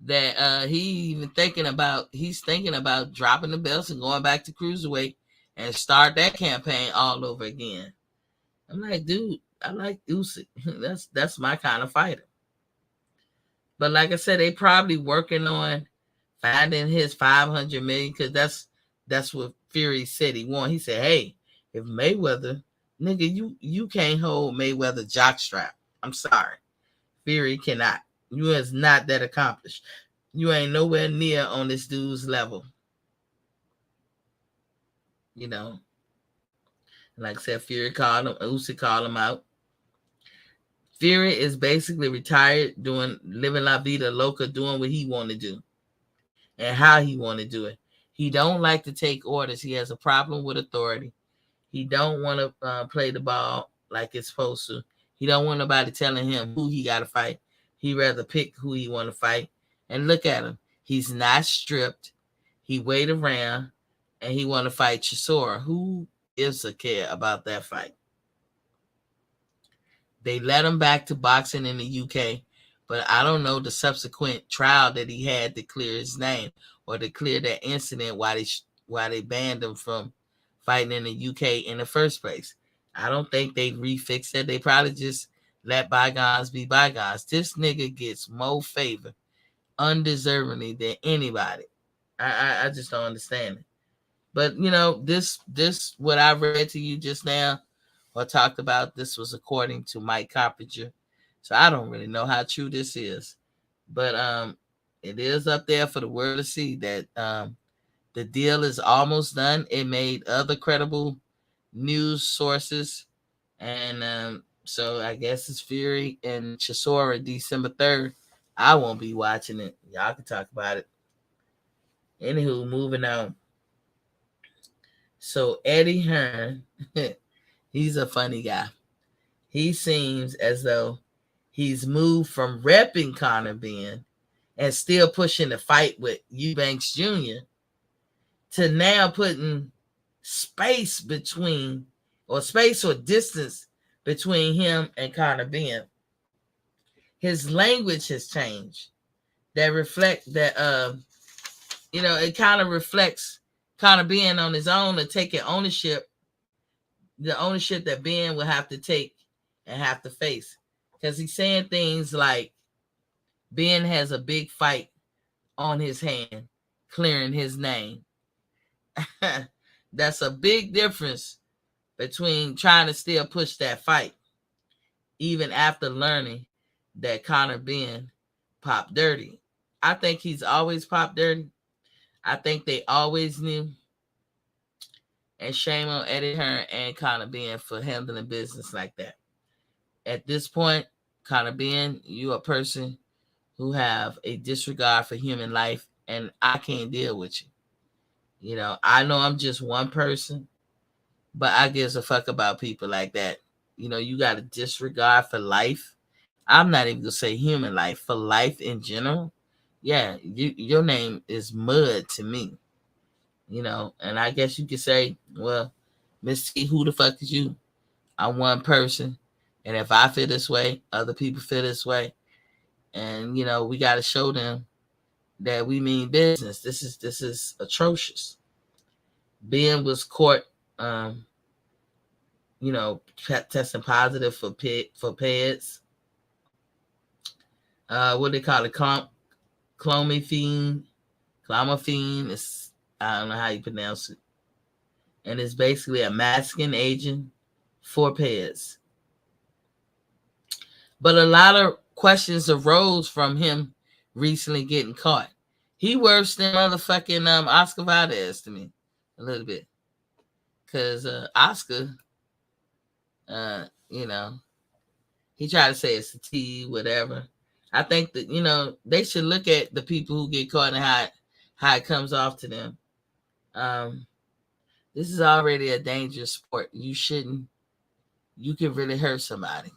that he's thinking about dropping the belts and going back to cruiserweight and start that campaign all over again. I'm like, dude, I like Usyk. That's my kind of fighter. But like I said, they probably working on finding his $500 million because that's what Fury said he want. He said, hey, if Mayweather, nigga, you can't hold Mayweather jockstrap. I'm sorry. Fury cannot. You is not that accomplished. You ain't nowhere near on this dude's level. Like I said, Fury called him, Usyk called him out. Fury is basically retired, living la vida loca, doing what he want to do and how he want to do it. He don't like to take orders. He has a problem with authority. He don't want to play the ball like it's supposed to. He don't want nobody telling him who he got to fight. He rather pick who he want to fight. And look at him. He's not stripped. He wait around and he want to fight Chisora. Who gives a care about that fight? They let him back to boxing in the UK, but I don't know the subsequent trial that he had to clear his name or to clear that incident why they banned him from fighting in the UK in the first place. I don't think they refixed it. They probably just let bygones be bygones. This nigga gets more favor undeservingly than anybody. I just don't understand it. But this what I read to you just now or talked about, this was according to Mike Coppinger. So I don't really know how true this is. But it is up there for the world to see that the deal is almost done. It made other credible news sources. And so I guess it's Fury and Chisora December 3rd. I won't be watching it. Y'all can talk about it. Anywho, moving on. So Eddie Hearn, he's a funny guy. He seems as though he's moved from repping Conor Benn and still pushing the fight with Eubanks Jr. to now putting space or distance between him and Conor Benn. His language has changed. That reflect that it kind of reflects Conor Benn on his own and taking ownership, the ownership that Ben will have to take and have to face. Because he's saying things like Ben has a big fight on his hand, clearing his name. That's a big difference between trying to still push that fight, even after learning that Conor Benn popped dirty. I think he's always popped dirty. I think they always knew. And shame on Eddie Hearn and Conor Benn for handling business like that. At this point, Conor Benn, you a person who have a disregard for human life, and I can't deal with you. I know I'm just one person, but I gives a fuck about people like that. You got a disregard for life. I'm not even gonna say human life, for life in general. Yeah, your name is mud to me. And I guess you could say, well, Miss T, who the fuck is you? I'm one person, and if I feel this way, other people feel this way, and we got to show them that we mean business. This is atrocious. Ben was caught, testing positive for PEDs. What they call it, clomiphene. Is, I don't know how you pronounce it, and it's basically a masking agent for PEDs. But a lot of questions arose from him recently getting caught. He worse than motherfucking Oscar Valdez to me, a little bit, because Oscar, he tried to say it's a T, whatever. I think that they should look at the people who get caught and how it comes off to them. This is already a dangerous sport. You can really hurt somebody.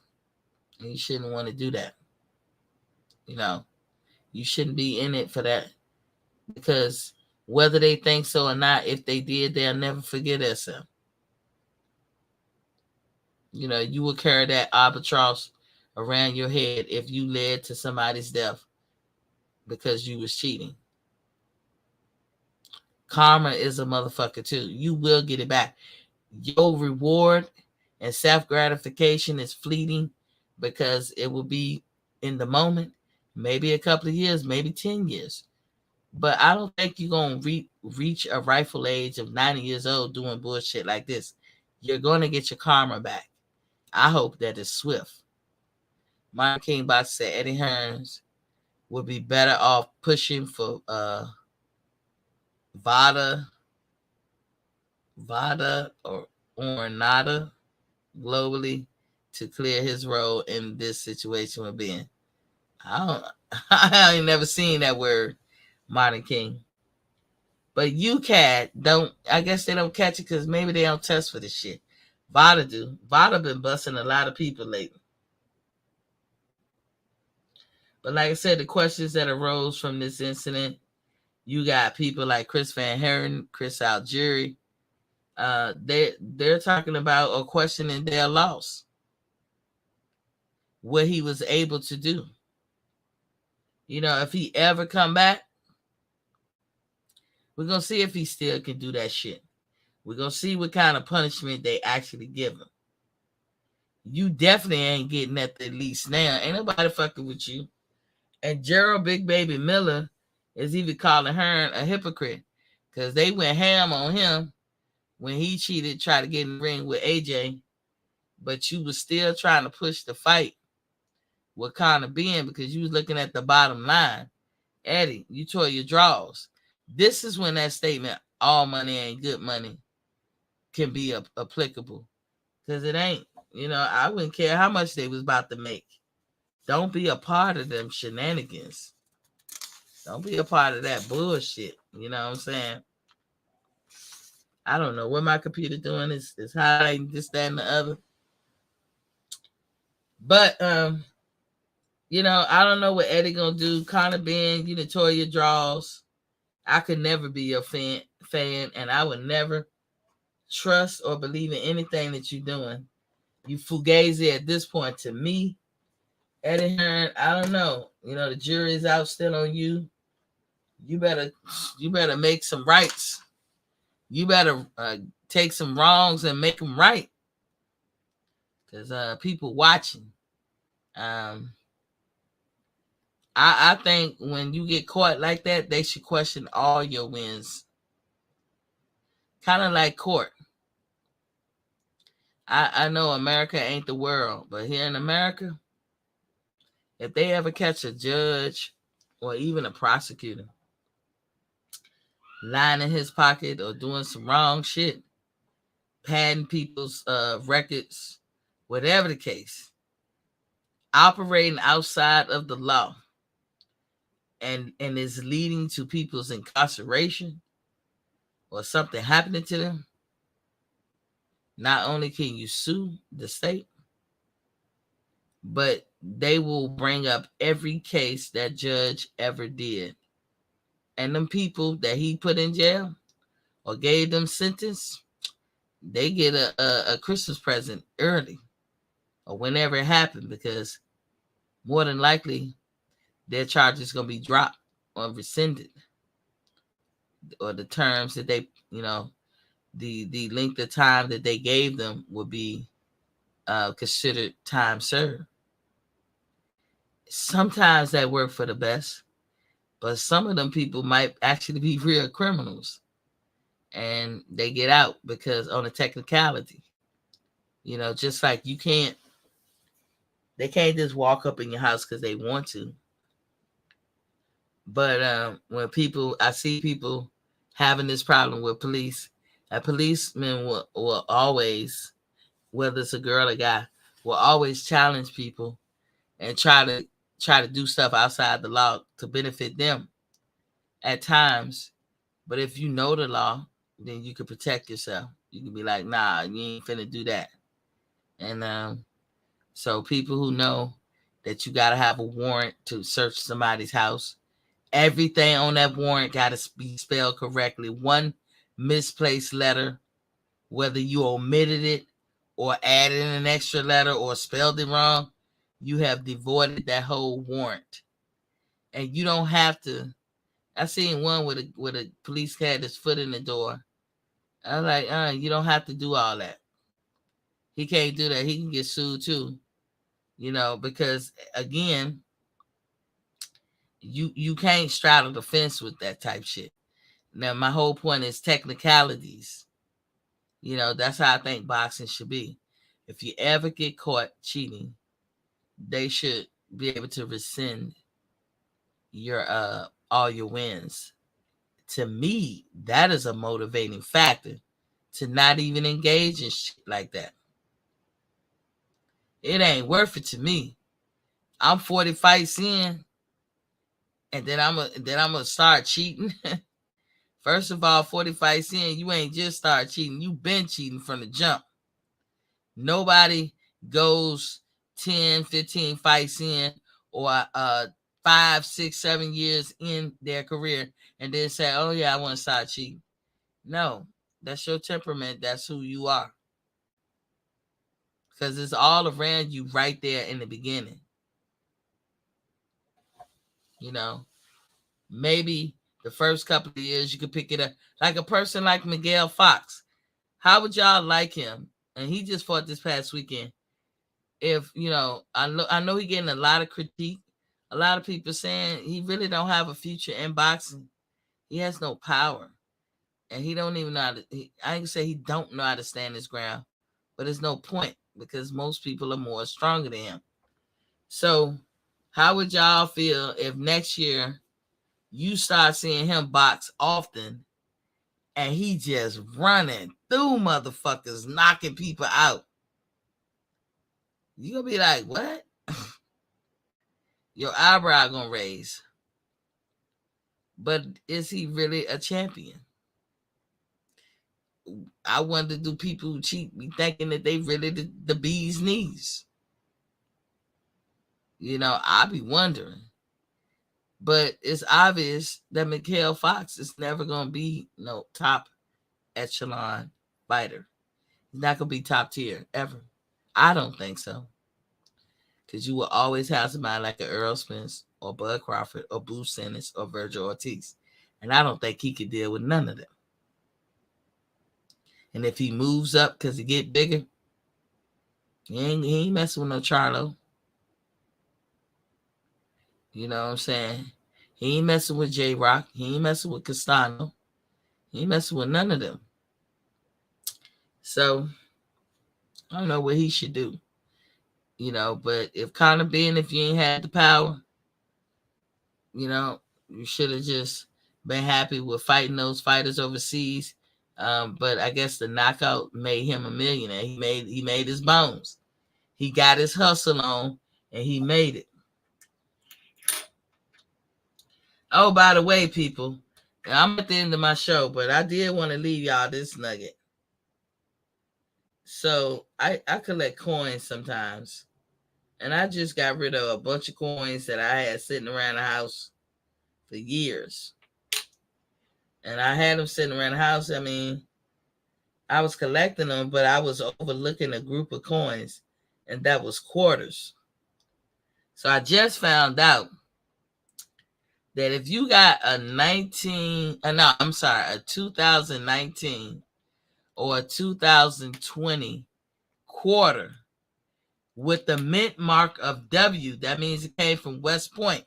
And you shouldn't want to do that. You shouldn't be in it for that. Because whether they think so or not, if they did, they'll never forget themselves. You will carry that albatross around your head if you led to somebody's death because you was cheating. Karma is a motherfucker too. You will get it back. Your reward and self-gratification is fleeting because it will be in the moment, maybe a couple of years, maybe 10 years. But I don't think you're going to reach a rightful age of 90 years old doing bullshit like this. You're going to get your karma back. I hope that it's swift. Martin King Box said Eddie Hearns would be better off pushing for Vada or Nada globally to clear his role in this situation with Ben. I ain't never seen that word, Martin King. But UCAD don't. I guess they don't catch it because maybe they don't test for this shit. Vada do. Vada been busting a lot of people lately. But like I said, the questions that arose from this incident, you got people like Chris Van Herren, Chris Algieri. They're talking about or questioning their loss, what he was able to do. You know, if he ever come back, we're gonna see if he still can do that shit. We're gonna see what kind of punishment they actually give him. You definitely ain't getting at the least now. Ain't nobody fucking with you. And Gerald Big Baby Miller is even calling her a hypocrite because they went ham on him when he cheated, tried to get in the ring with AJ, but you was still trying to push the fight with Conor Ben because you was looking at the bottom line. Eddie, you tore your draws. This is when that statement, all money ain't good money, can be applicable. Because it ain't. You know, I wouldn't care how much they was about to make. Don't be a part of them shenanigans. Don't be a part of that bullshit. You know what I'm saying? I don't know what my computer doing is highlighting this, that, and the other. But you know, I don't know what Eddie gonna do. Conor Ben, you done tore your draws. I could never be your fan, and I would never trust or believe in anything that you're doing. You fugazi at this point to me. Eddie Hearn, I don't know. You know, the jury's out still on you. You better make some rights. You better take some wrongs and make them right. Because people watching. I think when you get caught like that, they should question all your wins. Kind of like court. I know America ain't the world, but here in America, if they ever catch a judge or even a prosecutor lying in his pocket or doing some wrong shit, padding people's records, whatever the case, operating outside of the law and is leading to people's incarceration or something happening to them, not only can you sue the state, but they will bring up every case that judge ever did. And them people that he put in jail or gave them sentence, they get a Christmas present early or whenever it happened, because more than likely their charge is going to be dropped or rescinded, or the terms that they, you know, the length of time that they gave them will be considered time served. Sometimes that work for the best, but some of them people might actually be real criminals and they get out because on a technicality. You know, just like they can't just walk up in your house because they want to. But when I see people having this problem with police, a policeman will always, whether it's a girl or guy, will always challenge people and try to do stuff outside the law to benefit them at times. But if you know the law, then you can protect yourself. You can be like, nah, you ain't finna do that. And so people who know that you got to have a warrant to search somebody's house, everything on that warrant got to be spelled correctly. One misplaced letter, whether you omitted it or added an extra letter or spelled it wrong, you have devoided that whole warrant. And you don't have to. I seen one with a police had his foot in the door. I was like, you don't have to do all that. He can't do that. He can get sued too. You know, because again, you can't straddle the fence with that type shit. Now, my whole point is technicalities. You know, that's how I think boxing should be. If you ever get caught cheating, they should be able to rescind your all your wins. To me, that is a motivating factor to not even engage in shit like that. It ain't worth it to me. I'm 40 fights in, and then I'm gonna start cheating. First of all, 40 fights in, you ain't just started cheating. You been cheating from the jump. Nobody goes 10, 15 fights in or 5, 6, 7 years in their career and then say, oh, yeah, I want to start cheating. No, that's your temperament. That's who you are. Because it's all around you right there in the beginning. You know, maybe the first couple of years you could pick it up. Like a person like Miguel Fox. How would y'all like him? And he just fought this past weekend. If, you know, I know he getting a lot of critique. A lot of people saying he really don't have a future in boxing. He has no power. And he don't even know how to, I ain't say he don't know how to stand his ground. But there's no point because most people are more stronger than him. So how would y'all feel if next year you start seeing him box often and he just running through motherfuckers, knocking people out? You gonna be like, what? Your eyebrow gonna raise. But is he really a champion? I wonder, do people who cheat be thinking that they really the bee's knees? You know, I be wondering. But it's obvious that Miguel Fox is never gonna be no top echelon fighter. He's not gonna be top tier ever. I don't think so. Because you will always have somebody like an Earl Spence or Bud Crawford or Boo Sanders or Virgil Ortiz. And I don't think he could deal with none of them. And if he moves up because he get bigger, he ain't messing with no Charlo. You know what I'm saying? He ain't messing with J-Rock. He ain't messing with Castano. He ain't messing with none of them. So, I don't know what he should do. You know, but if Conor Ben, if you ain't had the power, you know, you should have just been happy with fighting those fighters overseas. But I guess the knockout made him a millionaire. He made his bones. He got his hustle on, and he made it. Oh, by the way, people, I'm at the end of my show, but I did want to leave y'all this nugget. So I collect coins sometimes. And I just got rid of a bunch of coins that I had sitting around the house for years. And I had them sitting around the house. I mean, I was collecting them, but I was overlooking a group of coins, and that was quarters. So I just found out that if you got a 2019 or a 2020 quarter with the mint mark of W, that means it came from West Point.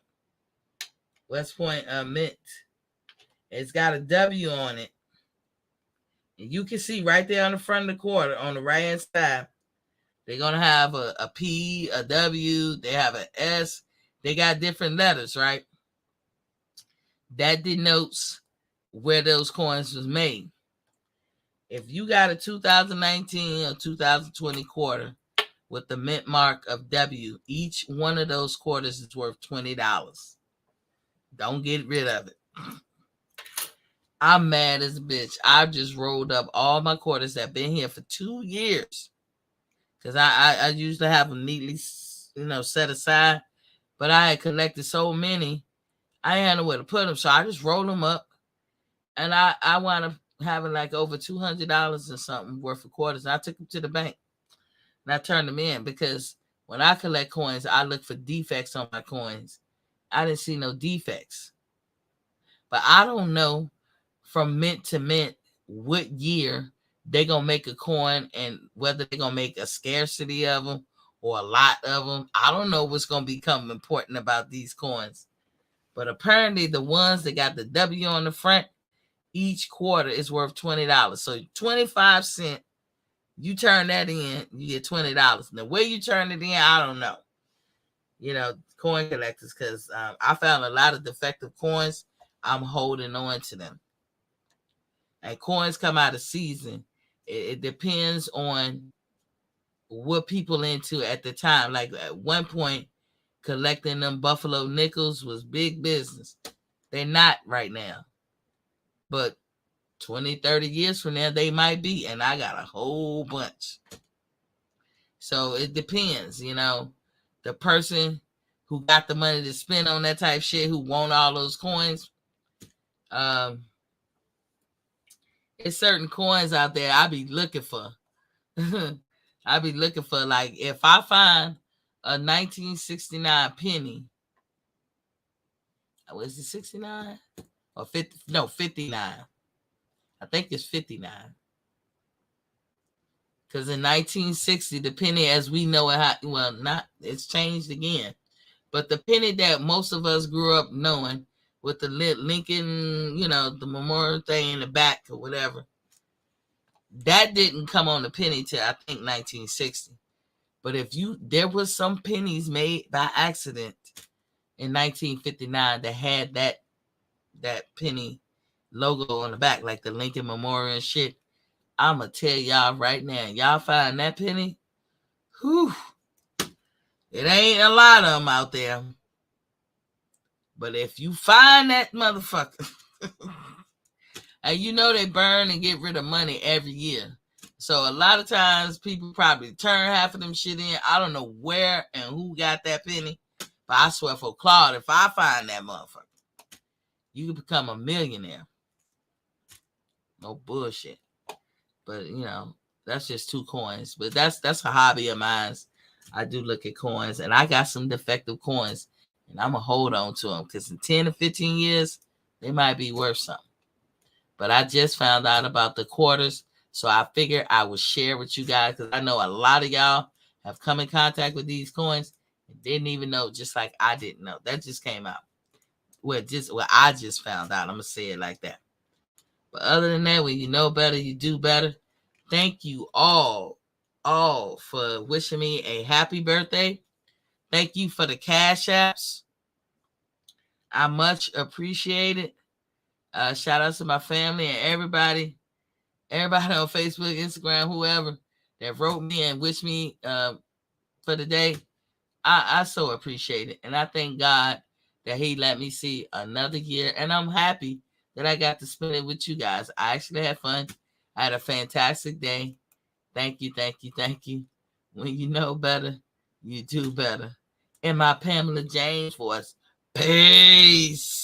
West Point Mint. It's got a W on it. And you can see right there on the front of the quarter, on the right hand side, they're going to have a P, a W, they have an S. They got different letters, right? That denotes where those coins was made. If you got a 2019 or 2020 quarter with the mint mark of W, each one of those quarters is worth $20. Don't get rid of it. I'm mad as a bitch. I just rolled up all my quarters that been here for 2 years. Because I usually have them neatly, set aside. But I had collected so many, I had nowhere to put them. So I just rolled them up. And I wound up having like over $200 or something worth of quarters. And I took them to the bank. And I turned them in. Because when I collect coins, I look for defects on my coins. I didn't see no defects. But I don't know from mint to mint what year they're going to make a coin and whether they're going to make a scarcity of them or a lot of them. I don't know what's going to become important about these coins. But apparently the ones that got the W on the front, each quarter is worth $20. So 25 cents, you turn that in, you get $20. The way you turn it in, I don't know. Coin collectors, because I found a lot of defective coins. I'm holding on to them. And coins come out of season. It depends on what people into at the time. Like at one point, collecting them Buffalo nickels was big business. They're not right now. But 20, 30 years from now, they might be. And I got a whole bunch. So it depends, the person who got the money to spend on that type of shit, who want all those coins. It's certain coins out there I be looking for. I be looking for, like, if I find a 1969 penny, was it 69 or 50? No, 59. I think it's 59. Because in 1960, the penny as we know it, it's changed again. But the penny that most of us grew up knowing, with the Lincoln, the memorial thing in the back or whatever, that didn't come on the penny till I think 1960. But there was some pennies made by accident in 1959 that had that penny logo on the back, like the Lincoln Memorial and shit. I'ma tell y'all right now, y'all find that penny, whew, it ain't a lot of them out there. But if you find that motherfucker, and they burn and get rid of money every year. So a lot of times people probably turn half of them shit in. I don't know where and who got that penny, but I swear for Claude, if I find that motherfucker, you can become a millionaire. No bullshit. But that's just 2 coins. But that's a hobby of mine. I do look at coins, and I got some defective coins, and I'm gonna hold on to them because in 10 or 15 years they might be worth something. But I just found out about the quarters, so I figured I would share with you guys, because I know a lot of y'all have come in contact with these coins and didn't even know, just like I didn't know. That just came out. I just found out. I'm gonna say it like that. But other than that, when you know better, you do better. Thank you all for wishing me a happy birthday. Thank you for the cash apps. I much appreciate it. Shout out to my family and everybody on Facebook, Instagram, whoever that wrote me and wished me for the day. I so appreciate it. And I thank God that he let me see another year. And I'm happy that I got to spend it with you guys. I actually had fun. I had a fantastic day. Thank you, thank you, thank you. When you know better, you do better. And my Pamela James voice. Peace.